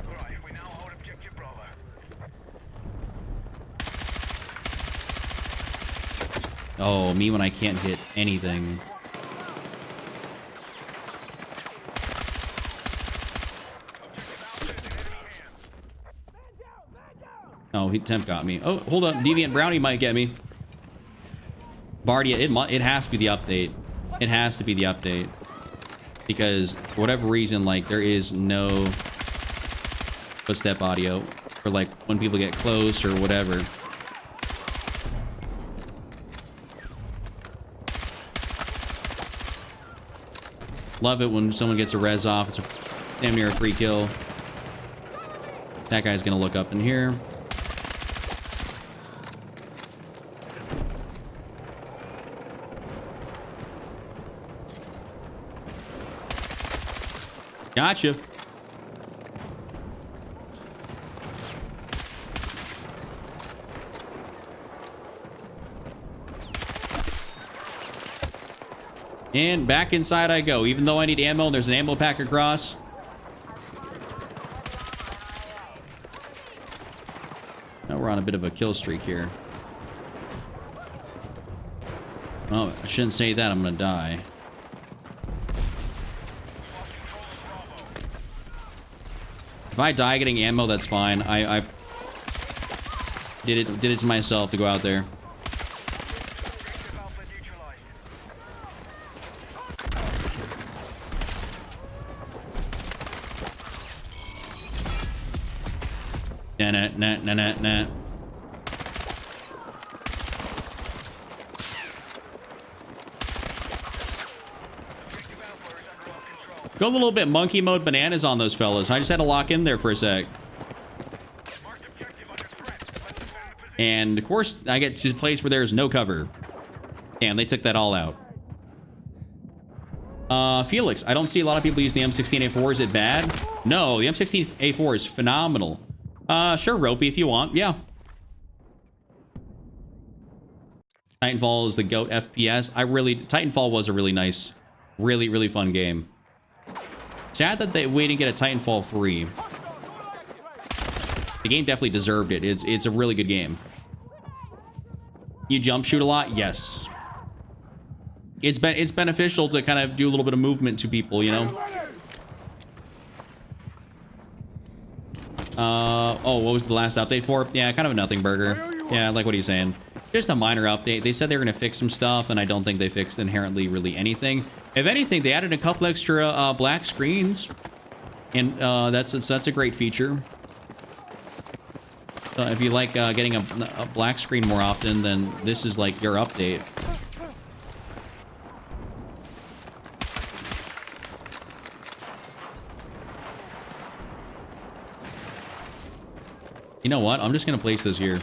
Alright, we now hold objective Bravo. Oh, me when I can't hit anything. Oh, Temp got me. Oh, hold up. Deviant Brownie might get me. Bardia, it has to be the update. It has to be the update. Because, for whatever reason, like, there is no footstep audio for, like, when people get close or whatever. Love it when someone gets a res off. It's damn near a free kill. That guy's gonna look up in here. Gotcha. And back inside I go. Even though I need ammo, there's an ammo pack across. Now we're on a bit of a kill streak here. Oh, I shouldn't say that. I'm gonna die. If I die getting ammo, that's fine. I did it to myself to go out there. Objective Alpha neutralized. Nah. Go a little bit monkey mode bananas on those fellas. I just had to lock in there for a sec. Marked objective under threat. Let's defend the position. And of course, I get to a place where there's no cover. Damn, they took that all out. Felix, I don't see a lot of people use the M16A4. Is it bad? No, the M16A4 is phenomenal. Sure, Ropey, if you want. Yeah. Titanfall is the GOAT FPS. Titanfall was a really nice, really fun game. Sad that we didn't get a Titanfall 3. The game definitely deserved it. It's a really good game. You jump shoot a lot? Yes. It's beneficial to kind of do a little bit of movement to people, you know? Oh, what was the last update for? Yeah, kind of a nothing burger. Yeah, I like what he's saying. Just a minor update. They said they were going to fix some stuff, and I don't think they fixed inherently really anything. If anything, they added a couple extra black screens, and that's a great feature. So if you like getting a black screen more often, then this is like your update. You know what? I'm just going to place this here.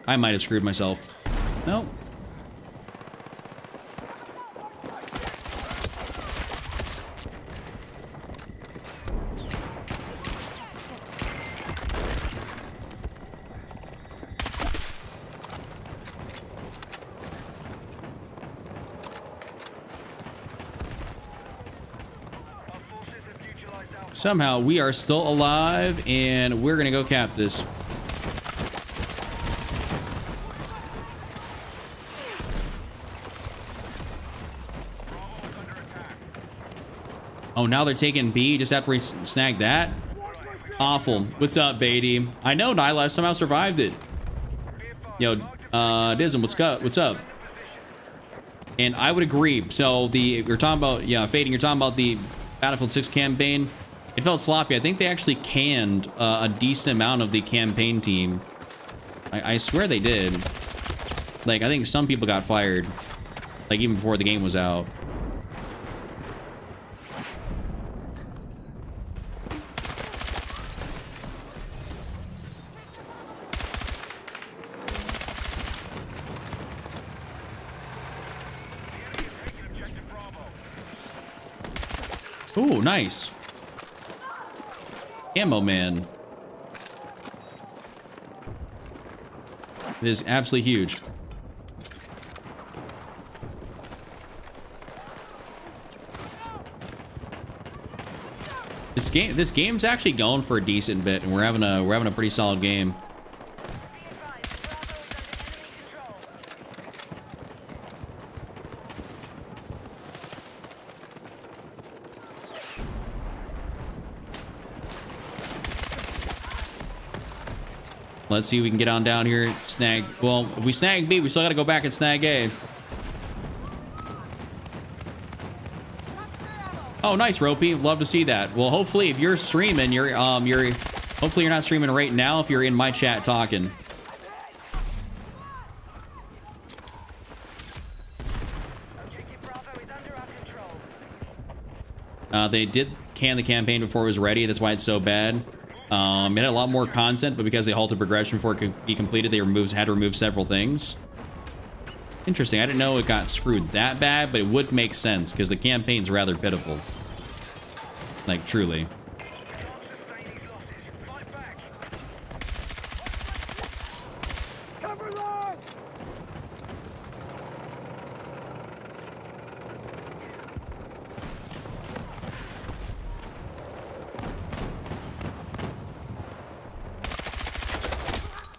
I might have screwed myself. Nope. Somehow we are still alive, and we're gonna go cap this. Oh, now they're taking B just after we snagged that? Awful. What's up, Beatty? I know Nyla somehow survived it. Yo, Dism, what's up? And I would agree. So you're talking about, yeah, Fading, you're talking about the Battlefield 6 campaign. It felt sloppy. I think they actually canned a decent amount of the campaign team. I swear they did. Like, I think some people got fired, like, even before the game was out. Ooh, nice. Ammo man. It is absolutely huge. This game's actually going for a decent bit, and we're having a pretty solid game. Let's see if we can get on down here. Snag. Well, if we snag B, we still got to go back and snag A. Oh, nice, Ropey. Love to see that. Well, hopefully, if you're streaming, hopefully you're not streaming right now. If you're in my chat talking. They did can the campaign before it was ready. That's why it's so bad. It had a lot more content, but because they halted progression before it could be completed, they had to remove several things. Interesting. I didn't know it got screwed that bad, but it would make sense because the campaign's rather pitiful. Like, truly.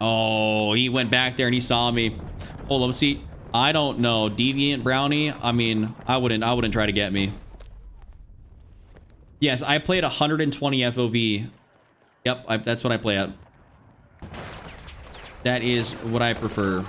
Oh, he went back there and he saw me. Hold on, see. I don't know. Deviant Brownie. I mean, I wouldn't try to get me. Yes, I played 120 FOV. Yep, that's what I play at. That is what I prefer.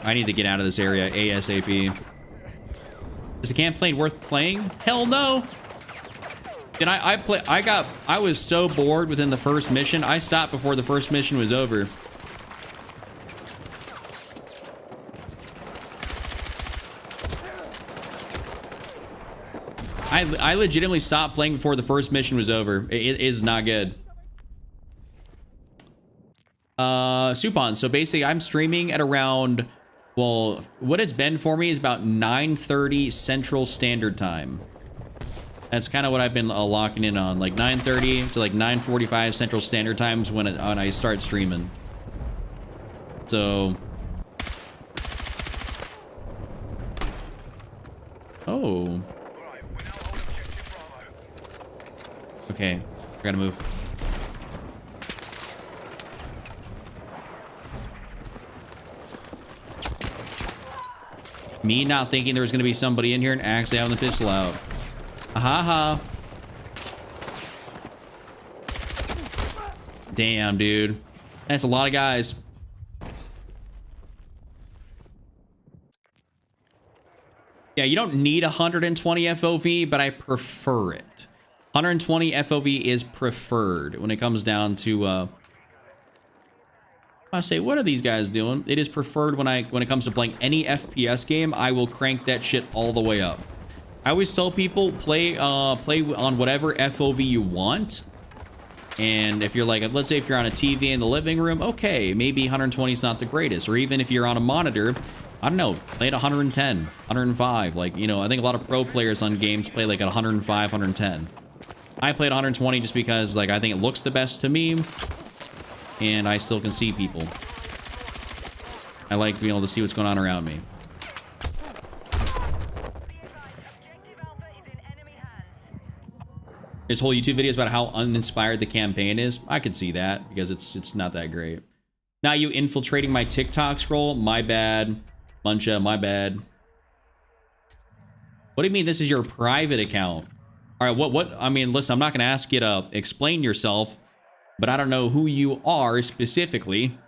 I need to get out of this area ASAP. Is the campaign worth playing? Hell no. And I was so bored within the first mission. I stopped before the first mission was over. I legitimately stopped playing before the first mission was over. It is not good. Supon. So basically I'm streaming at around, well, what it's been for me is about 9:30 Central Standard Time. That's kind of what I've been locking in on, like 9:30 to like 9:45 Central Standard Times when I start streaming. So, oh, Right, we're now on objective Bravo. okay, I gotta move. Me not thinking there was gonna be somebody in here and actually having the pistol out. Ha. Damn, dude. That's a lot of guys. Yeah, you don't need 120 FOV, but I prefer it. 120 FOV is preferred when it comes down to I say, what are these guys doing? It is preferred when it comes to playing any FPS game. I will crank that shit all the way up. I always tell people play on whatever FOV you want. And if you're like, let's say if you're on a TV in the living room, okay, maybe 120 is not the greatest. Or even if you're on a monitor, I don't know, play at 110, 105. Like, you know, I think a lot of pro players on games play like at 105, 110. I played 120 just because, like, I think it looks the best to me. And I still can see people. I like being able to see what's going on around me. There's whole YouTube videos about how uninspired the campaign is. I could see that because it's not that great. Now you infiltrating my TikTok scroll? My bad. Muncha, my bad. What do you mean this is your private account? All right, what I mean, listen, I'm not going to ask you to explain yourself, but I don't know who you are specifically.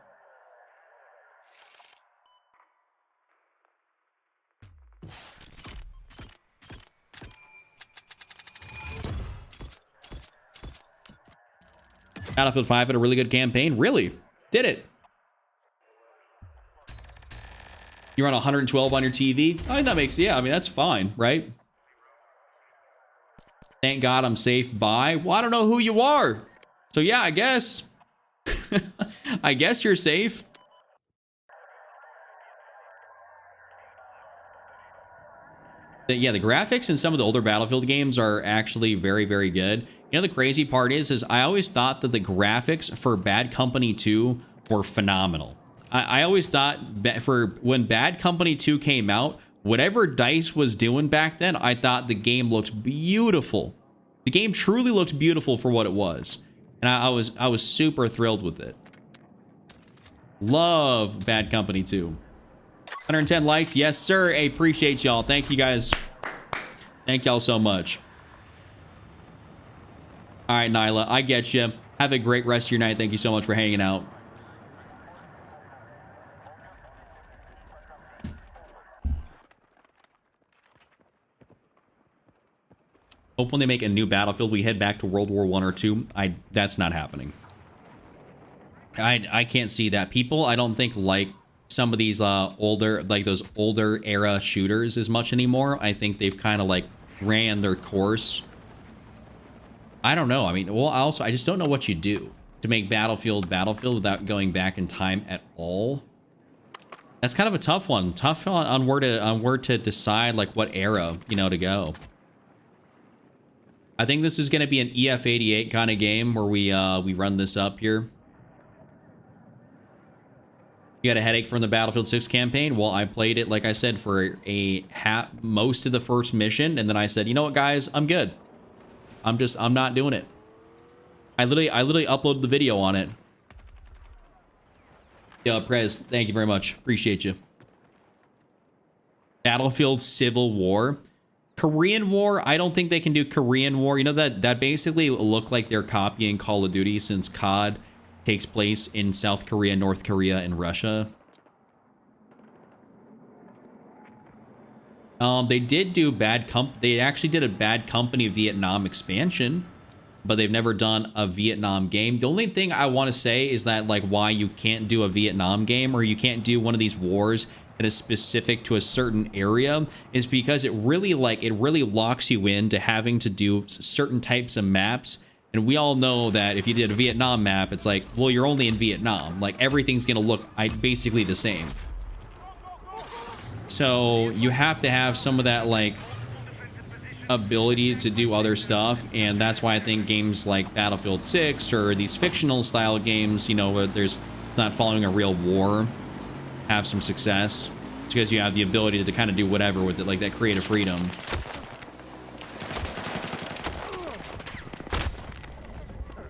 Battlefield 5 had a really good campaign. Really? Did it? You're on 112 on your TV? I mean, that makes, yeah, I mean, that's fine, right? Thank God I'm safe. Bye. Well, I don't know who you are. So yeah, I guess. I guess you're safe. Yeah, the graphics in some of the older Battlefield games are actually very, very good. You know, the crazy part is I always thought that the graphics for Bad Company 2 were phenomenal. I always thought for when Bad Company 2 came out, whatever DICE was doing back then, I thought the game looked beautiful. The game truly looked beautiful for what it was. And I was super thrilled with it. Love Bad Company 2. 110 likes. Yes, sir. I appreciate y'all. Thank you guys. Thank y'all so much. All right, Nyla, I get you. Have a great rest of your night. Thank you so much for hanging out. Hope when they make a new Battlefield, we head back to World War I or II. That's not happening. I can't see that. People, I don't think like some of these older, like those older era shooters as much anymore. I think they've kind of like ran their course. I don't know. I mean, well, I just don't know what you do to make Battlefield without going back in time at all. That's kind of a tough one. Tough on where to decide like what era, you know, to go. I think this is going to be an EF88 kind of game where we run this up here. You got a headache from the Battlefield 6 campaign? Well, I played it, like I said, for most of the first mission, and then I said, you know what, guys, I'm good. I'm not doing it. I literally uploaded the video on it. Yeah, Prez, thank you very much. Appreciate you. Battlefield Civil War. Korean War, I don't think they can do Korean War. You know, that basically look like they're copying Call of Duty since COD takes place in South Korea, North Korea, and Russia. They did do they actually did a Bad Company Vietnam expansion, but they've never done a Vietnam game. The only thing I want to say is that, like, why you can't do a Vietnam game, or you can't do one of these wars that is specific to a certain area, is because it really locks you into having to do certain types of maps. And we all know that if you did a Vietnam map, it's like, well, you're only in Vietnam. Like, everything's gonna look basically the same. So you have to have some of that, like, ability to do other stuff, and that's why I think games like Battlefield 6 or these fictional style games, you know, where it's not following a real war, have some success. It's because you have the ability to kind of do whatever with it, like that creative freedom.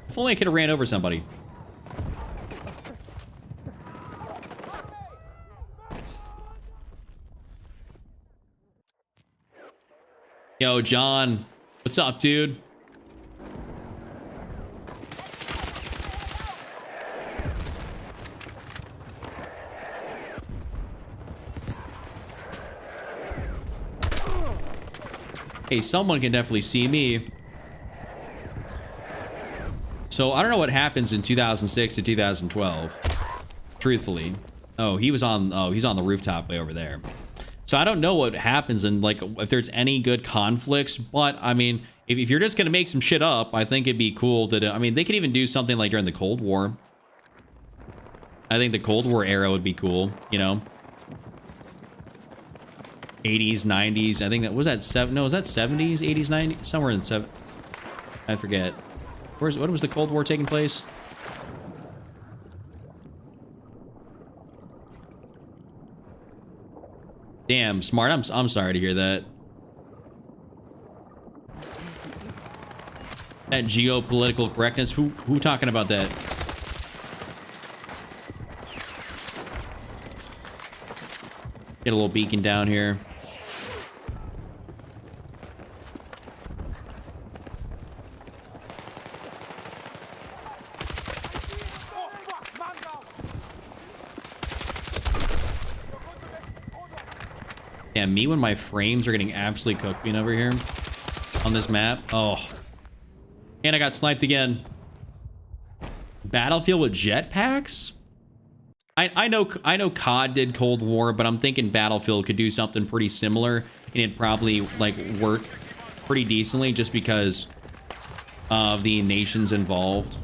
If only I could have ran over somebody. Yo, John. What's up, dude? Hey, someone can definitely see me. So I don't know what happens in 2006 to 2012. Truthfully. Oh, he's on the rooftop way over there. So I don't know what happens and, like, if there's any good conflicts, but I mean, if you're just gonna make some shit up, I think it'd be cool to, I mean, they could even do something like during the Cold War. I think the Cold War era would be cool, you know? 80s, 90s, I think that, was that 70s, 80s, 90s? Somewhere in the I forget. What was the Cold War taking place? Damn, Smart, I'm sorry to hear that. That geopolitical correctness, who talking about that? Get a little beacon down here. Yeah, me when my frames are getting absolutely cooked being over here on this map. Oh. And I got sniped again. Battlefield with jetpacks? I know COD did Cold War, but I'm thinking Battlefield could do something pretty similar, and it'd probably, like, work pretty decently just because of the nations involved.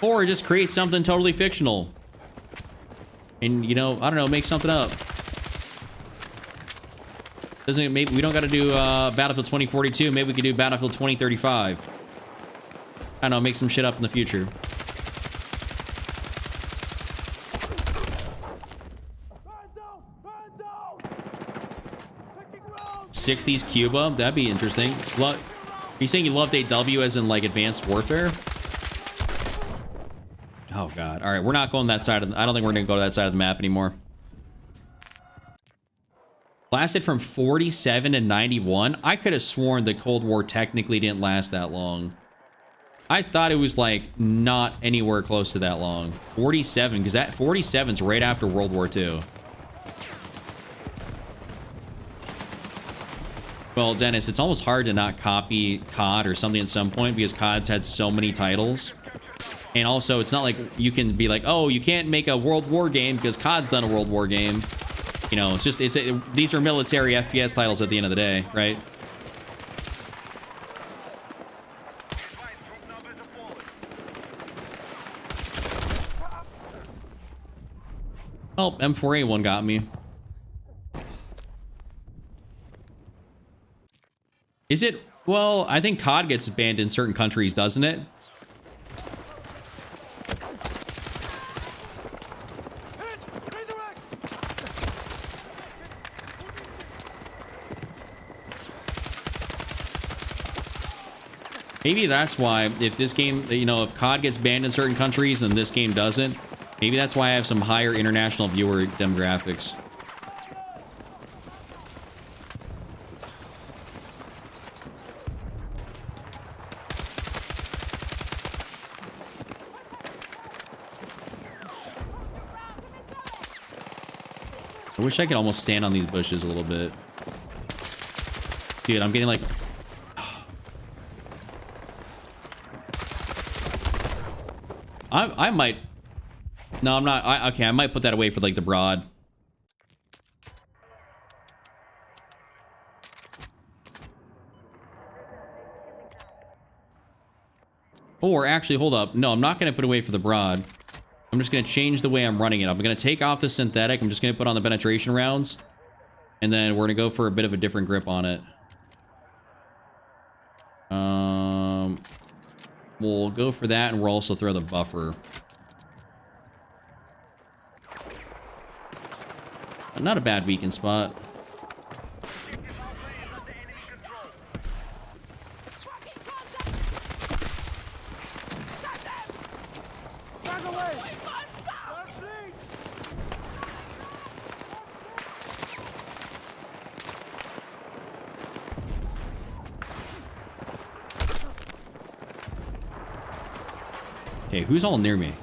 Or just create something totally fictional. And, you know, I don't know, make something up. Maybe we don't got to do Battlefield 2042. Maybe we could do Battlefield 2035. I don't know, make some shit up in the future. 60s Cuba, that'd be interesting. Are you saying you loved AW as in, like, Advanced Warfare? Oh god. All right, we're not going that side of I don't think we're going to go to that side of the map anymore. Lasted from 47 to 91. I could have sworn the Cold War technically didn't last that long. I thought it was, like, not anywhere close to that long. 47, because that 47's right after World War II. Well, Dennis, it's almost hard to not copy COD or something at some point because COD's had so many titles. And also, it's not like you can be like, oh, you can't make a World War game because COD's done a World War game. You know, it's just, these are military FPS titles at the end of the day, right? Oh, M4A1 got me. Is it? Well, I think COD gets banned in certain countries, doesn't it? Maybe that's why, if this game, you know, if COD gets banned in certain countries and this game doesn't, maybe that's why I have some higher international viewer demographics. wish I could almost stand on these bushes a little bit. Dude, I'm getting like... I might... No, I'm not. Okay, I might put that away for like the broad. Or actually, hold up. No, I'm not going to put away for the broad. I'm just going to change the way I'm running it. I'm going to take off the synthetic. I'm just going to put on the penetration rounds. And then we're going to go for a bit of a different grip on it. We'll go for that, and we'll also throw the buffer. Not a bad weaken spot. Okay, who's all near me?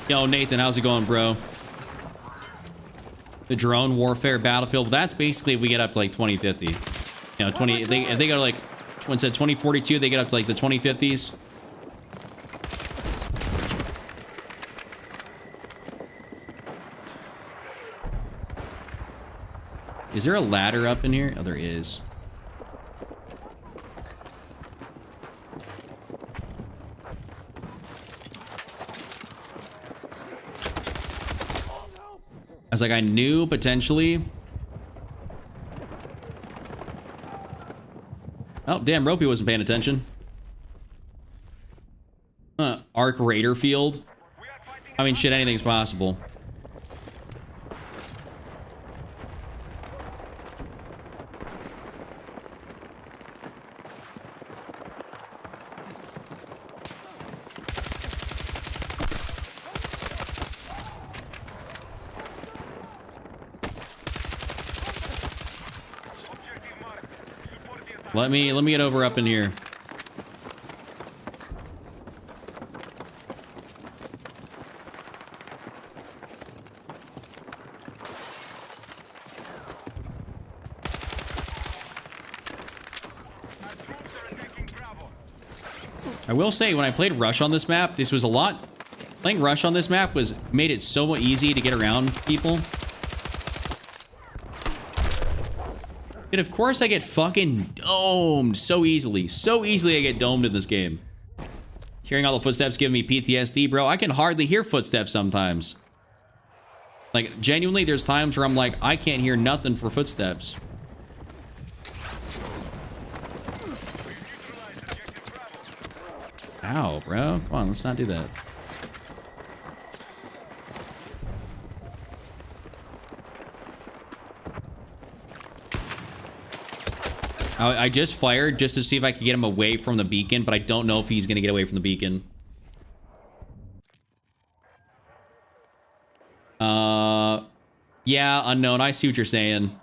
Yo, Nathan, how's it going, bro? The drone warfare battlefield. That's basically if we get up to like 2050. You know, 20. If they go to like, when it said 2042, they get up to like the 2050s. Is there a ladder up in here? Oh, there is. I was like, I knew potentially. Oh, damn, Ropey wasn't paying attention. Arc Raider field. I mean, shit, anything's possible. Let me get over up in here. I will say, when I played Rush on this map, this was a lot. Playing Rush on this map made it so easy to get around people. And of course I get fucking domed so easily. So easily I get domed in this game. Hearing all the footsteps giving me PTSD, bro. I can hardly hear footsteps sometimes. Like, genuinely, there's times where I'm like, I can't hear nothing for footsteps. Ow, bro. Come on, let's not do that. I just fired just to see if I could get him away from the beacon, but I don't know if he's going to get away from the beacon. Yeah, unknown. I see what you're saying.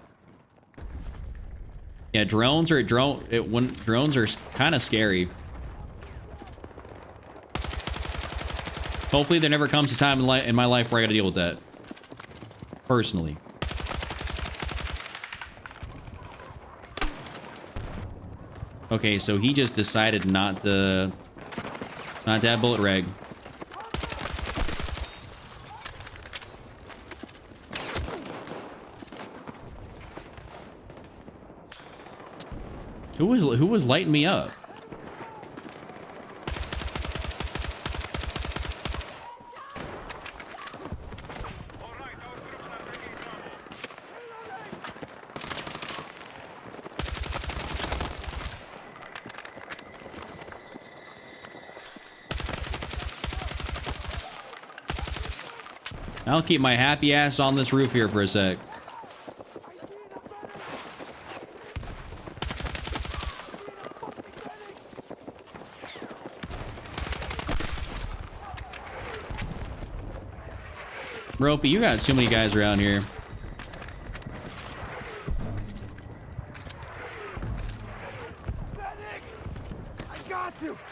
Yeah, drones are drones are kind of scary. Hopefully there never comes a time in my life where I got to deal with that. Personally. Okay, so he just decided not to have bullet reg. Who was lighting me up? I'll keep my happy ass on this roof here for a sec. Ropey, you got too many guys around here.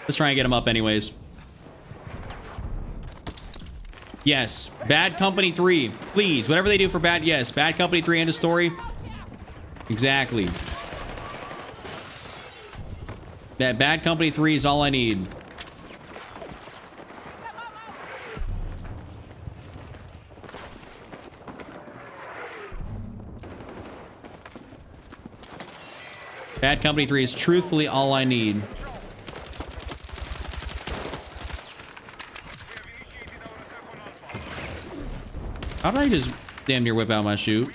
Let's try and get him up anyways. Yes. Bad Company 3. Please, whatever they do for bad. Yes. Bad Company 3 end of story. Exactly. That Bad Company 3 is all I need. Bad Company 3 is truthfully all I need. How did I just damn near whip out my chute?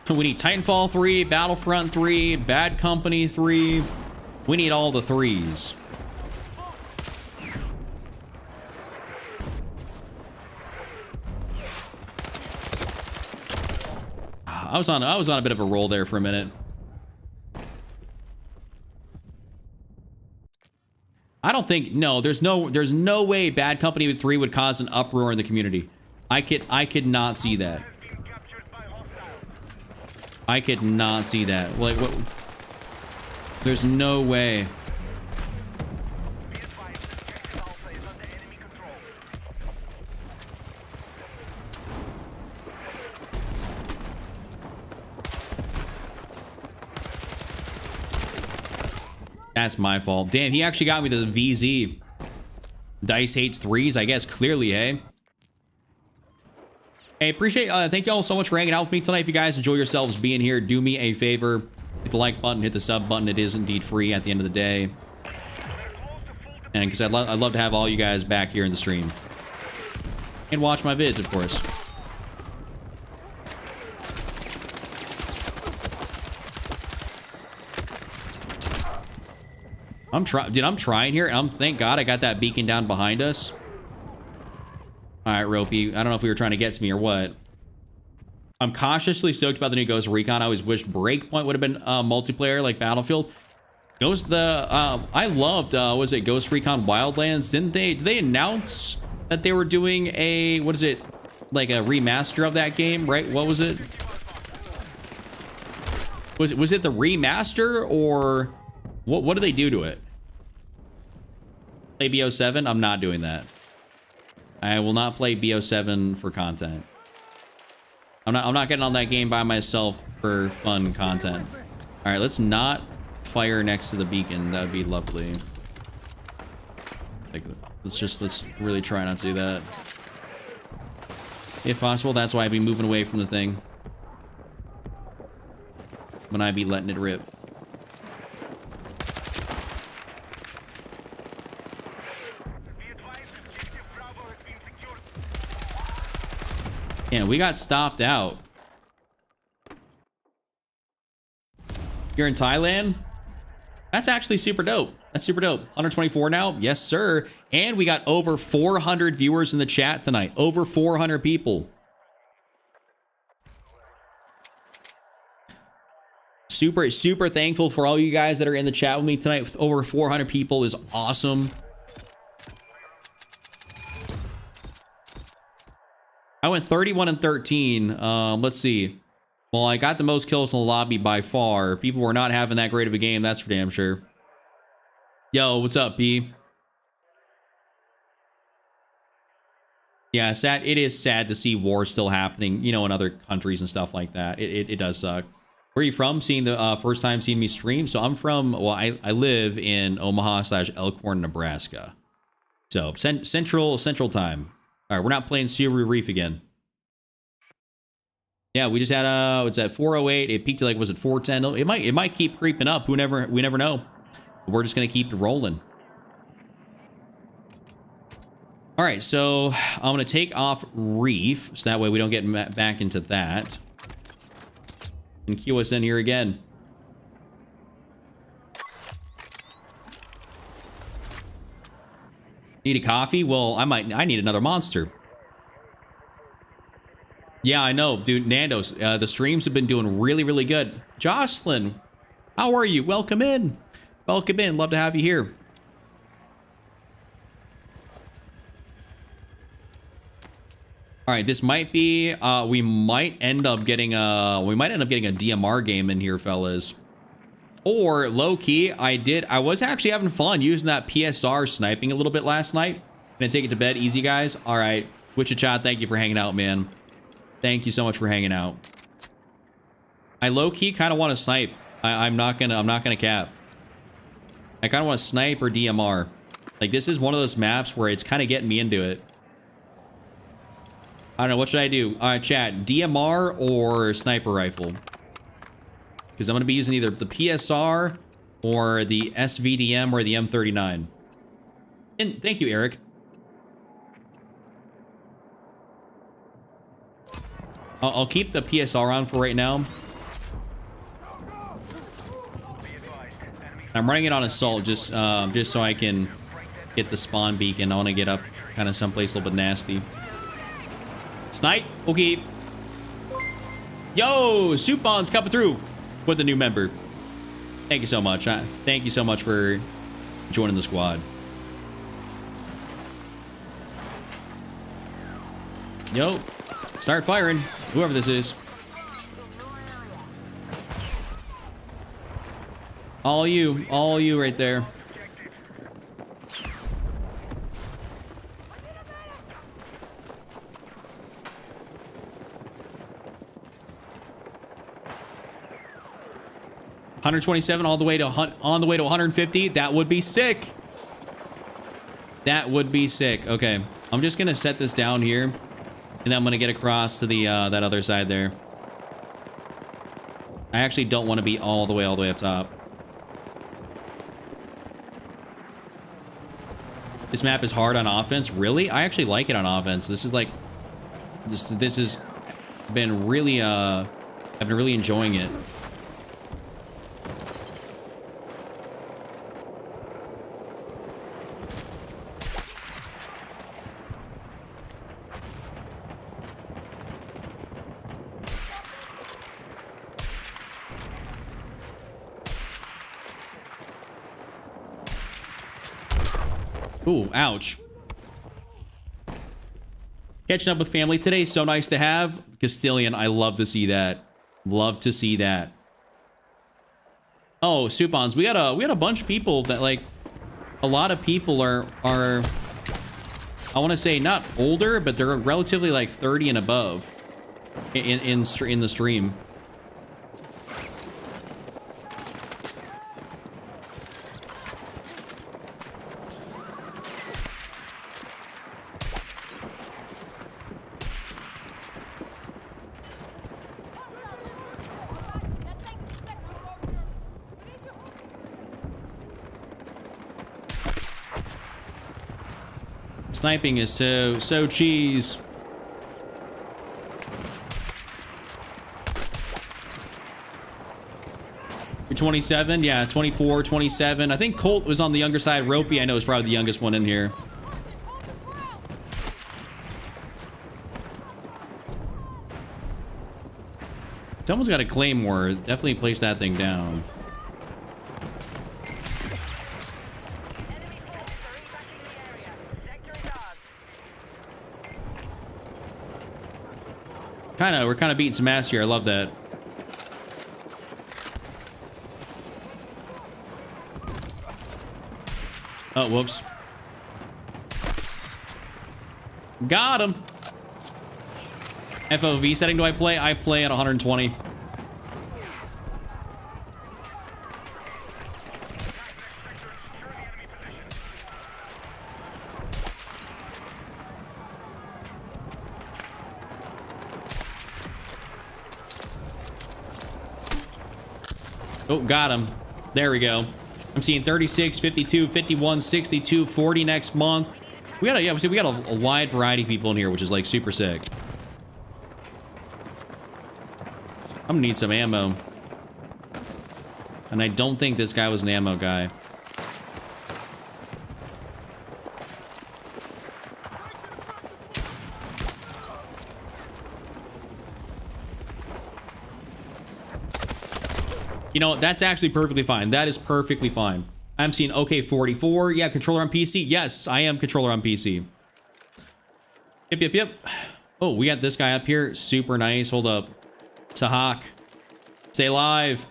We need Titanfall 3, Battlefront 3, Bad Company 3. We need all the threes. I was on a bit of a roll there for a minute. I don't think there's no way Bad Company 3 would cause an uproar in the community. I could not see that. I could not see that. Like what? There's no way. That's my fault. Damn, he actually got me to the VZ. Dice hates threes, I guess, clearly, hey? Hey, appreciate, thank you all so much for hanging out with me tonight. If you guys enjoy yourselves being here, do me a favor. Hit the like button, hit the sub button. It is indeed free at the end of the day. And because I'd love to have all you guys back here in the stream. And watch my vids, of course. I'm trying here. Thank God I got that beacon down behind us. All right, Ropey. I don't know if we were trying to get to me or what. I'm cautiously stoked about the new Ghost Recon. I always wished Breakpoint would have been multiplayer like Battlefield. I loved, was it Ghost Recon Wildlands? Did they announce that they were doing a, what is it? Like a remaster of that game, right? What was it? Was it the remaster or what did they do to it? Play BO7? I'm not doing that. I will not play BO7 for content. I'm not getting on that game by myself for fun content. All right, let's not fire next to the beacon. That would be lovely. Like, let's really try not to do that. If possible, that's why I'd be moving away from the thing. When I'd be letting it rip. Yeah, we got stopped out. You're in Thailand? That's actually super dope. That's super dope. 124 now? Yes, sir. And we got over 400 viewers in the chat tonight. Over 400 people. Super, super thankful for all you guys that are in the chat with me tonight. Over 400 people is awesome. I went 31 and 13. Let's see. Well, I got the most kills in the lobby by far. People were not having that great of a game. That's for damn sure. Yo, what's up, B? Yeah, sad. It is sad to see war still happening, you know, in other countries and stuff like that. It does suck. Where are you from? Seeing the first time seeing me stream? So I'm from, well, I live in Omaha/Elkhorn, Nebraska. So central time. All right, we're not playing Subaru Reef again. Yeah, we just had it's at 408. It peaked to like, was it 410? It might keep creeping up. We never know. We're just gonna keep rolling. All right, so I'm gonna take off Reef so that way we don't get back into that. And queue us in here again. Need a coffee? Well, I need another monster. Yeah, I know, dude. Nando's, the streams have been doing really, really good. Jocelyn, how are you? Welcome in. Welcome in. Love to have you here. All right, this might be, we might end up getting a DMR game in here, fellas. Or low key, I was actually having fun using that PSR sniping a little bit last night. Gonna take it to bed. Easy, guys. All right. Wichita, thank you for hanging out, man. Thank you so much for hanging out. I low key kind of want to snipe. I'm not gonna cap. I kind of want to snipe or DMR. Like, this is one of those maps where it's kind of getting me into it. I don't know. What should I do? Chat, DMR or sniper rifle? Because I'm going to be using either the PSR or the SVDM or the M39. And thank you, Eric. I'll keep the PSR on for right now. I'm running it on assault just so I can get the spawn beacon. I want to get up kind of someplace a little bit nasty. Snipe. Okay. Yo, Soupbon's coming through with a new member. Thank you so much. Thank you so much for joining the squad. Yo, start firing, whoever this is. All you right there. $127 all the way to on the way to 150. That would be sick. That would be sick. Okay, I'm just gonna set this down here, and then I'm gonna get across to the that other side there. I actually don't want to be all the way up top. This map is hard on offense. Really? I actually like it on offense. This is like this has been really I've been really enjoying it. Ooh, ouch. Catching up with family today. So nice to have. Castilian, I love to see that. Love to see that. Oh, Soupons, we got a bunch of people that, like, a lot of people are I want to say not older, but they're relatively like 30 and above in the stream. Sniping is so cheese. You're 27? Yeah, 24, 27. I think Colt was on the younger side. Ropey, I know, is probably the youngest one in here. Someone's got a claymore. Definitely place that thing down. We're kind of beating some ass here. I love that. Oh, whoops. Got him. FOV setting do I play? I play at 120. Oh, got him. There we go. I'm seeing 36, 52, 51, 62, 40 next month. We got a wide variety of people in here, which is like super sick. I'm gonna need some ammo. And I don't think this guy was an ammo guy. You know, that's actually perfectly fine. That is perfectly fine. I'm seeing OK44. Yeah, controller on PC. Yes, I am controller on PC. Yep. Oh, we got this guy up here. Super nice. Hold up. Sahak. Stay alive.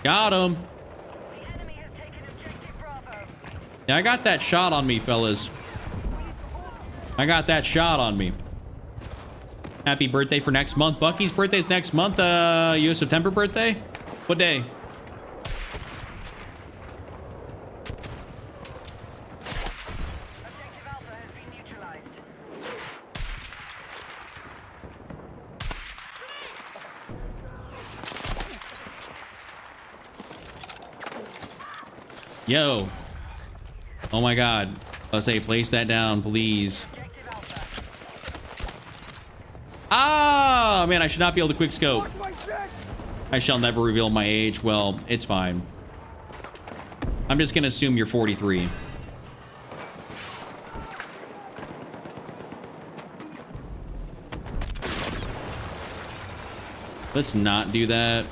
Got him. The enemy has taken objective Bravo. Yeah, I got that shot on me, fellas. I got that shot on me. Happy birthday for next month. Bucky's birthday's next month. You a September birthday? What day? Objective Alpha has been neutralized. Yo. Oh my god. Let's say place that down, please. Objective Alpha. Ah, man, I should not be able to quick scope. I shall never reveal my age. Well, it's fine. I'm just gonna assume you're 43. Let's not do that.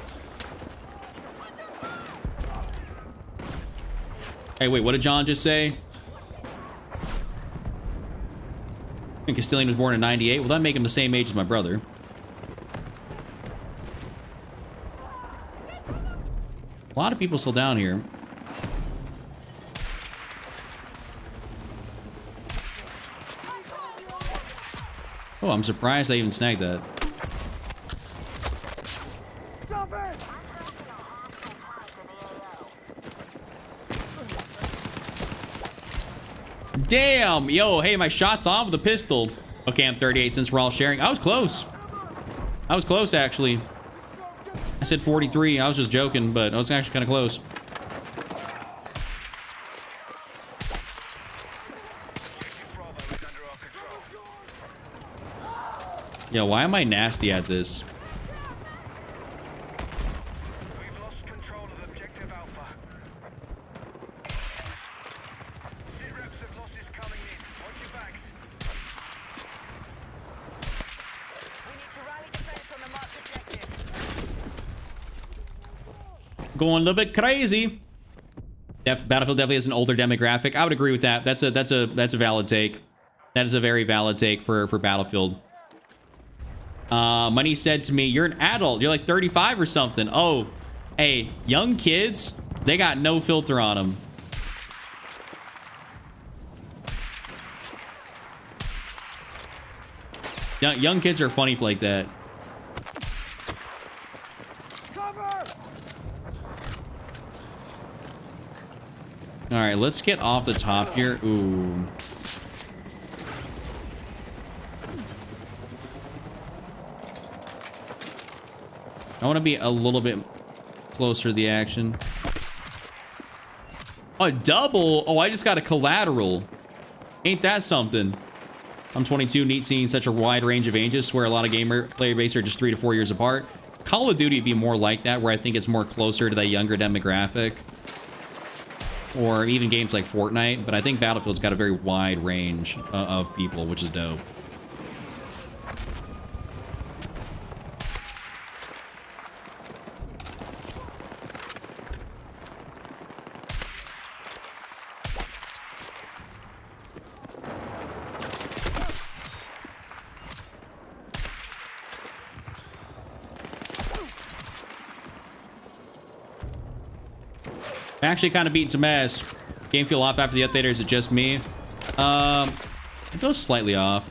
Hey, wait, what did John just say? And Castilian was born in 98. Well, that make him the same age as my brother. A lot of people still down here. Oh, I'm surprised I even snagged that. Damn! Yo, hey, my shot's on with a pistol. Okay, I'm 38 since we're all sharing. I was close. I was close, actually. I said 43. I was just joking, but I was actually kind of close. Bravo is under our control. Yeah, why am I nasty at this? We've lost control of objective Alpha. Sit reps of losses coming in. Watch your backs. We need to rally defense on the marked objective. Going a little bit crazy. Battlefield definitely has an older demographic. I would agree with that. That's a valid take. That is a very valid take for Battlefield. Money said to me, "You're an adult. You're like 35 or something." Oh, hey, young kids, they got no filter on them. Young kids are funny like that. All right, let's get off the top here. Ooh. I want to be a little bit closer to the action. A double? Oh, I just got a collateral. Ain't that something? I'm 22, neat seeing such a wide range of ages where a lot of player base are just 3 to 4 years apart. Call of Duty would be more like that, where I think it's more closer to that younger demographic. Or even games like Fortnite, but I think Battlefield's got a very wide range of people, which is dope. Actually kind of beating some ass. Game feel off after the update, or is it just me? It feels slightly off.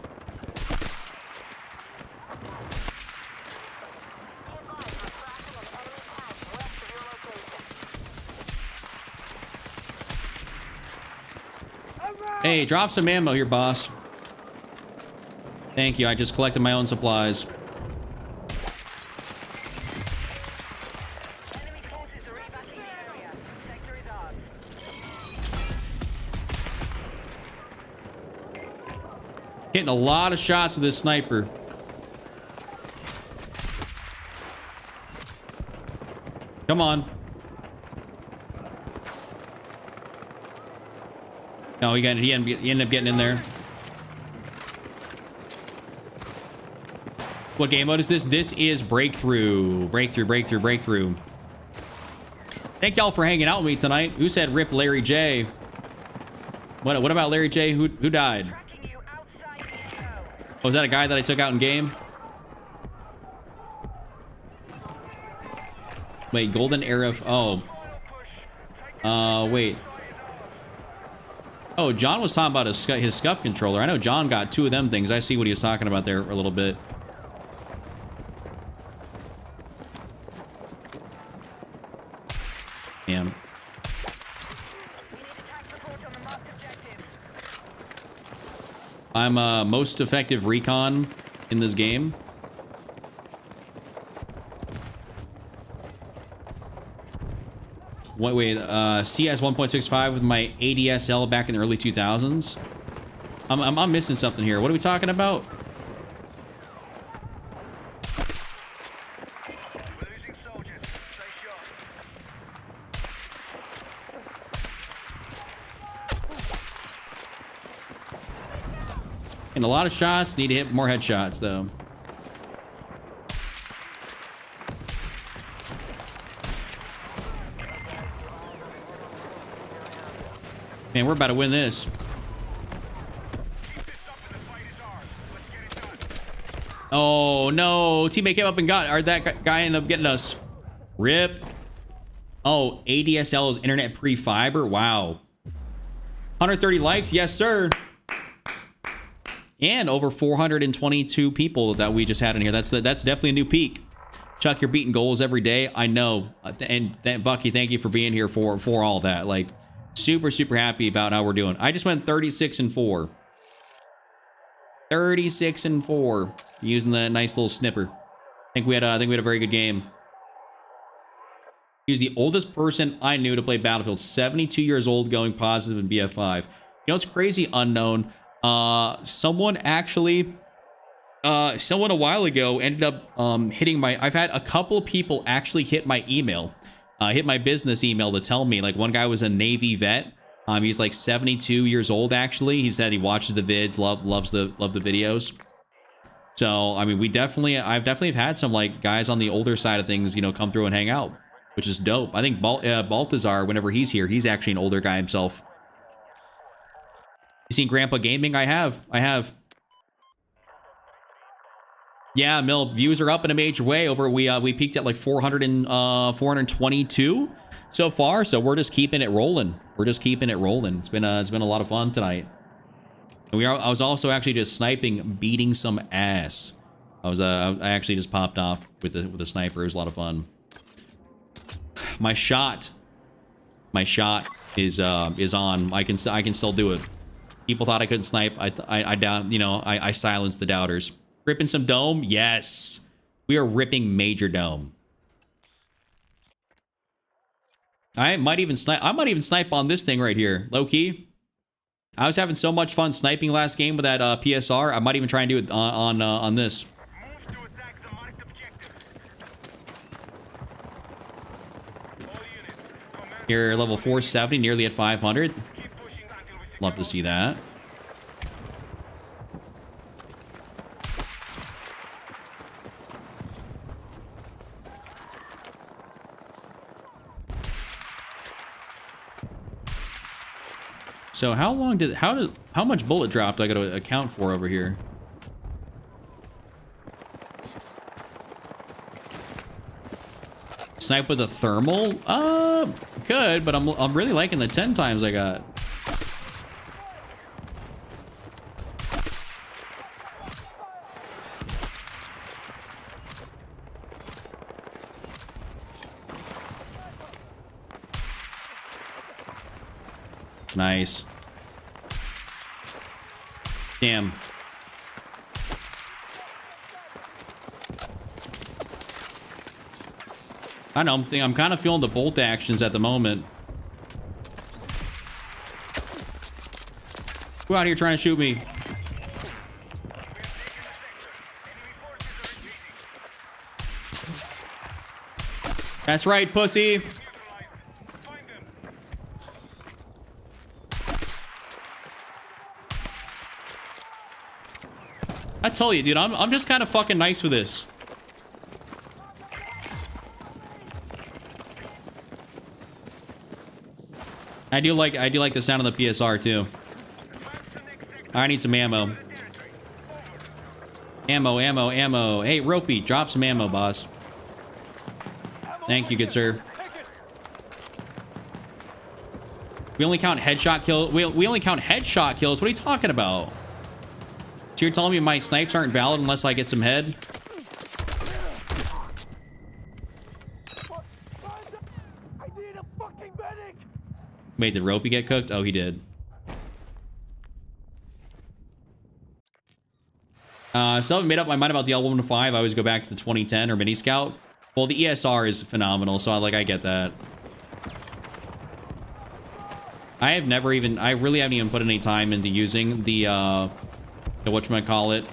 Hey, drop some ammo here, boss. Thank you, I just collected my own supplies. Enemy forces are evacuating the area. Sector is ours. Hitting a lot of shots with this sniper. Come on. No, he ended up getting in there. What game mode is this? This is Breakthrough. Breakthrough. Thank y'all for hanging out with me tonight. Who said rip Larry J? What about Larry J? Who died? Tracking you outside the AO. Oh, was that a guy that I took out in game? Wait, golden era. Oh. Wait. Oh, John was talking about his scuff controller. I know John got 2 of them things. I see what he was talking about there a little bit. Damn. We need attack support on the marked objective. I'm most effective recon in this game. Wait, CS 1.65 with my ADSL back in the early 2000s. I'm missing something here. What are we talking about? We're losing soldiers. Stay sharp. And a lot of shots. Need to hit more headshots, though. Man, we're about to win this. Keep this up and the fight is ours. Let's get it done. Oh, no. Teammate came up and got... Or that guy ended up getting us. Rip. Oh, ADSL is internet pre-fiber. Wow. 130 likes. Yes, sir. And over 422 people that we just had in here. That's definitely a new peak. Chuck, you're beating goals every day. I know. And Bucky, thank you for being here for all that. Like, super, super happy about how we're doing. I just went 36-4. 36-4 using the nice little snipper. I think we had a very good game. He was the oldest person I knew to play Battlefield. 72 years old, going positive in BF5. You know, it's crazy. Unknown. Someone actually, someone a while ago ended up hitting my. I've had a couple of people actually hit my email. Hit my business email to tell me, like, one guy was a Navy vet. He's like 72 years old, actually. He said he watches the vids, loves the videos. So, I mean, I've definitely had some, like, guys on the older side of things, you know, come through and hang out, which is dope. I think Baltazar, whenever he's here, he's actually an older guy himself. You seen Grandpa Gaming? I have. Yeah, Mill, views are up in a major way. We peaked at like 422 so far, so we're just keeping it rolling. It's been a lot of fun tonight. And I was also actually just sniping, beating some ass. I actually just popped off with the sniper. It was a lot of fun. My shot is on. I can still do it. People thought I couldn't snipe. I silenced the doubters. Ripping some dome? Yes. We are ripping major dome. I might even snipe on this thing right here. Low key. I was having so much fun sniping last game with that PSR. I might even try and do it on this. Move to attack the marked objective. All units. Command. Here, level 470, nearly at 500. Keep pushing until we secure. Love to see that. So how much bullet drop do I got to account for over here? Snipe with a thermal? Good, but I'm really liking the 10 times I got. Nice. Damn. I don't know. I'm kind of feeling the bolt actions at the moment. Who out here trying to shoot me? That's right, pussy. Find them. I tell you, dude, I'm just kind of fucking nice with this. I do like the sound of the PSR too. I need some ammo. Ammo. Hey, Ropey, drop some ammo, boss. Thank you, good sir. We only count headshot kill. We only count headshot kills. What are you talking about? So you're telling me my snipes aren't valid unless I get some head? I need a fucking medic! Wait, did Ropey get cooked? Oh, he did. Still haven't made up my mind about the L115. I always go back to the 2010 or Mini Scout. Well, the ESR is phenomenal, so I get that. I really haven't even put any time into using the whatchamacallit,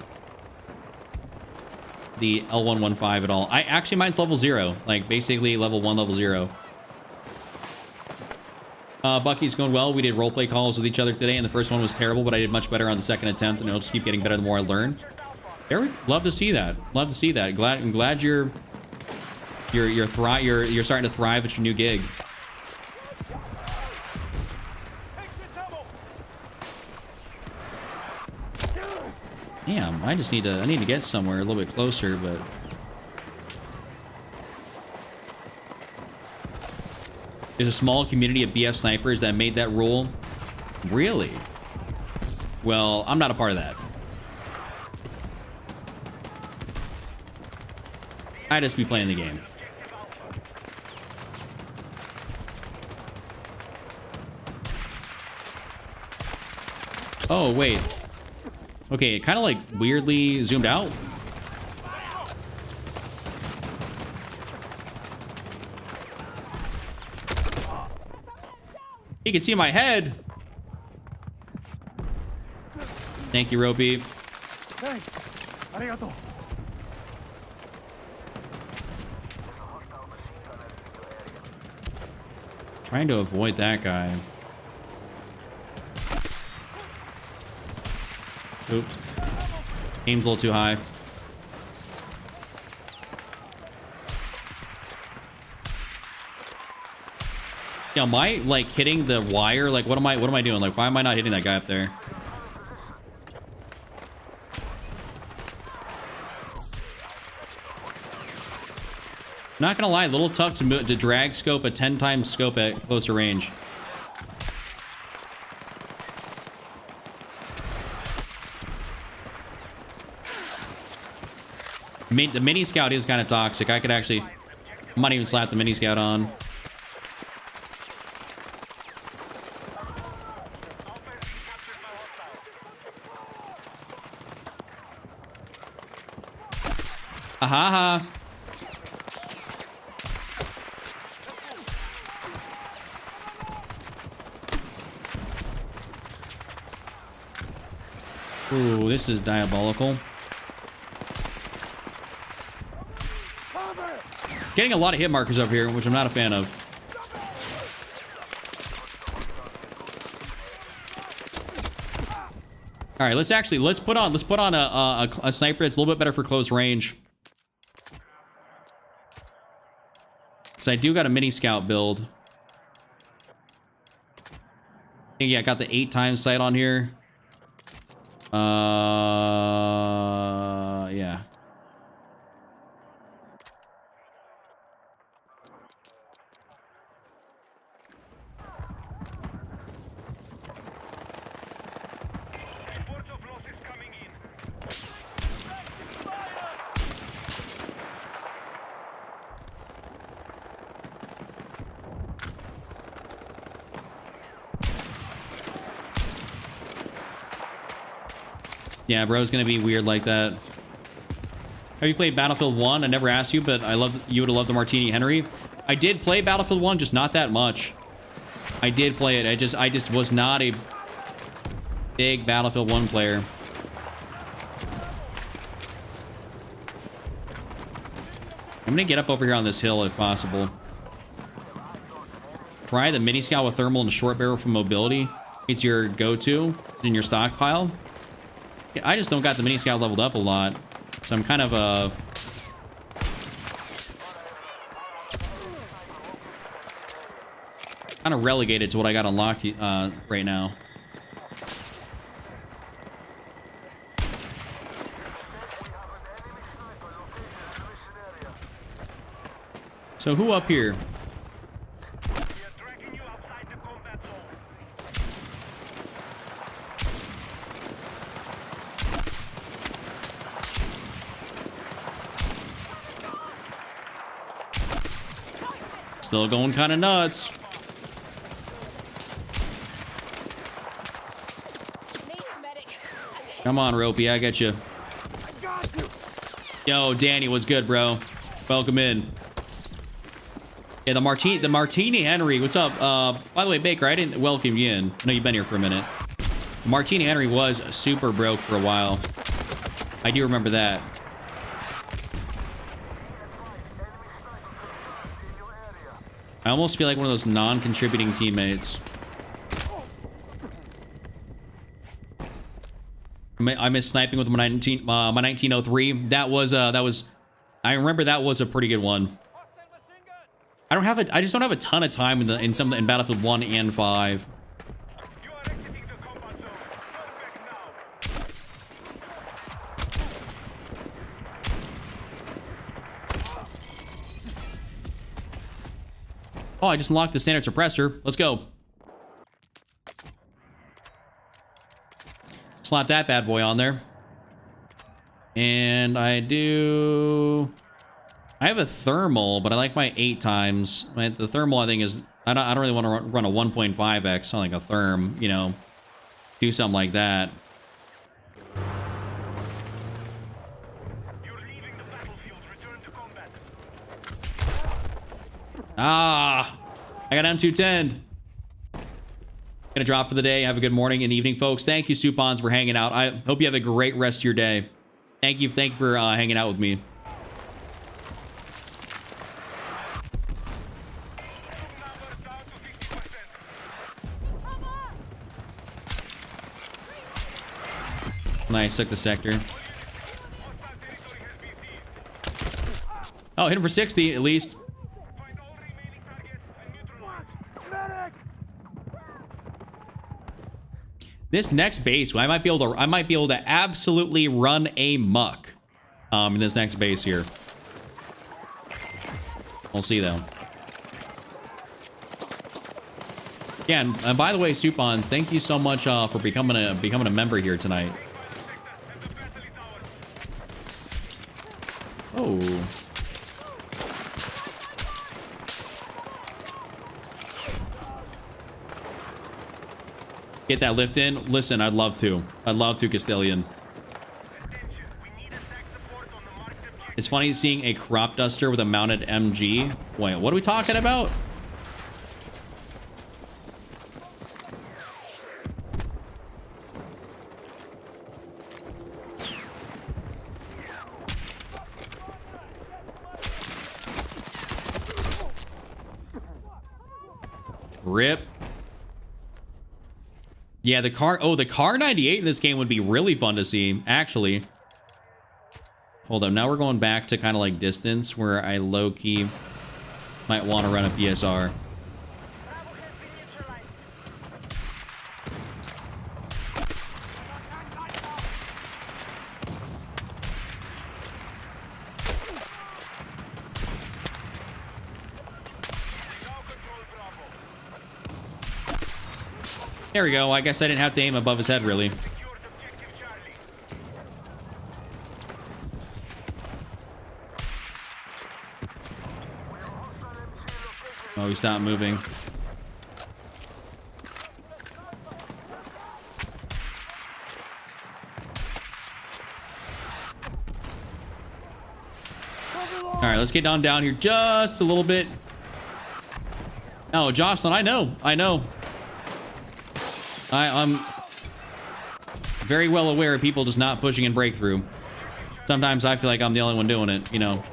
the L115 at all. Actually, mine's level 0, like basically level 1, level 0. Bucky's going well. We did roleplay calls with each other today, and the first one was terrible, but I did much better on the second attempt, and it'll just keep getting better the more I learn. Eric, love to see that. Love to see that. I'm glad you're starting to thrive at your new gig. Damn, I need to get somewhere a little bit closer, but there's a small community of BF snipers that made that rule. Really? Well, I'm not a part of that. I just be playing the game. Oh, wait. Okay, it kind of like weirdly zoomed out. You can see my head. Thank you, Ropey. Thanks. Arigato. Trying to avoid that guy. Oops. Aim's a little too high. Yeah, am I like hitting the wire? Like, what am I doing? Like, why am I not hitting that guy up there? Not gonna lie, a little tough to drag scope a 10 times scope at closer range. The Mini Scout is kind of toxic. I might even slap the Mini Scout on. Ahaha. Ooh, this is diabolical. Getting a lot of hit markers up here, which I'm not a fan of. All right, let's put on a sniper that's a little bit better for close range. Because I do got a Mini Scout build. Yeah, I got the 8 times sight on here. Yeah. Yeah, bro's gonna be weird like that. Have you played Battlefield 1? I never asked you, but you would have loved the Martini Henry. I did play Battlefield 1, just not that much. I did play it. I just was not a big Battlefield 1 player. I'm gonna get up over here on this hill if possible. Try the Mini Scout with thermal and a short barrel for mobility. It's your go-to in your stockpile. Yeah, I just don't got the Mini Scout leveled up a lot, so I'm kind of relegated to what I got unlocked right now. So who up here? We are dragging you outside the combat zone. Still going kind of nuts. Need a medic. Come on, Ropey, I got you. Yo, Danny, what's good, bro? Welcome in. Yeah, the Martini Henry, what's up? By the way, Baker, I didn't welcome you in. I know you've been here for a minute. Martini Henry was super broke for a while. I do remember that. I almost feel like one of those non-contributing teammates. I miss sniping with my 1903. That was I remember that was a pretty good one. I just don't have a ton of time in Battlefield 1 and 5. You are exiting the combat zone. Fall back now. Oh, I just unlocked the standard suppressor. Let's go. Slap that bad boy on there. And I have a thermal, but I like my 8 times. The thermal, I think, is... I don't really want to run a 1.5x on like a therm, you know. Do something like that. You're leaving the battlefield. Return to combat. Ah! I got M210. Gonna drop for the day. Have a good morning and evening, folks. Thank you, Supons, for hanging out. I hope you have a great rest of your day. Thank you for hanging out with me. Numbers down to 50%. Nice, took the sector. Hostile territory has been seized. Oh, hit him for 60 at least. Find all remaining targets and neutralize. This next base, I might be able to absolutely run amok. In this next base here. We'll see though. Yeah, and by the way, Supons, thank you so much for becoming a member here tonight. Oh. Get that lift in. Listen, I'd love to. I'd love to, Castellian. It's funny seeing a crop duster with a mounted MG. Wait, what are we talking about? Rip. Yeah, the Kar 98 in this game would be really fun to see, actually. Hold up, now we're going back to kind of like distance where I low-key might want to run a PSR. Bravo has been neutralized. There we go. I guess I didn't have to aim above his head, really. Secured objective Charlie. Oh, he stopped moving. All right, let's get down here just a little bit. Oh, Jocelyn, I know. I'm very well aware of people just not pushing in breakthrough. Sometimes I feel like I'm the only one doing it, you know.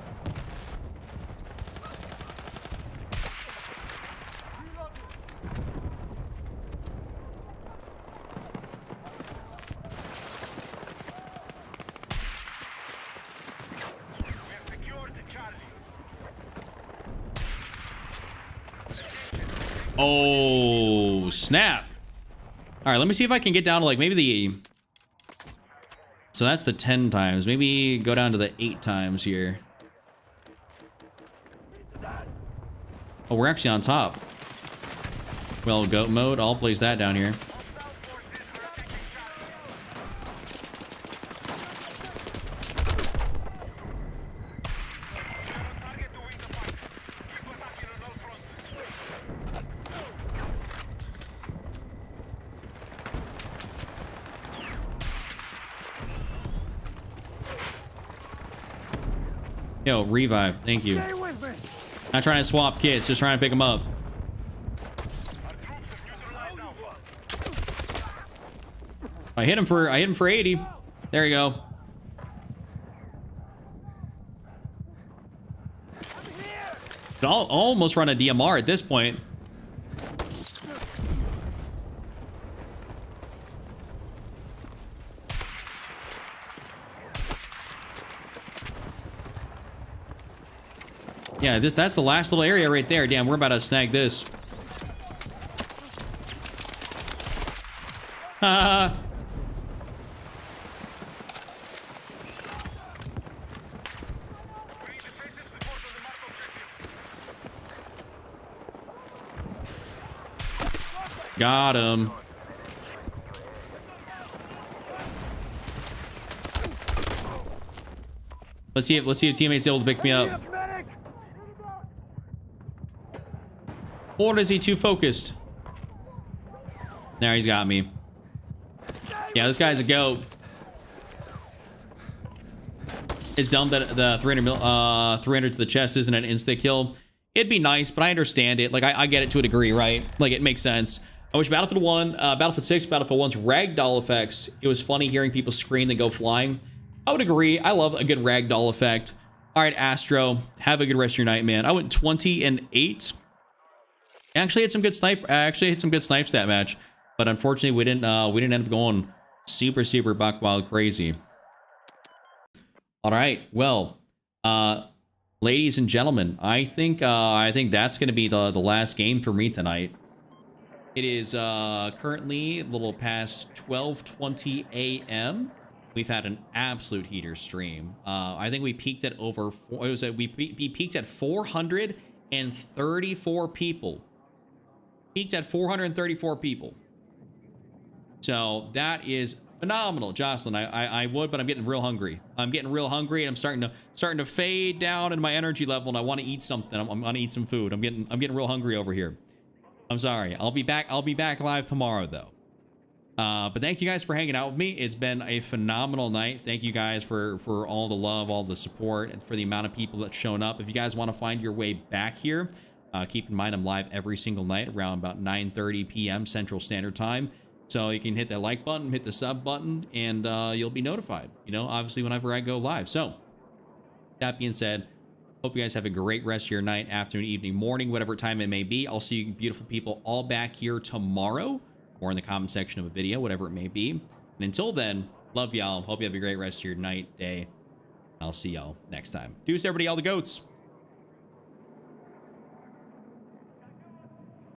We have secured Charlie. Oh, snap. All right, let me see if I can get down to like maybe the... So that's the 10 times. Maybe go down to the 8 times here. Oh, we're actually on top. Well, goat mode. I'll place that down here. Target to win the fight. Keep attacking on all fronts. Yo, revive. Thank you. Stay with me. Not trying to swap kits, just trying to pick them up. Our troops have neutralized Alpha. I hit him for 80. There you go. Could almost run a DMR at this point. Yeah, that's the last little area right there. Damn, we're about to snag this. Ha! We need defensive support on the mark objective. Got him. Let's see if teammates able to pick me up. Or is he too focused? Now he's got me. Yeah, this guy's a goat. It's dumb that the 300 to the chest isn't an insta kill. It'd be nice, but I understand it. Like, I get it to a degree, right? Like, it makes sense. I wish Battlefield 1, Battlefield 6, Battlefield 1's ragdoll effects. It was funny hearing people scream and go flying. I would agree. I love a good ragdoll effect. All right, Astro, have a good rest of your night, man. I went 20-8. Actually hit some good snipes that match, but unfortunately we didn't end up going super buck wild crazy. All right, well, ladies and gentlemen, I think that's going to be the last game for me tonight. It is currently a little past 12:20 a.m. We've had an absolute heater stream. I think we peaked at we peaked at 434 people. Peaked at 434 people. So that is phenomenal, Jocelyn. I would, but I'm getting real hungry. I'm getting real hungry, and I'm starting to fade down in my energy level, and I want to eat something. I'm gonna eat some food. I'm getting real hungry over here. I'm sorry. I'll be back live tomorrow though. But thank you guys for hanging out with me. It's been a phenomenal night. Thank you guys for all the love, all the support, and for the amount of people that's shown up. If you guys want to find your way back here, keep in mind I'm live every single night around about 9:30 p.m. Central Standard Time. So you can hit that like button, hit the sub button, and you'll be notified, you know, obviously whenever I go live. So that being said, hope you guys have a great rest of your night, afternoon, evening, morning, whatever time it may be. I'll see you beautiful people all back here tomorrow or in the comment section of a video, whatever it may be. And until then, love y'all. Hope you have a great rest of your night, day. I'll see y'all next time. Deuce, everybody, all the goats.